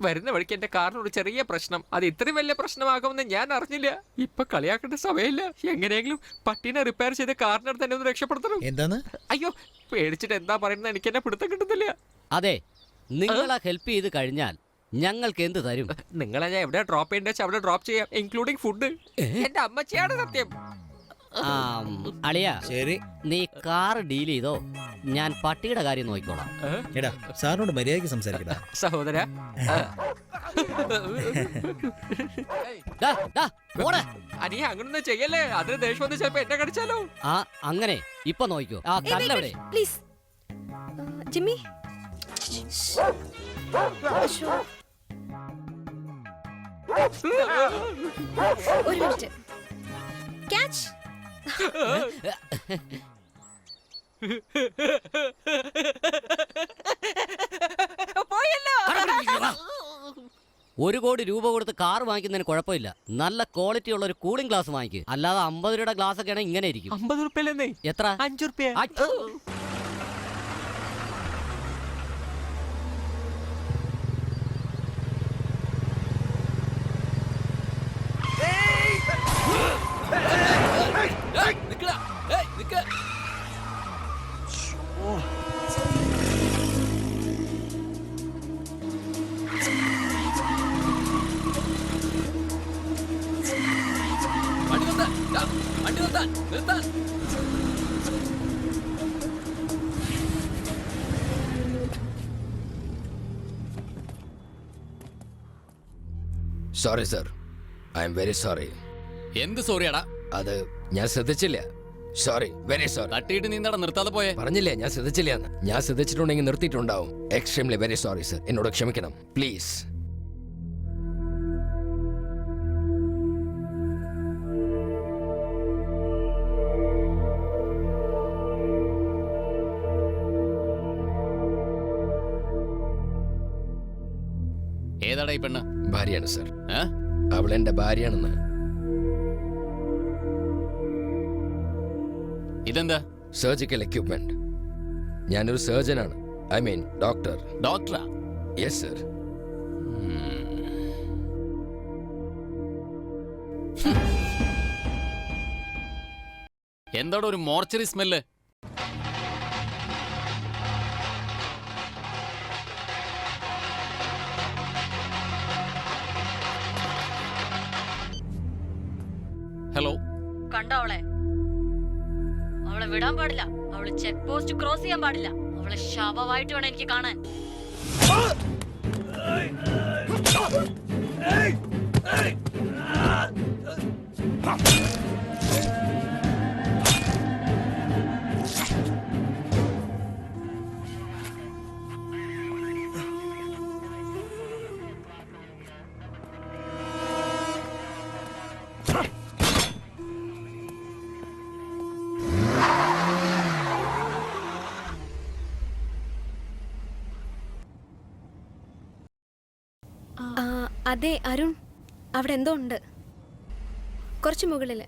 വരുന്ന വഴിക്ക് എന്റെ കാറിന് ഒരു ചെറിയ പ്രശ്നം. അത് ഇത്രയും വലിയ പ്രശ്നമാകുമെന്ന് ഞാൻ അറിഞ്ഞില്ല. ഇപ്പൊ കളിയാക്കേണ്ട സമയമില്ല. എങ്ങനെയെങ്കിലും പട്ടീനെ റിപ്പയർ ചെയ്ത് കാറിനടുത്ത് തന്നെ ഒന്ന് രക്ഷപ്പെടുത്തണം. എന്താണ്? അയ്യോ, പേടിച്ചിട്ട് എന്താ പറയുന്നത് എനിക്ക് എന്നെ പിടുത്തം കിട്ടുന്നില്ല. അതെ, നിങ്ങളെ ഹെൽപ്പ് ചെയ്ത് കഴിഞ്ഞാൽ ഞങ്ങൾക്ക് എന്ത് തരും? നിങ്ങളെ ഞാൻ എവിടെ ഡ്രോപ്പ് ചെയ്യേണ്ട അവിടെ ഡ്രോപ്പ് ചെയ്യാം, ഇൻക്ലൂഡിങ് ഫുഡ്. എന്റെ അമ്മച്ചിയാണ് സത്യം. അളിയ, ശരി, നീ കാർ ഡീൽ ചെയ്തോ, ഞാൻ പട്ടിയുടെ കാര്യം നോക്കിക്കോളാം. എടാ, സാറിനോട് മര്യാദയ്ക്ക് സംസാരിക്കടാ. സഹോദര, അനിയ അങ്ങനൊന്നും ചെയ്യല്ലേ. അതിന് ദേഷ്യം വന്ന് ചിലപ്പോ എന്നെ കടിച്ചാലോ? അങ്ങനെ ഇപ്പൊ നോക്കിക്കോ. ആ കല്ലെവിടെ? Please Jimmy. ഒരു മിനിറ്റ്. ക്യാച്ച്. ഒരു കോടി രൂപ കൊടുത്ത് കാർ വാങ്ങിക്കുന്നതിന് കുഴപ്പമില്ല. നല്ല ക്വാളിറ്റി ഉള്ള ഒരു കൂളിംഗ് ഗ്ലാസ് വാങ്ങിക്കുക. അല്ലാതെ 50 രൂപയുടെ ഗ്ലാസ് ഒക്കെ ആണെങ്കിൽ ഇങ്ങനെ ഇരിക്കും. 50 റുപ്യല്ലേ? എത്ര? 5 റുപ്യ. Sorry sir, I am very sorry. എന്ത് സോറിയാടാ? അത് ഞാൻ ശ്രദ്ധിച്ചില്ല. Sorry, very sorry. തട്ടിയിട്ട് നീ എന്താ നിർത്താതെ പോയെ? പറഞ്ഞില്ലേ ഞാൻ ശ്രദ്ധിച്ചില്ല എന്ന്. ഞാൻ ശ്രദ്ധിച്ചിട്ടുണ്ടെങ്കിൽ നിർത്തിയിട്ടുണ്ടാവും. Extremely very sorry sir. എന്നോട് ക്ഷമിക്കണം പ്ലീസ്. ഏതാടാ ഈ പെണ്ണ്? ഭാര്യയാണ് സർ. അവൾ എന്റെ ഭാര്യയാണെന്ന്. ഇതെന്താ? Surgical equipment. ഞാനൊരു സർജനാണ്. I mean doctor. ഡോക്ടറാ? Yes sir. എന്താടോ ഒരു മോർച്ചറി സ്മെല്ല്? ഹലോ. കണ്ടോ അവളെ? അവളെ വിടാൻ പാടില്ല. അവള് ചെക്ക് പോസ്റ്റ് ക്രോസ് ചെയ്യാൻ പാടില്ല. അവളെ ശവമായിട്ട് വേണം എനിക്ക് കാണാൻ. അതെ അരുൺ, അവിടെ എന്തോ ഉണ്ട്. കുറച്ച് മുകളിൽ,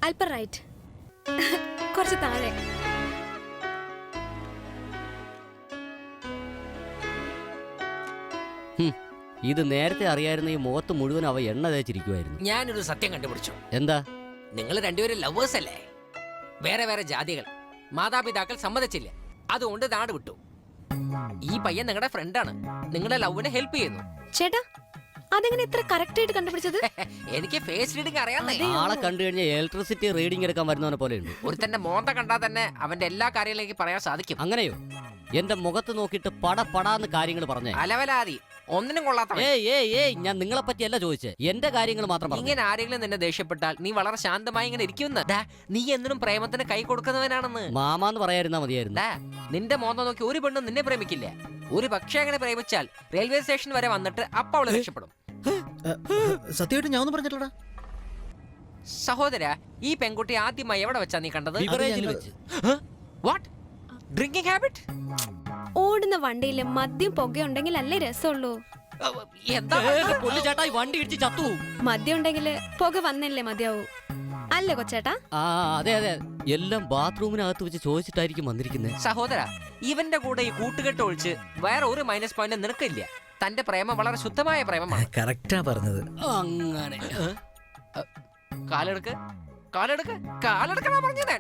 അല്പം റൈറ്റ്, കുറച്ച് താഴെ. ഇത് നേരത്തെ അറിയായിരുന്ന ഈ മുഖത്ത് മുഴുവൻ അവ എണ്ണ തേച്ചിരിക്കുമായിരുന്നു. ഞാനൊരു സത്യം കണ്ടുപിടിച്ചു. എന്താ? നിങ്ങൾ രണ്ടുപേരും ലവേഴ്സ് അല്ലേ? വേറെ വേറെ ജാതികൾ. മാതാപിതാക്കൾ സമ്മതിച്ചില്ല, അതുകൊണ്ട് നാട് വിട്ടു. ഈ പയ്യൻ നിങ്ങളുടെ ഫ്രണ്ടാണ്, നിങ്ങളുടെ ലവിനെ ഹെൽപ്പ് ചെയ്യുന്നു. ചേട്ടാ, അതെങ്ങനെ ഇത്ര കറക്റ്റ് ആയിട്ട് കണ്ടുപിടിച്ചത്? എനിക്ക് ഫേസ് റീഡിംഗ് അറിയാന്നേ. ആളെ കണ്ടു കഴിഞ്ഞാൽ ഇലക്ട്രിസിറ്റി റീഡിംഗ് എടുക്കാൻ വരുന്നവനെ പോലെ ഉണ്ട്. ഒരുത്തന്റെ മോന്ത കണ്ടാൽ തന്നെ അവന്റെ എല്ലാ കാര്യങ്ങളിലേക്ക് പറയാൻ സാധിക്കും. അങ്ങനെയോ? എന്റെ മുഖത്ത് നോക്കിയിട്ട് പടാന്ന് കാര്യങ്ങൾ പറഞ്ഞേ. അലവലാതി, ഒന്നിനും കൊള്ളാത്ത. ഞാൻ നിങ്ങളെ പറ്റിയല്ല ചോദിച്ചേ, എന്റെ കാര്യങ്ങൾ മാത്രം പറഞ്ഞു. ഇങ്ങനെ ആരെങ്കിലും നിന്നെ ദേഷ്യപ്പെട്ടാൽ നീ വളരെ ശാന്തമായി ഇങ്ങനെ ഇരിക്കുന്ന. നീ എന്നും പ്രേമത്തിന് കൈ കൊടുക്കുന്നവനാണെന്ന് മാമാന്ന് പറയായിരുന്നാ മതിയായിരുന്നു. നിന്റെ മോന്ത നോക്കി ഒരു പെണ്ണും നിന്നെ പ്രേമിക്കില്ല. ഒരു പക്ഷേ അങ്ങനെ പ്രേമിച്ചാൽ റെയിൽവേ സ്റ്റേഷൻ വരെ വന്നിട്ട് അപ്പ അവളെ രക്ഷപ്പെടും. സത്യമായിട്ട് ഞാൻ ഒന്നും പറഞ്ഞിട്ടില്ലടാ. സഹോദര, ഈ പെൺകുട്ടി ആദ്യമായി എവിടെ വെച്ചാ നീ കണ്ടത്? വാട്ട്? Drinking habit? ഓടുന്ന വണ്ടിയിൽ മദ്യം പുകയുണ്ടെങ്കിൽ അല്ലേ രസമുള്ളൂ. എന്താ ചേട്ടാ, വണ്ടി ഇടിച്ച് ചത്തു. മദ്യം ഉണ്ടെങ്കിൽ പുക വന്നല്ലേ മതിയാവൂ, അല്ലേ കൊച്ചേട്ടാ? അതെ അതെ, എല്ലാം ബാത്റൂമിനകത്ത് വെച്ച് ചോദിച്ചിട്ടായിരിക്കും വന്നിരിക്കുന്നത്. സഹോദര, ഇവന്റെ കൂടെ ഈ കൂട്ടുകെട്ട് ഒഴിച്ച് വേറെ ഒരു മൈനസ് പോയിന്റ് നിനക്കില്ല. തന്റെ പ്രേമം വളരെ ശുദ്ധമായ പ്രേമമാണ്. കറക്റ്റാ പറഞ്ഞത്. അങ്ങനെ കാലെടുക്ക്, കാലെടുക്ക്, കാലെടുക്കണ പറഞ്ഞത്.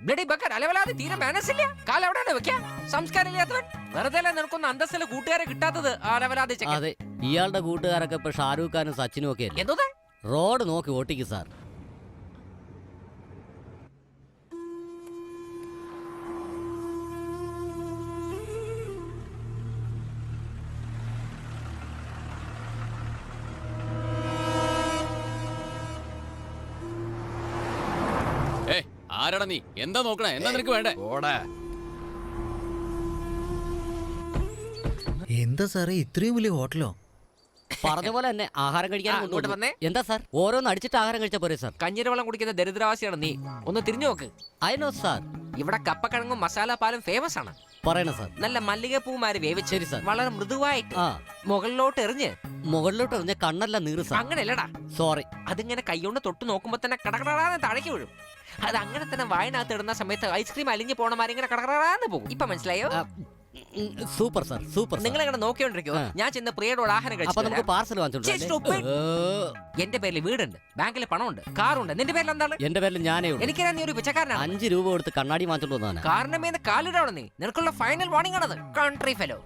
ബ്ലഡി ബക്കർ, അലവലാതെ തീരെ മാനസില്ല. കാലെവിടെയാണ് വെക്കാൻ? സംസ്കാരമില്ലാത്തവൻ. വെറുതെ നിനക്കൊന്ന് അന്തസ്സിലെ കൂട്ടുകാരെ കിട്ടാത്തത്. അലവലാതെ. അതെ, ഇയാളുടെ കൂട്ടുകാരൊക്കെ ഇപ്പൊ ഷാരൂഖ് ഖാനും സച്ചിനും ഒക്കെ എന്തോ റോഡ് നോക്കി ഓട്ടിക്കും സാർ. ആരടാ നീ? എന്താ നോക്കണേ? എന്താ നിനക്ക് വേണ്ടേ? എന്താ സാറേ ഇത്രയും വലിയ ഹോട്ടലോ? പറഞ്ഞ പോലെ തന്നെ ആഹാരം കഴിക്കാൻ. എന്താ സാർ, ഓരോന്ന് അടിച്ചിട്ട് ആഹാരം കഴിച്ചാ പോരെ സാർ? കഞ്ഞിര വെള്ളം കുടിക്കുന്ന ദരിദ്രവാസിയാണ് നീ. ഒന്ന് തിരിഞ്ഞു നോക്ക്. അതിനോ സാർ, ഇവിടെ കപ്പക്കിഴങ്ങും മസാല പാലും ഫേമസ് ആണ്. പറയണ സാർ. നല്ല മല്ലികപ്പൂമാര് വേവിച്ചേരി സാർ, വളരെ മൃദുവായിട്ട് മുകളിലോട്ട് എറിഞ്ഞ് കണ്ണെല്ലാം നീറ് സാർ. അങ്ങനെയല്ലടാ, സോറി. അതിങ്ങനെ കൈകൊണ്ട് തൊട്ട് നോക്കുമ്പോ തന്നെ കടകടാന്ന് താഴേക്ക് വീഴും. അത് അങ്ങനെ തന്നെ വായനകത്ത് ഇടുന്ന സമയത്ത് ഐസ്ക്രീം അലിഞ്ഞു പോണമാരിങ്ങനെ കടകടാന്ന് പോകും. ഇപ്പൊ മനസ്സിലായോ? Super sir, super. നിങ്ങൾ ഇങ്ങനെ നോക്കിക്കൊണ്ടിരിക്കോ? ഞാൻ ചെന്ന് പ്രിയയോട് ആഹാരം കഴിച്ചു. പാർസൽ വാങ്ങിച്ചോണ്ട്. എന്റെ പേരിൽ വീടുണ്ട്, ബാങ്കിൽ പണമുണ്ട്, കാറുണ്ട്. നിന്റെ പേരിൽ എന്താണ്? എന്റെ പേരിൽ ഞാനേ. എനിക്കറിയാം നീ ഒരു പിച്ചക്കാരനാണ്. 5 രൂപ കൊടുത്ത് കണ്ണാടി വാങ്ങിച്ചോണ്ട് വന്നതാണ്. കാരണമേന്ന് കാലിടാണ് നീ. നിനക്കുള്ള ഫൈനൽ വാർണിംഗ് ആണത്, കൺട്രി ഫെലോ.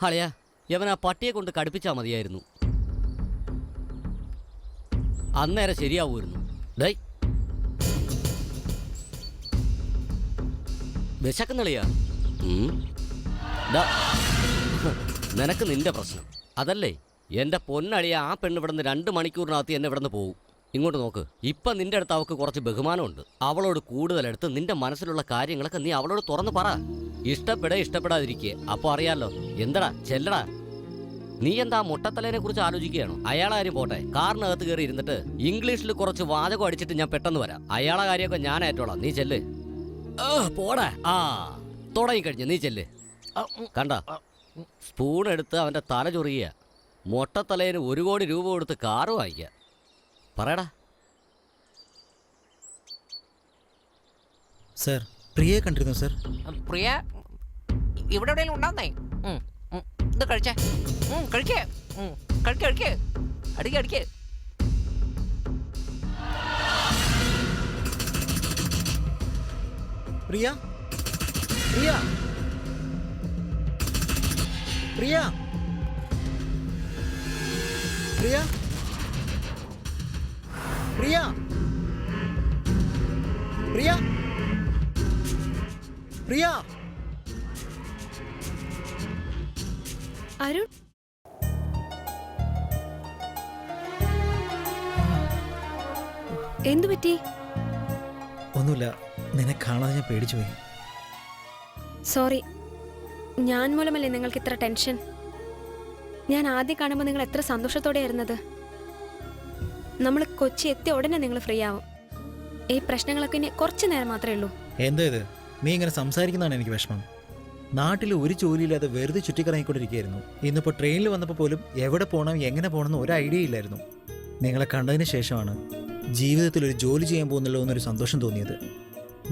ഹളിയാ, യവൻ ആ പട്ടിയെ കൊണ്ട് കടുപ്പിച്ചാ മതിയായിരുന്നു. അന്നേരം ശരിയാവുമായിരുന്നു. ഡേയ്, വിശക്കുന്നിളിയാ. നിനക്ക് നിന്റെ പ്രശ്നം അതല്ലേ? എന്റെ പൊന്നളിയ, ആ പെണ്ണ് ഇവിടുന്ന് 2 മണിക്കൂറിനകത്ത് എന്നെ ഇവിടുന്ന് പോകും. ഇങ്ങോട്ട് നോക്ക്, ഇപ്പൊ നിന്റെ അടുത്ത് അവൾക്ക് കുറച്ച് ബഹുമാനമുണ്ട്. അവളോട് കൂടുതലെടുത്ത് നിന്റെ മനസ്സിലുള്ള കാര്യങ്ങളൊക്കെ നീ അവളോട് തുറന്ന് പറ. ഇഷ്ടപ്പെടാതിരിക്കുക. അപ്പൊ അറിയാലോ. എന്തടാ ചെല്ലടാ. നീ എന്താ മുട്ടത്തലേനെ കുറിച്ച് ആലോചിക്കുകയാണോ? അയാളെ കാര്യം പോട്ടെ, കാറിനകത്ത് കയറി ഇരുന്നിട്ട് ഇംഗ്ലീഷിൽ കുറച്ച് വാചകം അടിച്ചിട്ട് ഞാൻ പെട്ടെന്ന് വരാം. അയാളെ കാര്യമൊക്കെ ഞാൻ ഏറ്റോളാം. നീ ചെല്ല്. പോടാ. തുടങ്ങിക്കഴിഞ്ഞു, നീ ചെല്ല്. കണ്ട, സ്പൂൺ എടുത്ത് അവന്റെ തല ചൊറിയ. മൊട്ടത്തലേന് 1 കോടി രൂപ കൊടുത്ത് കാറ് വാങ്ങിക്കുക. പറയടാ. സർ, പ്രിയയെ കണ്ടിരുന്നു സർ. പ്രിയ ഇവിടെ എവിടെയെങ്കിലും ഉണ്ടാന്നേ? ഇത് കഴിച്ചേ, കഴിക്കേ, കഴിക്കേ, അടിക്കേ. പ്രിയ, പ്രിയ, പ്രിയ, പ്രിയ. പ്രിയ പ്രിയ പ്രിയ അരുൺ, എന്തു പറ്റി? ഒന്നുമില്ല, നിന്നെ കാണാതെ ഞാൻ പേടിച്ചു പോയി. സോറി, ഞാൻ മൂലമല്ലേ നിങ്ങൾക്ക് ഇത്ര ടെൻഷൻ? ഞാൻ ആദ്യം കാണുമ്പോൾ നിങ്ങൾ എത്ര സന്തോഷത്തോടെ ആയിരുന്നത്. നമ്മൾ കൊച്ചി എത്തിയ ഉടനെ നിങ്ങൾ ഫ്രീ ആവും. ഈ പ്രശ്നങ്ങളൊക്കെ ഇനി കുറച്ച് നേരം മാത്രമേ ഉള്ളൂ. എന്താ ഇത്, നീ ഇങ്ങനെ സംസാരിക്കുന്നതാണ് എനിക്ക് വിഷമം. നാട്ടിൽ ഒരു ജോലിയില്ലാതെ വെറുതെ ചുറ്റിക്കറങ്ങിക്കൊണ്ടിരിക്കുകയായിരുന്നു. ഇന്നിപ്പോൾ ട്രെയിനിൽ വന്നപ്പോൾ പോലും എവിടെ പോകണം എങ്ങനെ പോകണമെന്ന് ഒരു ഐഡിയ ഇല്ലായിരുന്നു. നിങ്ങളെ കണ്ടതിന് ശേഷമാണ് ജീവിതത്തിൽ ഒരു ജോലി ചെയ്യാൻ പോകുന്നല്ലോ എന്നൊരു സന്തോഷം തോന്നിയത്.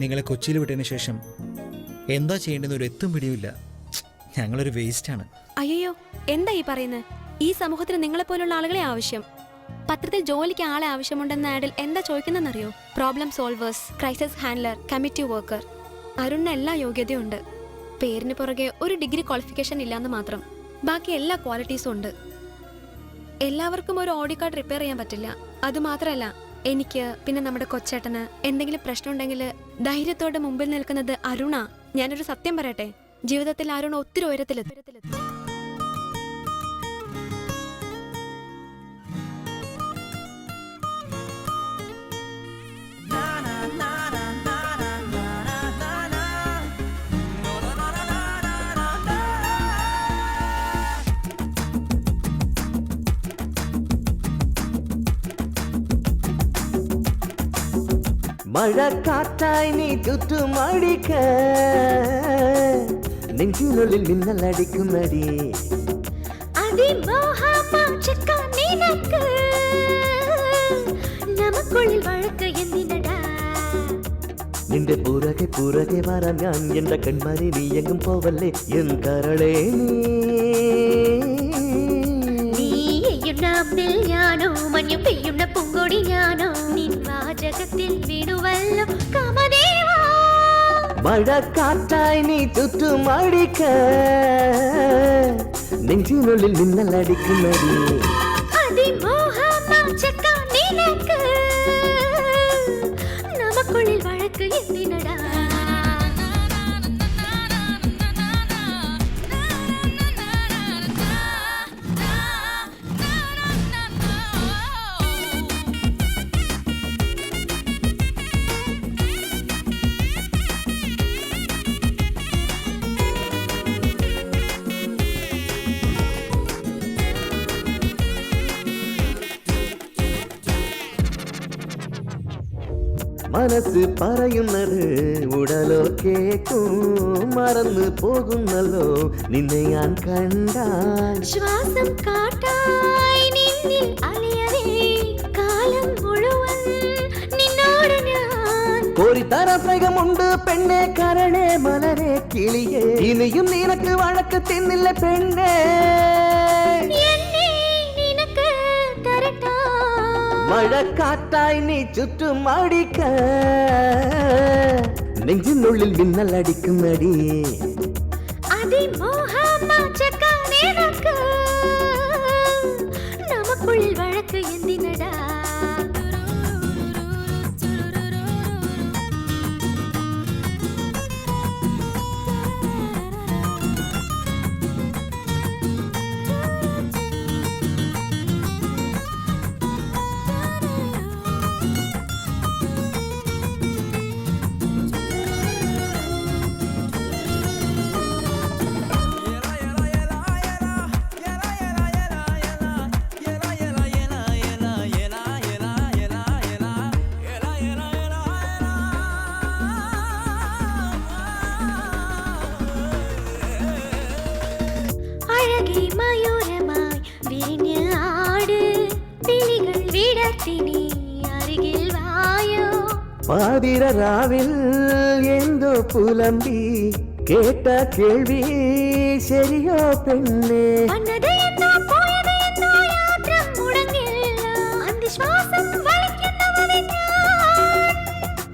നിങ്ങളെ കൊച്ചിയിൽ വിട്ടതിന് ശേഷം എന്താ ചെയ്യേണ്ടെന്ന് ഒരു എത്തും പിടിയുമില്ല. ഞങ്ങളൊരു വേസ്റ്റാണ്. അയ്യോ, എന്താ ഈ പറയുന്നത്? ഈ സമൂഹത്തിന് നിങ്ങളെപ്പോലുള്ള ആളുകളെ ആവശ്യം. പത്രത്തിൽ ജോലിക്ക് ആളെ ആവശ്യമുണ്ടെന്ന ആഡിൽ എന്താ ചോദിക്കുന്നതെന്നറിയോ? Problem solvers, crisis handler, committee worker. അരുണിന് എല്ലാ യോഗ്യതയും ഉണ്ട്. പേരിന് പുറകെ ഒരു ഡിഗ്രി ക്വാളിഫിക്കേഷൻ ഇല്ലാന്ന് മാത്രം. ബാക്കി എല്ലാ ക്വാളിറ്റീസും ഉണ്ട്. എല്ലാവർക്കും ഒരു ഓഡി കാർഡ് റിപ്പയർ ചെയ്യാൻ പറ്റില്ല. അതുമാത്രമല്ല, എനിക്ക് പിന്നെ നമ്മുടെ കൊച്ചേട്ടന് എന്തെങ്കിലും പ്രശ്നം ഉണ്ടെങ്കിൽ ധൈര്യത്തോടെ മുമ്പിൽ നിൽക്കുന്നത് അരുണാ. ഞാനൊരു സത്യം പറയട്ടെ, ജീവിതത്തിൽ അരുൺ ഒത്തിരി ഉയരത്തിലെത്തും. മഴക്കാറ്റായി നീ ചുറ്റുമടിക്ക, നെഞ്ചിനുള്ളിൽ മിന്നലടിക്കുന്നടി. നിന്റെ പുറകെ പുറകെ വരാൻ ഞാൻ, എന്റെ കൺമണി നീ എങ്ങും പോവല്ലേ എൻ കരളേ. ഞാനോ മഞ്ഞു പെയ്യുന്ന പൂങ്കൊടി ഞാനോ, നിൻ വാചകത്തിൽ വീണുവല്ലോ കാമദേവാ. മഴക്കാറ്റായി നീ ചുറ്റുമടിക്ക, നെഞ്ചിനുള്ളിൽ മിന്നലടിക്കുന്നടി. നമുക്കുള്ളിൽ വഴക്ക് എന്തിനടാ? മനസ്സ് പറയുന്നത് ഉടലോ കേൾക്കും, മറന്നു പോകുന്നല്ലോ നിന്നെ ഞാൻ കണ്ടാൽ. ശ്വാസം കാട്ടായി നിന്നിൽ അലിയവേ, കാലം മുഴുവൻ നിന്നോട് ഞാൻ. ഒരു തരസകമുണ്ട് പെണ്ണെ, കരണേ മലരെ കിളിയേ, ഇനിയും നിനക്ക് വഴക്ക് തിന്നില്ല പെണ്ണേ. മഴക്കാറ്റായി നീ ചുറ്റും അടിക്ക, നെഞ്ചിനുള്ളിൽ മിന്നലടിക്കുന്നടി. നമുക്കുള്ളിൽ വഴക്ക് എന്തിനടാ? പാതിരാവിൽ എന്തോ പുലമ്പി കേട്ട കേൾവി ശരിയോ പെണ്ണേ?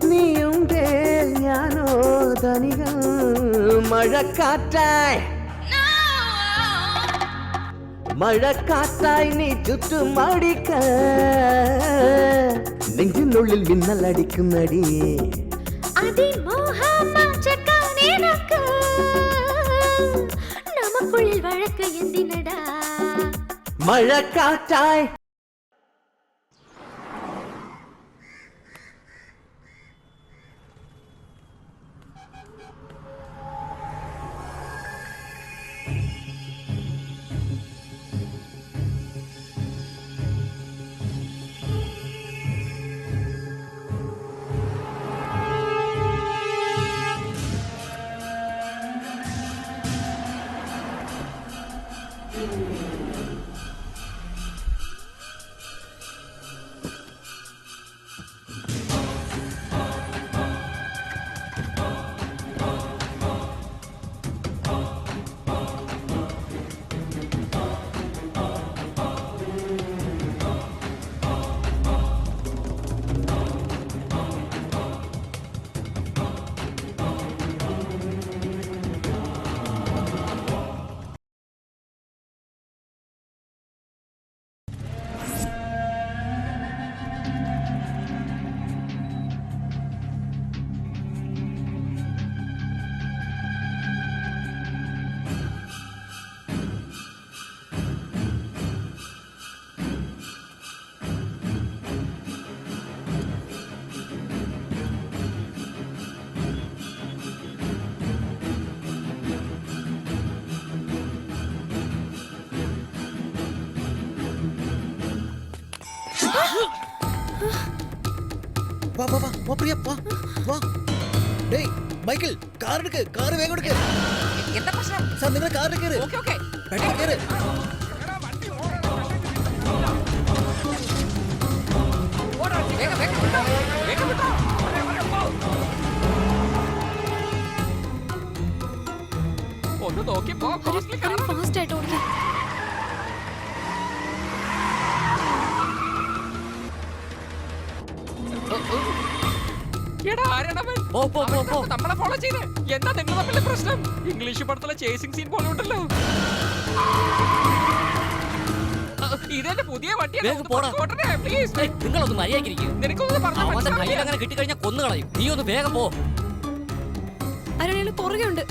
നീയും ഞാനോ തനികൾ മഴക്കാറ്റായി മഴക്കാറ്റായി നീ ചുറ്റും അടിക്ക നെഞ്ചിനുള്ളിൽ മിന്നലടിക്കുന്നടി നമുക്കുള്ളിൽ വഴക്ക് എന്തിനടാ മഴക്കാറ്റായി വാ വാ വാ വാ പ്രിയ വാ വാ ഡേയ് മൈക്കിൾ കാർ എടുക്ക് കാർ വേഗം എടുക്ക് എന്താ പ്രശ്നം? സാർ നിങ്ങൾ കാറിൽ കയറ് ഓക്കേ ഓക്കേ പെട്ടെന്ന് കയറ് വേഗം വേഗം വിട്ടോ, വേഗം വിട്ടോ. ഒന്ന് നോക്കി പോ, ഫാസ്റ്റിൽ കാണാം. ഫാസ്റ്റ് ആയിട്ട് ഓടിക്കാം. എടാ, ആരാണവൻ? പോ പോ പോ പോ അവൻ നമ്മളെ ഫോളോ ചെയ്ത് എന്താ നിങ്ങൾ തമ്മിലെ പ്രശ്നം? ഇംഗ്ലീഷ് പടത്തിലെ ചേസിംഗ് സീൻ പോലെ ഉണ്ടല്ലോ. ഇതെന്റെ പുതിയ വണ്ടിയാണ്. വേഗം പോടാ. പ്ലീസ്. നിങ്ങളൊന്ന് മര്യാദക്കിരിക്കും. നിനക്കൊന്നും പറഞ്ഞാൽ അവന്റെ കയ്യിൽ മനസ്സിലാവില്ല. അങ്ങനെ കിട്ടിക്കഴിഞ്ഞാൽ കൊന്നു കളയും. നീ ഒന്ന് വേഗം പോ. അരുണേല് പുറകെ ഉണ്ട്.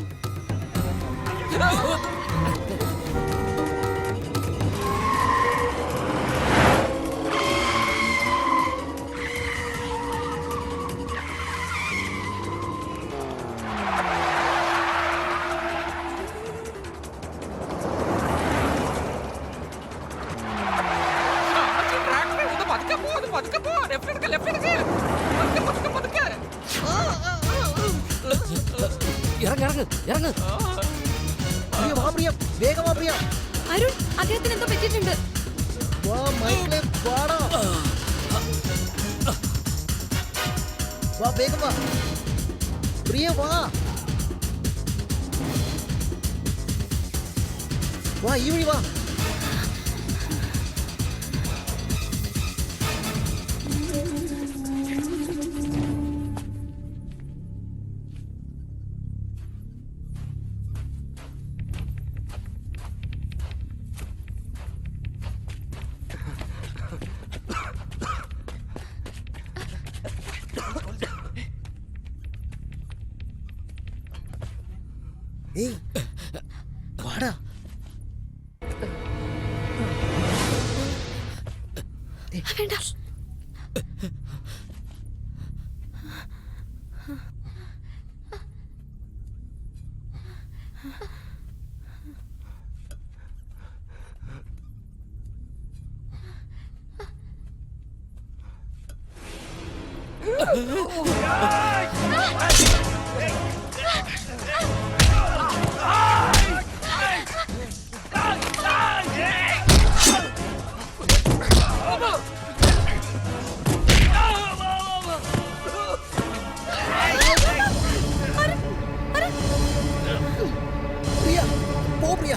ഇറങ്ങ് ഇറങ്ങ് ഇറങ്ങ്. പ്രിയ വാ പ്രിയ വേഗം വാ പ്രിയ അരുൺ അദ്ദേഹത്തിന് എന്തോ പറ്റിയിട്ടുണ്ട്. വാ മൈക്കിളെ വാടാ വാ വേഗം വാ പ്രിയ വാ വാ ഈ വഴി വാ ഏയ് വാടാ വേണ്ട. പ്രിയ പോ പ്രിയ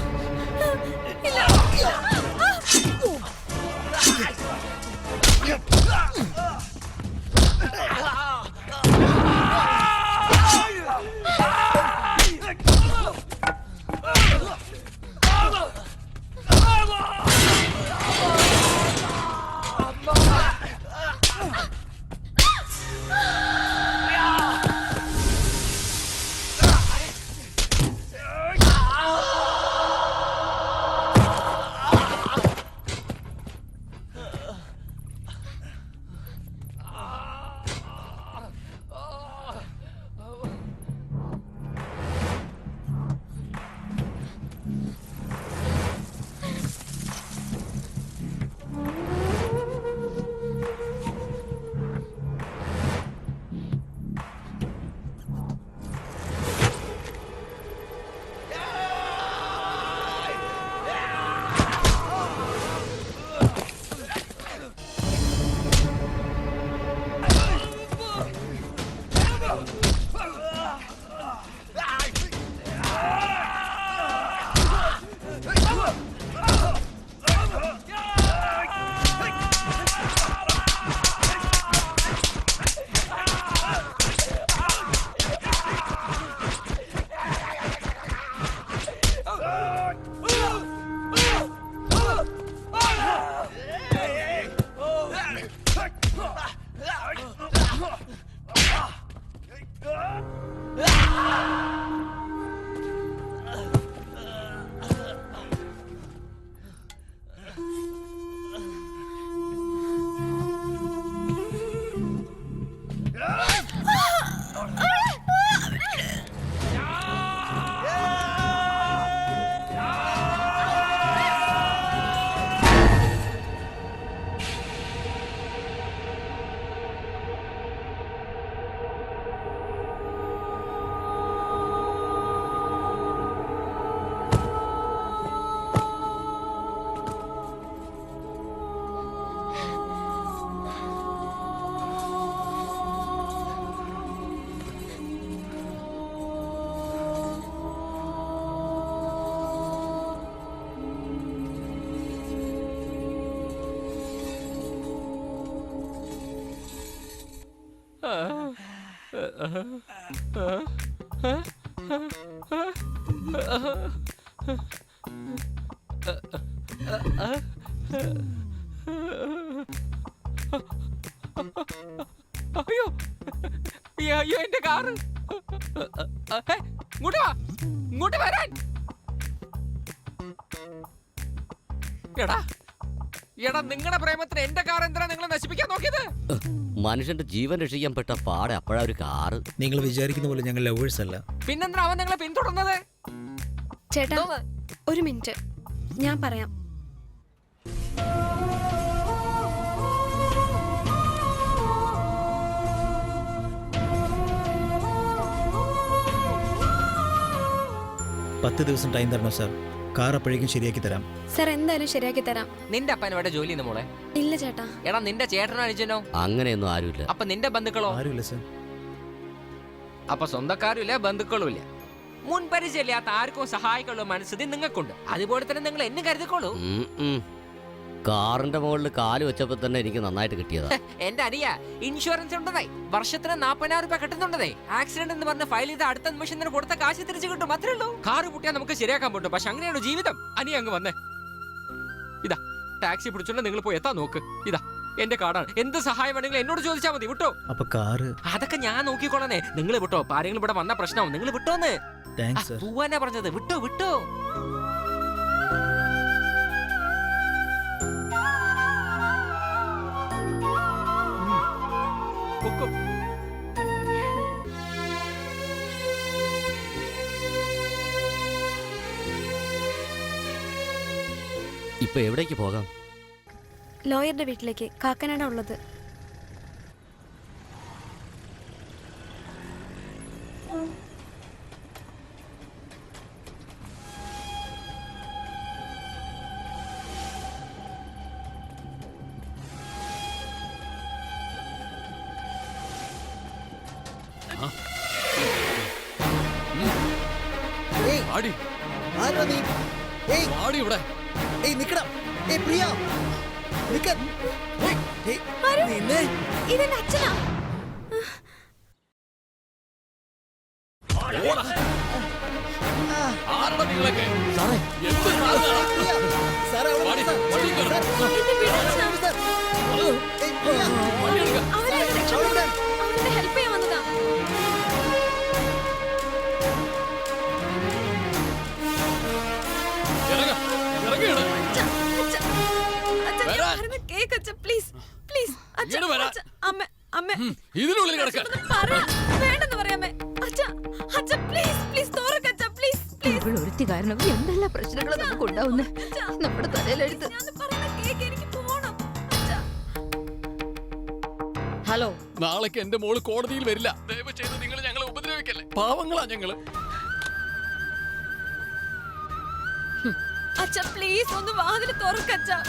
അയ്യോ അയ്യോ എന്റെ കാറ്. ഇങ്ങോട്ട് വാ, ഇങ്ങോട്ട് വരാൻ. എടാ നിങ്ങളുടെ പ്രേമത്തിന് എന്റെ കാർ എന്തിനാ നിങ്ങൾ നശിപ്പിക്കാൻ നോക്കിയത്? മനുഷ്യന്റെ ജീവൻ രക്ഷിക്കാൻ പെട്ട പാടെ അപ്പോഴാ ഒരു കാറ്. നിങ്ങൾ വിചാരിക്കുന്ന പോലെ ഞങ്ങൾ ലവേഴ്സ് അല്ല. പിന്നെന്താ അവൻ നിങ്ങളെ പിന്തുടർന്നത്? ചേട്ടാ ഒരു മിനിറ്റ്, ഞാൻ പറയാം. പത്ത് ദിവസം ടൈം തരണോ സാർ? കാർ അപ്പോഴേക്കും ശരിയാക്കി തരാം. സാർ എന്തായാലും ശരിയാക്കി തരാം. നിന്റെ അപ്പൻ ഇവിടെ ജോലി ചെയ്യുന്ന മോളെ? ഇല്ല ചേട്ടാ. എടാ നിന്റെ ചേട്ടനോ അനുജനോ? അങ്ങനെയൊന്നും ആരുമില്ല. അപ്പൊ നിന്റെ ബന്ധുക്കളോ? ആരുമില്ല സാർ. അപ്പൊ സ്വന്തക്കാരും ഇല്ല, ബന്ധുക്കളും ഇല്ല. മുൻപരിചയമില്ലാത്ത ആർക്കും സഹായിക്കുള്ള മനസ്സിൽ നിങ്ങൾക്കുണ്ട്. അതുപോലെ തന്നെ നിങ്ങൾ എന്നും കരുതിക്കോളൂ. കാറിന്റെ മുകളിൽ കാല് വെച്ചപ്പോ തന്നെ എനിക്ക് നന്നായിട്ട് കിട്ടിയതാ. എന്റെ അനിയ ഇൻഷുറൻസ് ഉണ്ടതേ, വർഷത്തിന് 40,000 രൂപ കിട്ടുന്നുണ്ടതേ. ആക്സിഡന്റ് എന്ന് പറഞ്ഞ ഫയൽ ചെയ്ത് അടുത്ത നിമിഷം തന്നെ കൊടുത്ത കാശ് തിരിച്ചു കിട്ടും, അത്രേ ഉള്ളൂ. കാറ് പൊട്ടിയാൽ നമുക്ക് ശരിയാക്കാൻ പറ്റും, പക്ഷെ അങ്ങനെയാണ് ജീവിതം. അനി അങ്ങ് വന്നേ, ഇതാ ടാക്സി പിടിച്ചോണ്ട് നിങ്ങൾ പോയി എത്താൻ നോക്ക്. ഇതാ എന്റെ കാർഡാണ്, എന്ത് സഹായം വേണമെങ്കിലും എന്നോട് ചോദിച്ചാൽ മതി. വിട്ടോ? അപ്പൊ കാറ് അതൊക്കെ ഞാൻ നോക്കിക്കോളാനേ. നിങ്ങൾ വിട്ടോ, ആരെങ്കിലും ഇവിടെ വന്ന പ്രശ്നമാവും. നിങ്ങൾ വിട്ടോന്ന്. പോവാനാ പറഞ്ഞത്. വിട്ടോ വിട്ടോ. ഇപ്പൊ എവിടേക്ക് പോകാം? ലോയറുടെ വീട്ടിലേക്ക്, കാക്കനാടാ ഉള്ളത്. ഇതെന്റെ അച്ഛനാ. അവനെ ഹെൽപ്പ് ചെയ്യാൻ വന്നതാ. വേണ്ടെന്ന് പറയാമേ. ഒരുത്തി കാരണം എന്തെല്ലാം പ്രശ്നങ്ങൾ നമുക്ക് ഉണ്ടാവുന്നേ. നമ്മുടെ തലയിലെടുത്ത്. ഹലോ, നാളേക്ക് എന്റെ മോള് കോടതിയിൽ വരില്ല. ദയവ് ചെയ്ത് നിങ്ങൾ ഞങ്ങളെ ഉപദ്രവിക്കല്ലേ, പാവങ്ങളാ ഞങ്ങള്. അച്ഛാ പ്ലീസ് ഒന്ന് വാതിൽ തുറക്കച്ഛാ.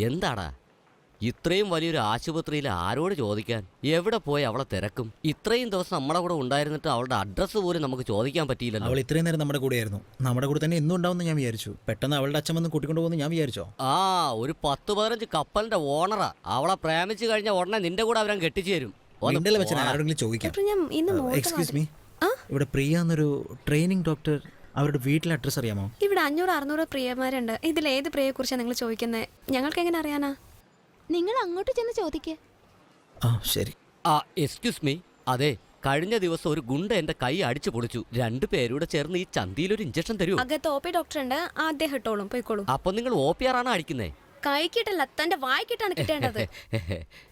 എന്താടാ ഇത്രയും വലിയൊരു ആശുപത്രിയിൽ ആരോട് ചോദിക്കാൻ? എവിടെ പോയി അവളെ തിരക്കും? ഇത്രയും ദിവസം നമ്മുടെ കൂടെ ഉണ്ടായിരുന്നിട്ട് അവളുടെ അഡ്രസ്സ് പോലും നമുക്ക് ചോദിക്കാൻ പറ്റിയില്ലല്ലോ. അവൾ ഇത്രയും നേരം നമ്മുടെ കൂടെയായിരുന്നു. നമ്മുടെ കൂടെ തന്നെ എന്നും ഉണ്ടാവുമെന്ന് ഞാൻ വിചാരിച്ചു. പെട്ടെന്ന് അവളുടെ അച്ഛൻ വന്ന് കൂട്ടിക്കൊണ്ട് പോകുന്നു ഞാൻ വിചാരിച്ചോ? ഒരു 10-15 കപ്പലിന്റെ ഓണറാ. അവളെ പ്രേമിച്ചു കഴിഞ്ഞ ഉടനെ നിന്റെ കൂടെ അവരെ കെട്ടിച്ചു തരും. ആരോടെങ്കിലും ചോദിക്കാം. എക്സ്ക്യൂസ് മീ, ഇവിടെ പ്രിയ എന്നൊരു ട്രെയിനിങ് ഡോക്ടർ, അവരുടെ വീട്ടിലെ അഡ്രസ് അറിയാമോ? ഇവിടെ 500-600 പ്രിയമാരുണ്ട്. ഇതിൽ ഏത് പ്രിയയെ കുറിച്ചാണ് നിങ്ങൾ ചോദിക്കുന്നത്? ഞങ്ങൾക്ക് എങ്ങനെ അറിയാനാ? നിങ്ങൾ അങ്ങോട്ട് ചെന്ന് ചോദിക്കേ. ശരി. എക്സ്ക്യൂസ് മീ, അതെ, കഴിഞ്ഞ ദിവസം ഒരു ഗുണ്ട എന്റെ കൈ അടിച്ചു പൊളിച്ചു. 2 പേരൂടെ ചേർന്ന് ഈ ചന്തിയിൽ ഒരു ഇഞ്ചക്ഷൻ തരൂ. അകത്ത് OP ഡോക്ടർ ഉണ്ട്, ആദ്യം ഇട്ടോളും, പോയിക്കോളൂ. അപ്പൊ നിങ്ങൾ OPR ആണ് അടിക്കുന്നേ? കൈക്കിട്ടല്ല, തന്റെ വായിക്കിട്ടാണ് കിട്ടേണ്ടത്.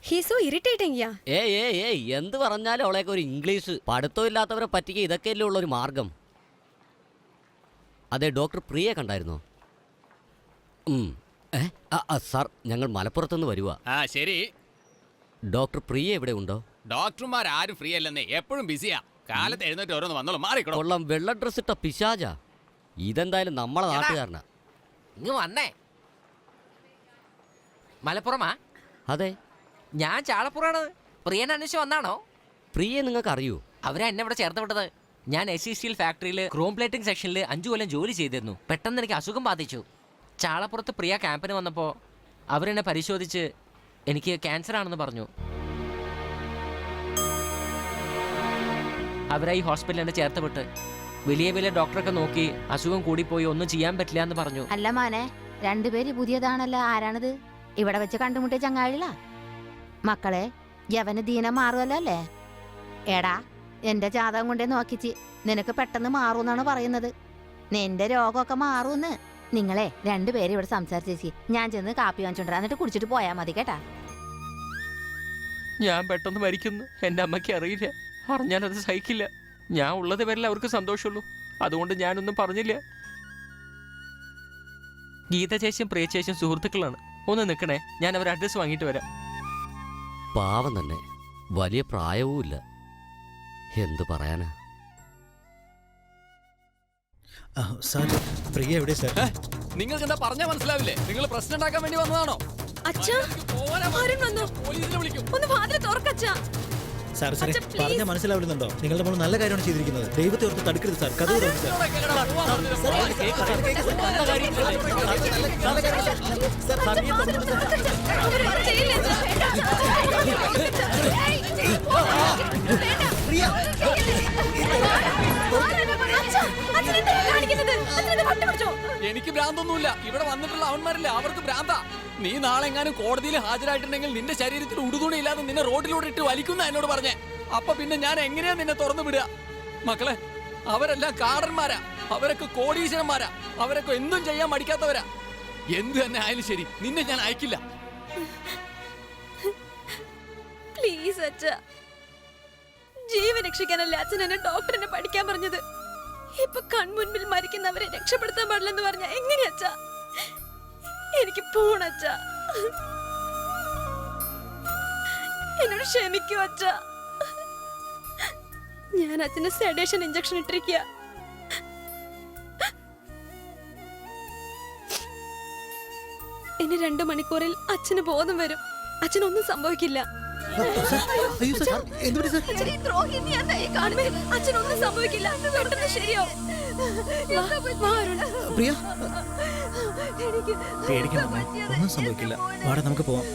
ഹീസോ ഇറിറ്റേറ്റിംഗ്. എന്ത് പറഞ്ഞാലും അവളേക്ക് ഒരു ഇംഗ്ലീഷ്. പഠിത്തം ഇല്ലാത്തവരെ പറ്റിക്കുക ഇതൊക്കെയല്ലേ ഉള്ളൊരു മാർഗം. അതെ, ഡോക്ടർ പ്രിയ കണ്ടായിരുന്നോ? സാർ, ഞങ്ങൾ മലപ്പുറത്തുനിന്ന് വരുവാ. ശരി. ഡോക്ടർ പ്രിയ ഇവിടെ ഉണ്ടോ? ഡോക്ടർമാർ ആരും ഫ്രീ അല്ലെന്നേ, എപ്പോഴും ബിസിയാ. കാലത്ത് എഴുന്നേറ്റ് ഓരോന്ന് വന്നോളൂ, മാറിക്കോളൂ. കൊള്ളാം, വെള്ള ഡ്രസ് ഇട്ട പിശാചാ. ഇതെന്തായാലും നമ്മളെ നാട്ടുകാരനാ. ഇങ്ങ് വന്നേ. മലപ്പുറമാ? അതെ, ഞാൻ ചാളപ്പുറാണ്. പ്രിയനെ അന്വേഷിച്ച് വന്നാണോ? പ്രിയെ നിങ്ങൾക്ക് അറിയൂ? അവരെ എന്നെ ഇവിടെ ചേർത്ത് വിട്ടത്. ഞാൻ SC സ്റ്റീൽ ഫാക്ടറിയിൽ ക്രോം പ്ലേറ്റിംഗ് സെക്ഷനിൽ 5 കൊല്ലം ജോലി ചെയ്തിരുന്നു. പെട്ടെന്ന് എനിക്ക് അസുഖം ബാധിച്ചു. ചാളപ്പുറത്ത് പ്രിയ ക്യാമ്പിന് വന്നപ്പോൾ അവരെന്നെ പരിശോധിച്ച് എനിക്ക് ക്യാൻസർ ആണെന്ന് പറഞ്ഞു. അവരെ ഈ ഹോസ്പിറ്റലിൽ എന്നെ ചേർത്ത് വിട്ട് വലിയ വലിയ ഡോക്ടറൊക്കെ നോക്കി അസുഖം കൂടിപ്പോയി ഒന്നും ചെയ്യാൻ പറ്റില്ല എന്ന് പറഞ്ഞു. അല്ല മോനെ, രണ്ടുപേര് പുതിയതാണല്ലോ. ആരാണിത്? ഇവിടെ വെച്ച് കണ്ടുമുട്ടിയ ചങ്ങാഴില മക്കളെ. യവന് ദീനം മാറുമല്ലോ അല്ലേ? എടാ, എന്റെ ജാതകം കൊണ്ടേ നോക്കിച്ച് നിനക്ക് പെട്ടെന്ന് മാറൂന്നാണ് പറയുന്നത്. നിന്റെ രോഗമൊക്കെ മാറൂന്ന്. നിങ്ങളെ രണ്ടുപേരും ഇവിടെ സംസാരിച്ചേച്ചി. ഞാൻ ചെന്ന് കാപ്പി വാങ്ങിച്ചോണ്ടാ, എന്നിട്ട് കുടിച്ചിട്ട് പോയാൽ മതി കേട്ടാ. ഞാൻ പെട്ടെന്ന് മരിക്കുന്നു. എൻ്റെ അമ്മയ്ക്ക് അറിയില്ല. അറിഞ്ഞാലത് സഹിക്കില്ല. ഞാൻ ഉള്ളത് വരില്ല അവർക്ക് സന്തോഷമുള്ളൂ. അതുകൊണ്ട് ഞാനൊന്നും പറഞ്ഞില്ല. ഗീത ചേച്ചിയും പ്രിയ ചേച്ചിയും സുഹൃത്തുക്കളാണ്. ഒന്ന് നിൽക്കണേ, ഞാൻ അവരുടെ അഡ്രസ്സ് വാങ്ങിയിട്ട് വരാം. പാവം തന്നെ, വലിയ പ്രായവുമില്ല. എന്തു പറയാനാ? സാർ, പ്രിയ എവിടെ സാർ? നിങ്ങൾക്ക് എന്താ പറഞ്ഞാൽ മനസ്സിലാവില്ലേ? നിങ്ങൾ പ്രശ്നം ഉണ്ടാക്കാൻ വേണ്ടി വന്നതാണോ? പോലീസിനെ വിളിക്കും. സാർ സാറേ, പറഞ്ഞാൽ മനസ്സിലാവില്ലെന്നുണ്ടോ? നിങ്ങളുടെ മോൾ നല്ല കാര്യമാണ് ചെയ്തിരിക്കുന്നത്. ദൈവത്തെ ഓർത്ത് തടുക്കരുത് സാർ. കഥ എനിക്ക് ഭ്രാന്തൊന്നുമില്ല. ഇവിടെ വന്നിട്ടുള്ള അവന്മാരില്ലേ, അവർക്ക് ഭ്രാന്താ. നീ നാളെ എങ്ങാനും കോടതിയിൽ ഹാജരായിട്ടുണ്ടെങ്കിൽ നിന്റെ ശരീരത്തിൽ ഉടുതുണി ഇല്ലാതെ നിന്നെ റോഡിലൂടെ ഇട്ട് വലിക്കുന്ന എന്നോട് പറഞ്ഞേ. അപ്പൊ പിന്നെ ഞാൻ എങ്ങനെയാ നിന്നെ തുറന്നു വിടുക? മക്കളെ, അവരെല്ലാം കാടന്മാരാ. അവരൊക്കെ കോടീശ്വരന്മാരാ. അവരൊക്കെ എന്തും ചെയ്യാൻ മടിക്കാത്തവരാ. എന്ത് തന്നെ ആയാലും ശരി, നിന്നെ ഞാൻ അയക്കില്ല. പ്ലീസ് അച്ഛ, ജീവൻ രക്ഷിക്കാനല്ലേ അച്ഛൻ എന്നെ ഡോക്ടറിനെ പഠിക്കാൻ പറഞ്ഞത്. ഇപ്പൊ കൺമുൻപിൽ മരിക്കുന്നവരെ രക്ഷപ്പെടുത്താൻ പാടില്ലെന്ന് പറഞ്ഞ എങ്ങനെയാ അച്ഛ? എനിക്ക് പോണച്ച. എന്നോട് ക്ഷമിക്കൂ അച്ഛ. ഞാൻ അച്ഛന് സെഡേഷൻ ഇഞ്ചക്ഷൻ ഇട്ടിരിക്കുക. ഇനി 2 മണിക്കൂറിൽ അച്ഛന് ബോധം വരും. അച്ഛനൊന്നും സംഭവിക്കില്ല. അച്ഛനൊന്നും സംഭവിക്കില്ല. പെട്ടെന്ന് ശരിയാവും. ഒന്നും സംഭവിക്കില്ല. വാടാ, നമുക്ക് പോവാം.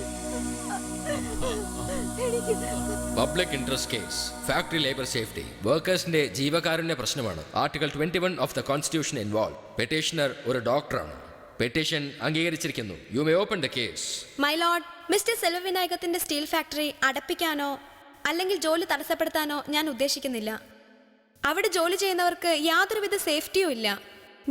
Public interest case, factory labour safety, വർക്കേഴ്സിന്റെ ജീവകാരുണ്യ പ്രശ്നമാണ്. Article 21 of the constitution involve. Petitioner ഒരു ഡോക്ടറാണ്. പെറ്റീഷൻ അംഗീകരിച്ചിരിക്കുന്നു. You may open the case. My lord, mister സെൽവവിനായകത്തിന്റെ സ്റ്റീൽ ഫാക്ടറി അടപ്പിക്കാനോ അല്ലെങ്കിൽ ജോലി തടസ്സപ്പെടുത്താനോ ഞാൻ ഉദ്ദേശിക്കുന്നില്ല. അവിടെ ജോലി ചെയ്യുന്നവർക്ക് യാതൊരുവിധ സേഫ്റ്റിയും ഇല്ല.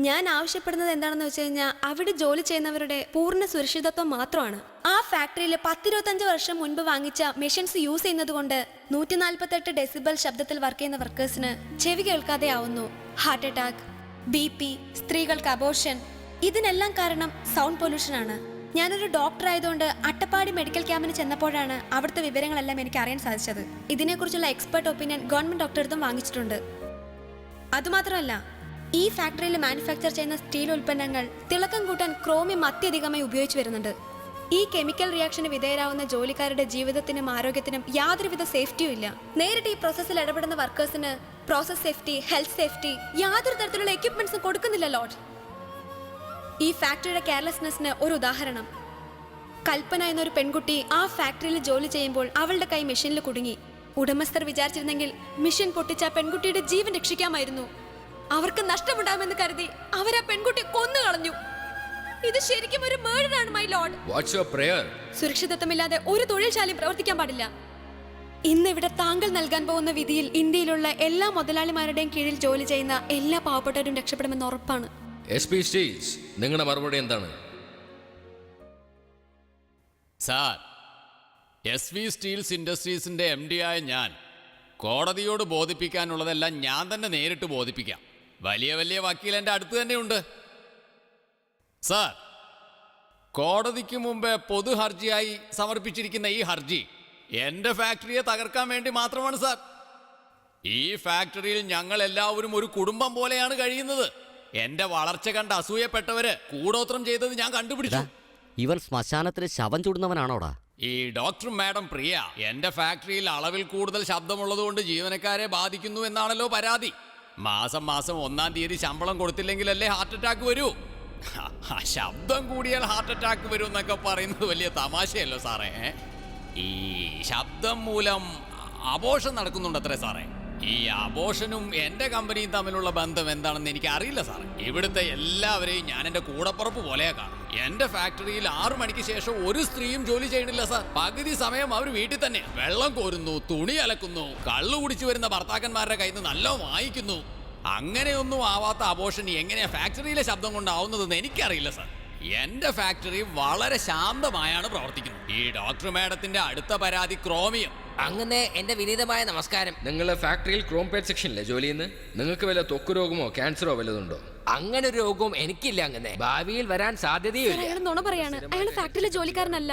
ഞാൻ ആവശ്യപ്പെടുന്നത് എന്താണെന്ന് വെച്ച് കഴിഞ്ഞാൽ അവിടെ ജോലി ചെയ്യുന്നവരുടെ പൂർണ്ണ സുരക്ഷിതത്വം മാത്രമാണ്. ആ ഫാക്ടറിയിൽ 10-25 വർഷം മുൻപ് വാങ്ങിച്ച മെഷീൻസ് യൂസ് ചെയ്യുന്നത് കൊണ്ട് 148 ഡെസിബൽ ശബ്ദത്തിൽ വർക്ക് ചെയ്യുന്ന വർക്കേഴ്സിന് ചെവി കേൾക്കാതെ ആവുന്നു. ഹാർട്ട് അറ്റാക്ക്, BP, സ്ത്രീകൾക്ക് അബോർഷൻ, ഇതിനെല്ലാം കാരണം സൗണ്ട് പൊല്യൂഷനാണ്. ഞാനൊരു ഡോക്ടർ ആയതുകൊണ്ട് അട്ടപ്പാടി മെഡിക്കൽ ക്യാമ്പിന് ചെന്നപ്പോഴാണ് അവിടുത്തെ വിവരങ്ങളെല്ലാം എനിക്ക് അറിയാൻ സാധിച്ചത്. ഇതിനെക്കുറിച്ചുള്ള എക്സ്പെർട്ട് ഒപ്പീനിയൻ ഗവൺമെന്റ് ഡോക്ടറെടുത്തും വാങ്ങിച്ചിട്ടുണ്ട്. അതുമാത്രമല്ല, ഈ ഫാക്ടറിയിൽ മാനുഫാക്ചർ ചെയ്യുന്ന സ്റ്റീൽ ഉൽപ്പന്നങ്ങൾ തിളക്കം കൂട്ടാൻ ക്രോമിയം അത്യധികമായി ഉപയോഗിച്ചു വരുന്നുണ്ട്. ഈ കെമിക്കൽ റിയാക്ഷന് വിധേയരാവുന്ന ജോലിക്കാരുടെ ജീവിതത്തിനും ആരോഗ്യത്തിനും യാതൊരുവിധ സേഫ്റ്റിയും ഇല്ല. നേരിട്ട് ഈ പ്രോസസ്സിൽ ഇടപെടുന്ന വർക്കേഴ്സിന് പ്രോസസ് സേഫ്റ്റി, ഹെൽത്ത് സേഫ്റ്റി യാതൊരു തരത്തിലുള്ള എക്യുപ്മെന്റ്സും കൊടുക്കുന്നില്ല ലോർഡ്. ഈ ഫാക്ടറിയുടെ കെയർലെസ്നെസ്സിന് ഒരു ഉദാഹരണം. കൽപ്പന എന്നൊരു പെൺകുട്ടി ആ ഫാക്ടറിയിൽ ജോലി ചെയ്യുമ്പോൾ അവളുടെ കൈ മെഷീനിൽ കുടുങ്ങി. ഉടമസ്ഥർ വിചാരിച്ചിരുന്നെങ്കിൽ മെഷീൻ പൊട്ടിച്ച പെൺകുട്ടിയുടെ ജീവൻ രക്ഷിക്കാമായിരുന്നു. അവർക്ക് നഷ്ടമുണ്ടാകുമെന്ന് കരുതി അവരാ പെൺകുട്ടിയെ കൊന്നു കളഞ്ഞു. ഇത് ശരിക്കും ഒരു മേർഡറാണ് my lord. What's your prayer? സുരക്ഷിതത്വമില്ലാതെ ഒരു തൊഴിൽശാലയും പ്രവർത്തിക്കാൻ പാടില്ല. ഇന്ന് ഇവിടെ താങ്കൾ നൽകാൻ പോകുന്ന വിധിയിൽ ഇന്ത്യയിലുള്ള എല്ലാ മുതലാളിമാരുടെയും കീഴിൽ ജോലി ചെയ്യുന്ന എല്ലാ പാവപ്പെട്ടവരും രക്ഷപ്പെടുമെന്ന് ഉറപ്പാണ്. SP സ്റ്റീൽസ്, നിങ്ങളുടെ മറുപടി എന്താണ്? സാർ, SV സ്റ്റീൽസ് ഇൻഡസ്ട്രീസിന്റെ MD ആയ ഞാൻ കോടതിയോട് ബോധിപ്പിക്കാനുള്ളതെല്ലാം ഞാൻ തന്നെ നേരിട്ട് ബോധിപ്പിക്കാം. വലിയ വലിയ വക്കീൽ എൻ്റെ അടുത്ത് തന്നെയുണ്ട്. സാർ, കോടതിക്ക് മുമ്പ് പൊതു ഹർജിയായി സമർപ്പിച്ചിരിക്കുന്ന ഈ ഹർജി എൻ്റെ ഫാക്ടറിയെ തകർക്കാൻ വേണ്ടി മാത്രമാണ് സാർ. ഈ ഫാക്ടറിയിൽ ഞങ്ങൾ എല്ലാവരും ഒരു കുടുംബം പോലെയാണ് കഴിയുന്നത്. എന്റെ വളർച്ച കണ്ട് അസൂയപ്പെട്ടവര് കൂടോത്രം ചെയ്തത് ഞാൻ കണ്ടുപിടിച്ചു. ഇവൻ ശ്മശാനത്തിന് ശവം ചൂടുന്നവനാണോടാ? ഈ ഡോക്ടർ മാഡം പ്രിയ എന്റെ ഫാക്ടറിയിൽ അളവിൽ കൂടുതൽ ശബ്ദമുള്ളതുകൊണ്ട് ജീവനക്കാരെ ബാധിക്കുന്നു എന്നാണല്ലോ പരാതി. മാസം 1-ാം തീയതി ശമ്പളം കൊടുത്തില്ലെങ്കിലല്ലേ ഹാർട്ട് അറ്റാക്ക് വരൂ. ശബ്ദം കൂടിയാൽ ഹാർട്ട് അറ്റാക്ക് വരും എന്നൊക്കെ പറയുന്നത് വലിയ തമാശയല്ലോ സാറേ. ഈ ശബ്ദം മൂലം അബോർഷൻ നടക്കുന്നുണ്ടത്രേ സാറേ. ഈ അബോർഷനും എന്റെ കമ്പനിയും തമ്മിലുള്ള ബന്ധം എന്താണെന്ന് എനിക്ക് അറിയില്ല സാറേ. ഇവിടുത്തെ എല്ലാവരെയും ഞാൻ എന്റെ കൂടപ്പുറപ്പ് പോലെയാ കാണും. എന്റെ ഫാക്ടറിയിൽ 6 മണിക്ക് ശേഷം ഒരു സ്ത്രീയും ജോലി ചെയ്യണില്ല സാർ. പകുതി സമയം അവർ വീട്ടിൽ തന്നെ വെള്ളം കോരുന്നു, തുണി അലക്കുന്നു, കള്ളു കുടിച്ചു വരുന്ന ഭർത്താക്കന്മാരുടെ കയ്യിൽ നിന്ന് നല്ല വാങ്ങിക്കുന്നു. അങ്ങനെയൊന്നും ആവാത്ത അബോർഷൻ എങ്ങനെയാ ഫാക്ടറിയിലെ ശബ്ദം കൊണ്ടാവുന്നതെന്ന് എനിക്കറിയില്ല സാർ. എന്റെ ഫാക്ടറി വളരെ ശാന്തമായാണ് പ്രവർത്തിക്കുന്നത്. ഈ ഡോക്ടർ മാഡത്തിന്റെ അടുത്ത പരാതി ക്രോമിയം. അങ്ങനെ എന്റെ വിനീതമായ നമസ്കാരം. നിങ്ങൾ ഫാക്ടറിയിൽ ക്രോം പേഡ് സെക്ഷനിലെ ജോലി ചെയ്യുന്നത്? നിങ്ങൾക്ക് വല്ല ത്വക്ക് രോഗമോ ക്യാൻസറോ വല്ലതുണ്ടോ? അങ്ങനെ ഒരു രോഗവും എനിക്കില്ല. അങ്ങനെ ഭാവിയിൽ വരാൻ സാധ്യതയില്ല. അയാൾ നുണ പറയാണ്. അയാൾ ഫാക്ടറിയിലെ ജോലിക്കാരനല്ല,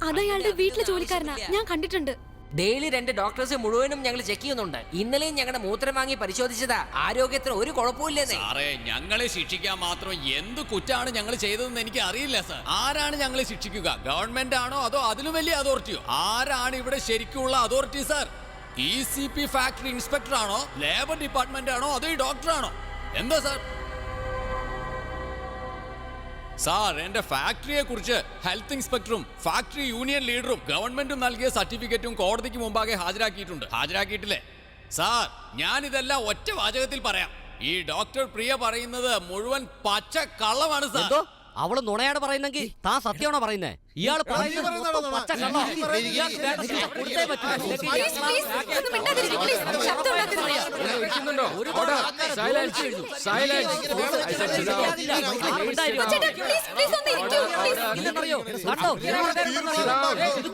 അത് അയാളുടെ വീട്ടിലെ ജോലിക്കാരനാ. ഞാൻ കണ്ടിട്ടുണ്ട്. ഡെയിലി 2 ഡോക്ടേഴ്സ് മുഴുവനും ഞങ്ങൾ ചെക്ക് ചെയ്യുന്നുണ്ട്. ഇന്നലെയും ഞങ്ങളുടെ മൂത്രം വാങ്ങി പരിശോധിച്ചതാ. ആരോഗ്യത്തിന് ഒരു കുഴപ്പമില്ലെന്നേ. സാറേ, ഞങ്ങളെ ശിക്ഷിക്കാൻ മാത്രം എന്ത് കുറ്റാണ് ഞങ്ങൾ ചെയ്തതെന്ന് എനിക്ക് അറിയില്ല സാർ. ആരാണ് ഞങ്ങളെ ശിക്ഷിക്കുക? ഗവൺമെന്റ് ആണോ അതോ അതിലും വലിയ അതോറിറ്റിയോ? ആരാണ് ഇവിടെ ശരിക്കുള്ള authority sir? ECP factory inspector ആണോ, ലേബർ ഡിപ്പാർട്ട്മെന്റ് ആണോ, അതോ ഈ ഡോക്ടറാണോ? എന്താ സാർ? സാർ, എന്റെ ഫാക്ടറിയെ കുറിച്ച് ഹെൽത്ത് ഇൻസ്പെക്ടറും ഫാക്ടറി യൂണിയൻ ലീഡറും ഗവൺമെന്റും നൽകിയ സർട്ടിഫിക്കറ്റും കോടതിക്ക് മുമ്പാകെ ഹാജരാക്കിയിട്ടില്ലേ സാർ? ഞാൻ ഇതെല്ലാം ഒറ്റ വാചകത്തിൽ പറയാം. ഈ ഡോക്ടർ പ്രിയ പറയുന്നത് മുഴുവൻ പച്ച കള്ളമാണ് സാർ. അവള് നുണയാണ് പറയുന്നെങ്കിൽ താൻ സത്യമാണോ പറയുന്നേ? ഇയാൾ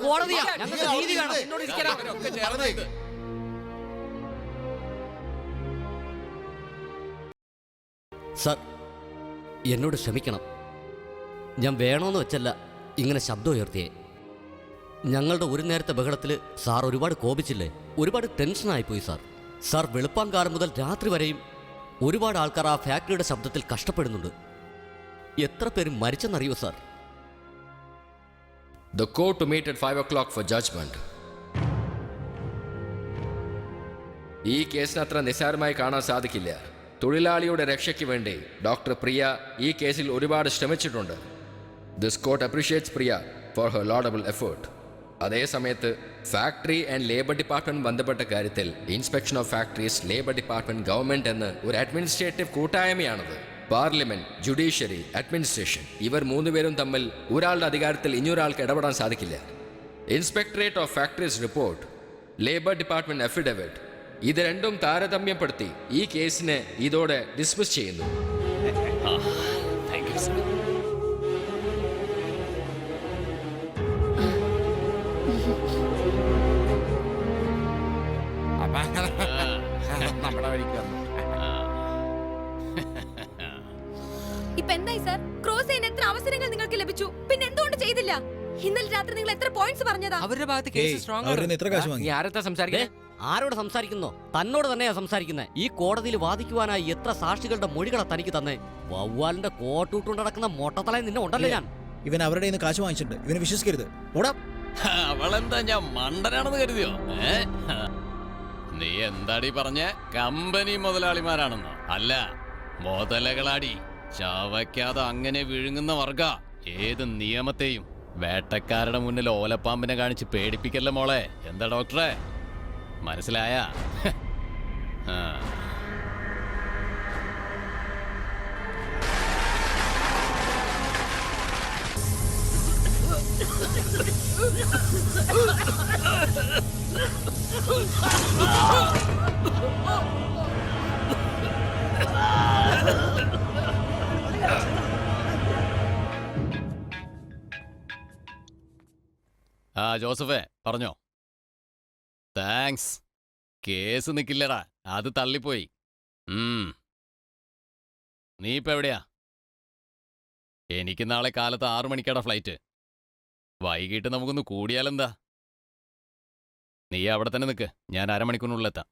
കോടതിയാ, ഞങ്ങൾക്ക് നീതി വേണം. സർ, എന്നോട് ക്ഷമിക്കണം. ഞാൻ വേണമെന്ന് വെച്ചല്ല ഇങ്ങനെ ശബ്ദം ഉയർത്തിയേ. ഞങ്ങളുടെ ഒരു നേരത്തെ ബഹളത്തിൽ സാർ ഒരുപാട് കോപിച്ചില്ലേ? ഒരുപാട് ടെൻഷനായിപ്പോയി സാർ. സാർ, വെളുപ്പാങ്കാലം മുതൽ രാത്രി വരെയും ഒരുപാട് ആൾക്കാർ ആ ഫാക്ടറിയുടെ ശബ്ദത്തിൽ കഷ്ടപ്പെടുന്നുണ്ട്. എത്ര പേര് മരിച്ചെന്നറിയോ sir? The court to meet at 5 o'clock for judgment. ഈ കേസിന് അത്ര നിസ്സാരമായി കാണാൻ സാധിക്കില്ല. തൊഴിലാളിയുടെ രക്ഷയ്ക്ക് വേണ്ടി ഡോക്ടർ പ്രിയ ഈ കേസിൽ ഒരുപാട് ശ്രമിച്ചിട്ടുണ്ട്. This court appreciates Priya for her laudable effort. അതേസമയത്ത് ഫാക്ടറി ആൻഡ് ലേബർ ഡിപ്പാർട്ട്മെന്റ് ബന്ധപ്പെട്ട കാര്യത്തിൽ inspection of factories, labour department, government എന്ന് ഒരു അഡ്മിനിസ്ട്രേറ്റീവ് കൂട്ടായ്മയാണത്. പാർലമെന്റ്, ജുഡീഷ്യറി, അഡ്മിനിസ്ട്രേഷൻ, ഇവർ 3 പേരും തമ്മിൽ ഒരാളുടെ അധികാരത്തിൽ ഇനിയൊരാൾക്ക് ഇടപെടാൻ സാധിക്കില്ല. Inspectorate of factories report, labour department affidavit, ഇത് രണ്ടും താരതമ്യപ്പെടുത്തി ഈ കേസിനെ ഇതോടെ ഡിസ്മിസ് ചെയ്യുന്നു. ഇപ്പൊ എന്തായി സാർ? ക്രോസ് ചെയ്യാൻ എത്ര അവസരങ്ങൾ നിങ്ങൾക്ക് ലഭിച്ചു, പിന്നെ എന്തുകൊണ്ട് ചെയ്തില്ല? ഇന്നലെ രാത്രി നിങ്ങൾ എത്ര പോയിന്റ്സ് പറഞ്ഞതാ? അവരുടെ ഭാഗത്ത് കേസ് സ്ട്രോങ് ആണ്. നീ ആരത്തെ സംസാരിക്കേ? ആരോട് സംസാരിക്കുന്നോ? തന്നോട് തന്നെയാ സംസാരിക്കുന്നത്. ഈ കോടതിയിൽ വാദിക്കുവാനായി എത്ര സാക്ഷികളുടെ മൊഴികളാ തനിക്ക് തന്നെ? വവ്വാലിന്റെ കോട്ടൂട്ടുകൊണ്ട് നടക്കുന്ന മൊട്ടത്തലയിൽ നിന്നെ ഉണ്ടല്ലോ ഞാൻ. ഇവൻ അവരുടെ കാശ് വാങ്ങിച്ചിട്ടുണ്ട്, ഇവനെ വിശ്വസിക്കരുത്. ഓടാ. അവളെന്താ ഞാൻ മണ്ടനാണെന്ന് കരുതിയോ? നീ എന്താടി പറഞ്ഞ? കമ്പനി മുതലാളിമാരാണെന്നോ? അല്ല, മുതലകളാടി. ചവയ്ക്കാതെ അങ്ങനെ വിഴുങ്ങുന്ന വർഗ. ഏത് നിയമത്തെയും വേട്ടക്കാരുടെ മുന്നിൽ ഓലപ്പാമ്പിനെ കാണിച്ച് പേടിപ്പിക്കല്ലേ മോളെ. എന്താ ഡോക്ടറെ, മനസ്സിലായ? ജോസഫേ, പറഞ്ഞോ. താങ്ക്സ്. കേസ് നിക്കില്ലടാ, അത് തള്ളിപ്പോയി. നീ ഇപ്പൊ എവിടെയാ? എനിക്ക് നാളെ കാലത്ത് 6 മണിക്കാടാ ഫ്ലൈറ്റ്. വൈകിട്ട് നമുക്കൊന്ന് കൂടിയാലെന്താ? നീ അവിടെ തന്നെ നിൽക്ക്, ഞാൻ അരമണിക്കൂറിനുള്ളിലെത്താം.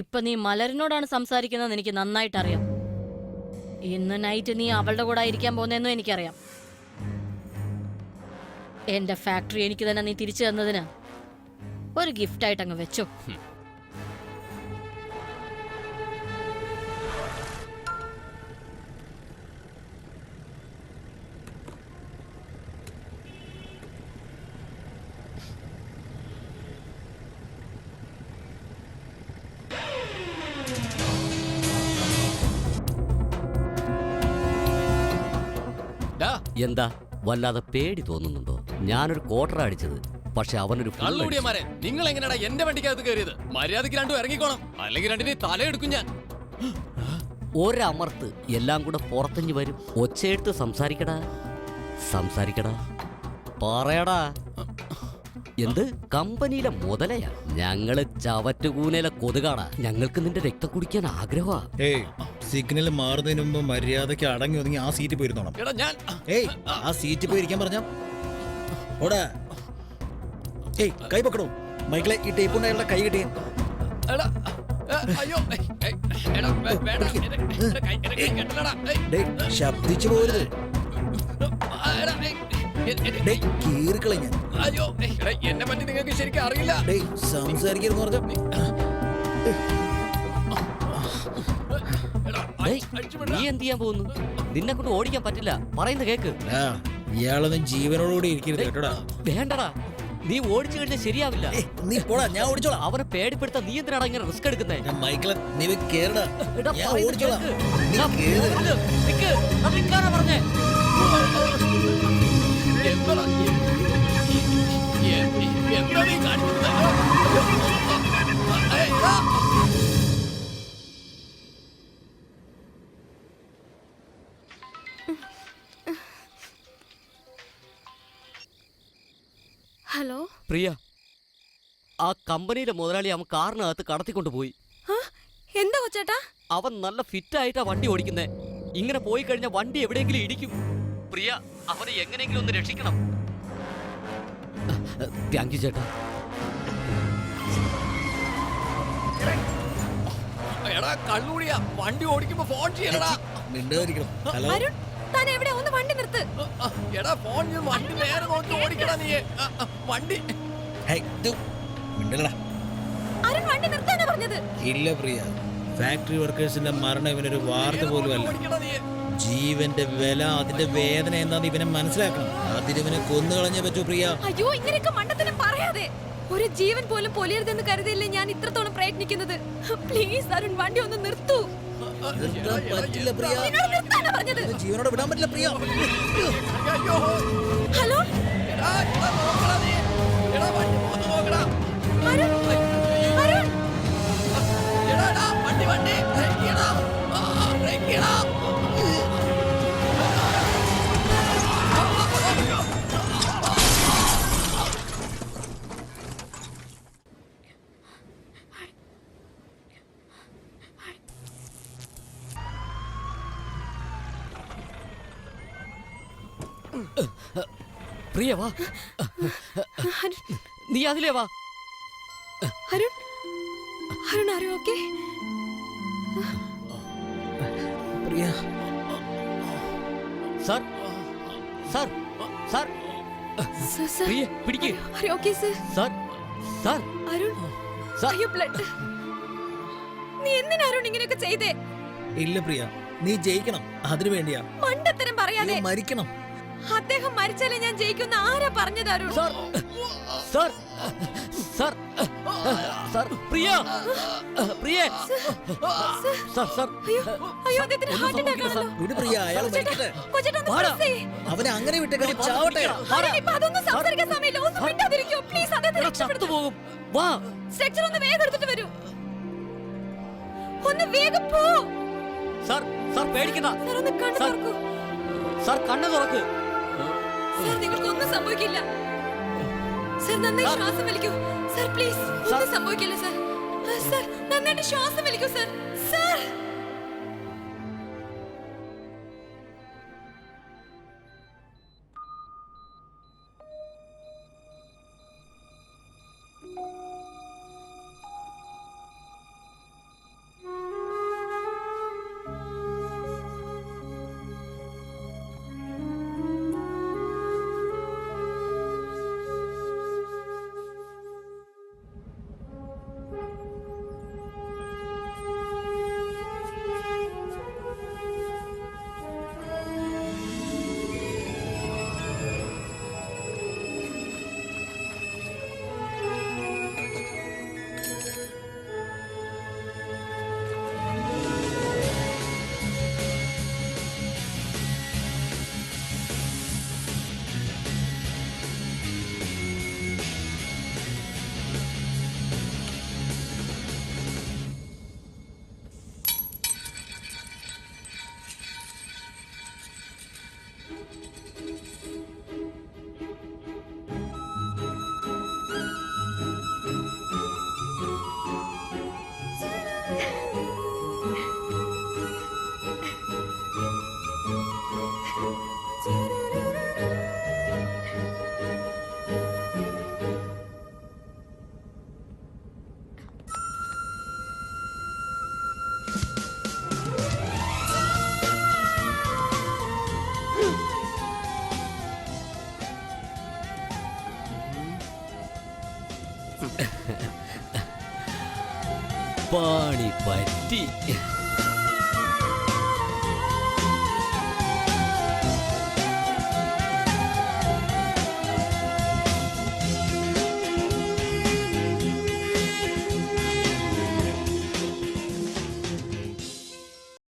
ഇപ്പൊ നീ മലരിനോടാണ് സംസാരിക്കുന്നത് എനിക്ക് നന്നായിട്ട് അറിയാം. ഇന്ന് നൈറ്റ് നീ അവളുടെ കൂടെ ഇരിക്കാൻ പോകുന്നെന്നും എനിക്കറിയാം. എന്റെ ഫാക്ടറി എനിക്ക് തന്നെ നീ തിരിച്ചു തന്നതിന് ഒരു ഗിഫ്റ്റായിട്ട് അങ്ങ് വെച്ചോ. എന്താ വല്ലാതെ പേടി തോന്നുന്നുണ്ടോ? ഞാനൊരു ക്വാർട്ടർ അടിച്ചത്, പക്ഷെ അവനൊരു full അടിച്ചു. കള്ളുടിയന്മാരെ, നിങ്ങൾ എങ്ങനെയാ എന്റെ വണ്ടിക്കകത്ത് കയറിയത്? മര്യാദയ്ക്ക് രണ്ടും ഇറങ്ങിക്കോണം, അല്ലെങ്കിൽ രണ്ടിനെ തലയെടുക്കും ഞാൻ. ഒരമർത്ത് എല്ലാം കൂടെ പുറത്തഞ്ഞു വരും. ഒച്ചയെടുത്ത് സംസാരിക്കടാ, സംസാരിക്കടാ, പറയടാ. എന്ത് കമ്പനിയിലെ മുതലയാ? ഞങ്ങള് ചവറ്റുകൂനയിലെ കൊതുകാടാ. ഞങ്ങൾക്ക് നിന്റെ രക്തം കുടിക്കാൻ ആഗ്രഹമാ. ഏയ്, സിഗ്നൽ മാറുന്നതിന് മുമ്പ് മര്യാദയ്ക്ക് അടങ്ങി ഒതുങ്ങി ആ സീറ്റ് പോയിരുന്നോണം. എടാ ഞാൻ ഏയ്, ആ സീറ്റ് പോയി ഇരിക്കാൻ പറഞ്ഞ ഓടാ. ഏയ്, കൈ പൊക്കണോ മൈക്കിളെ. ഈ ടേപ്പ് കൊണ്ട് അയാളുടെ കൈ കിട്ടിയ. എടാ, അയ്യോ, എടാ, വേണ്ട, എന്റെ കൈ കെട്ടലടാ. ശബ്ദിച്ചു പോരുത്. എടാ, കീറിക്കളെ ഞാൻ. അയ്യോ, എടാ, എന്നെ പറ്റി നിങ്ങൾക്ക് ശരിക്കും അറിയില്ല. സംസാരിക്കരുന്ന് പറഞ്ഞ നീ എന്ത് ചെയ്യാൻ പോകുന്നു? നിന്നെ കൊണ്ട് ഓടിക്കാൻ പറ്റില്ല. പറയുന്ന കേക്ക്. ഇയാളൊന്നും ജീവനോടുകൂടി ഇരിക്കരുത് കേട്ടോടാ. വേണ്ടടാ, നീ ഓടിച്ചു കഴിഞ്ഞാൽ ശരിയാവില്ല. നീ പോടാ, ഞാൻ ഓടിച്ചോളാം. അവനെ പേടിപ്പെടുത്താൻ നീ എന്തിനാണ് ഇങ്ങനെ റിസ്ക് എടുക്കുന്നേ? മൈക്കിളെ, നീ കേറടാ, ഞാൻ ഓടിച്ചോളാം. പറഞ്ഞേ എന്താ നീ കാണിക്കുന്നത്? ഹലോ പ്രിയ, ആ കമ്പനിയിലെ മുതലാളി അവൻ കാറിനകത്ത് കടത്തിക്കൊണ്ടുപോയി. എന്താ കൊച്ചേട്ടാ? അവൻ നല്ല ഫിറ്റ് ആയിട്ടാ വണ്ടി ഓടിക്കുന്നേ. ഇങ്ങനെ പോയി കഴിഞ്ഞാൽ വണ്ടി എവിടെയെങ്കിലും ഇടിക്കും. പ്രിയ, അവനെ എങ്ങനെയെങ്കിലും ഒന്ന് രക്ഷിക്കണം. താങ്ക് യു ചേട്ടാ. എടാ കള്ളുകൂടിയാ, വണ്ടി ഓടിക്കുമ്പോ ഫോൺ ചെയ്യണടാ. ഹലോ, താൻ എവിടെ? ഒന്ന് വണ്ടി നിർത്ത്. എടാ ഫോൺ ചെയ്ത് വണ്ടി നേരെ നോക്കി ഓടിക്കടാ നീ. വണ്ടി അരുൺ, വണ്ടി നിർത്താനാ പറഞ്ഞത്. ഇല്ല പ്രിയ, ഫാക്ടറി വർക്കേഴ്സിന്റെ മരണം ഇവനൊരു വാർത്ത പോലും അല്ല. ജീവന്റെ വില, അതിന്റെ വേദന എന്താന്ന് ഇവനെ മനസ്സിലാക്കണം. അതിനിവനെ കൊന്നുകളഞ്ഞേ പറ്റൂ പ്രിയ. അയ്യോ, ഇങ്ങനെയൊക്കെ മണ്ടത്തരം പറയാതെ. ഒരു ജീവൻ പോലും പൊലിയരുതെന്ന് കരുതിയില്ലേ ഞാൻ ഇത്രത്തോളം പ്രയത്നിക്കുന്നത്. പ്ലീസ് അരുൺ, വണ്ടി ഒന്ന് നിർത്തൂ. പറ്റില്ല പ്രിയ, നിർത്താനാ പറഞ്ഞത്. ജീവനോട് വിടാൻ പറ്റില്ല പ്രിയ. ഹലോ അരുൺ, അരുൺ. പ്രിയ വാ, നീ അതിലേ വാ. അരുൺ, അരുൺ, ആരോ okay? Priya, sir, sir, sir, Priya പിടിക്ക്. ആരോ okay sir? Sir, sir, Arun, അയ്യോ ബ്ലഡ്. നീ എന്തിനാ അരുൺ ഇങ്ങനെയൊക്കെ ചെയ്തേ? ഇല്ല പ്രിയ, നീ ജയിക്കണം. അതിനു വേണ്ടിയാ. മണ്ടത്തരം പറയാതെ. മരിക്കണം. അദ്ദേഹം മരിച്ചാലേ ഞാൻ ജയിക്കുന്ന ആരാ പറഞ്ഞത് Arun? Sir, sir, sir, sir, Priya, Priya, sir, sir. അയ്യോ, അദ്ദേഹത്തിന് ഹാർട്ട് അറ്റാക്ക് ആണല്ലോ. വിട് പ്രിയ, അയാൾ മരിക്കട്ടെ. കൊച്ചേട്ടാ, ഒന്ന് press ചെയ്യ്. അവനെ അങ്ങനെ വിട്ടേക്കാൻ ചാവട്ടെ. അരുൺ, ഇപ്പൊ അതൊന്നും സംസാരിക്കാൻ സമയമില്ല. ഒന്ന് മിണ്ടാതിരിക്കോ പ്ലീസ്. അദ്ദേഹത്തെ രക്ഷപ്പെടുത്തു. പോകും. വാ, സ്ട്രെച്ചർ ഒന്ന് വേഗം എടുത്തിട്ട് വരൂ. ഒന്ന് വേഗം പോ. സാർ, സാർ പേടിക്കണ്ട. സാർ ഒന്ന് കണ്ണ് തുറക്കൂ. സാർ കണ്ണ് തുറക്ക്. സാർ, നിങ്ങൾക്ക് ഒന്നും സംഭവിക്കില്ല. സാർ, നന്നായി ശ്വാസം വലിക്കൂ. സാർ പ്ലീസ്, ഒന്നും സംഭവിക്കില്ല സാർ. സാർ, നന്നായിട്ട് ശ്വാസം വലിക്കൂ സാർ. സാർ, പാണി പറ്റി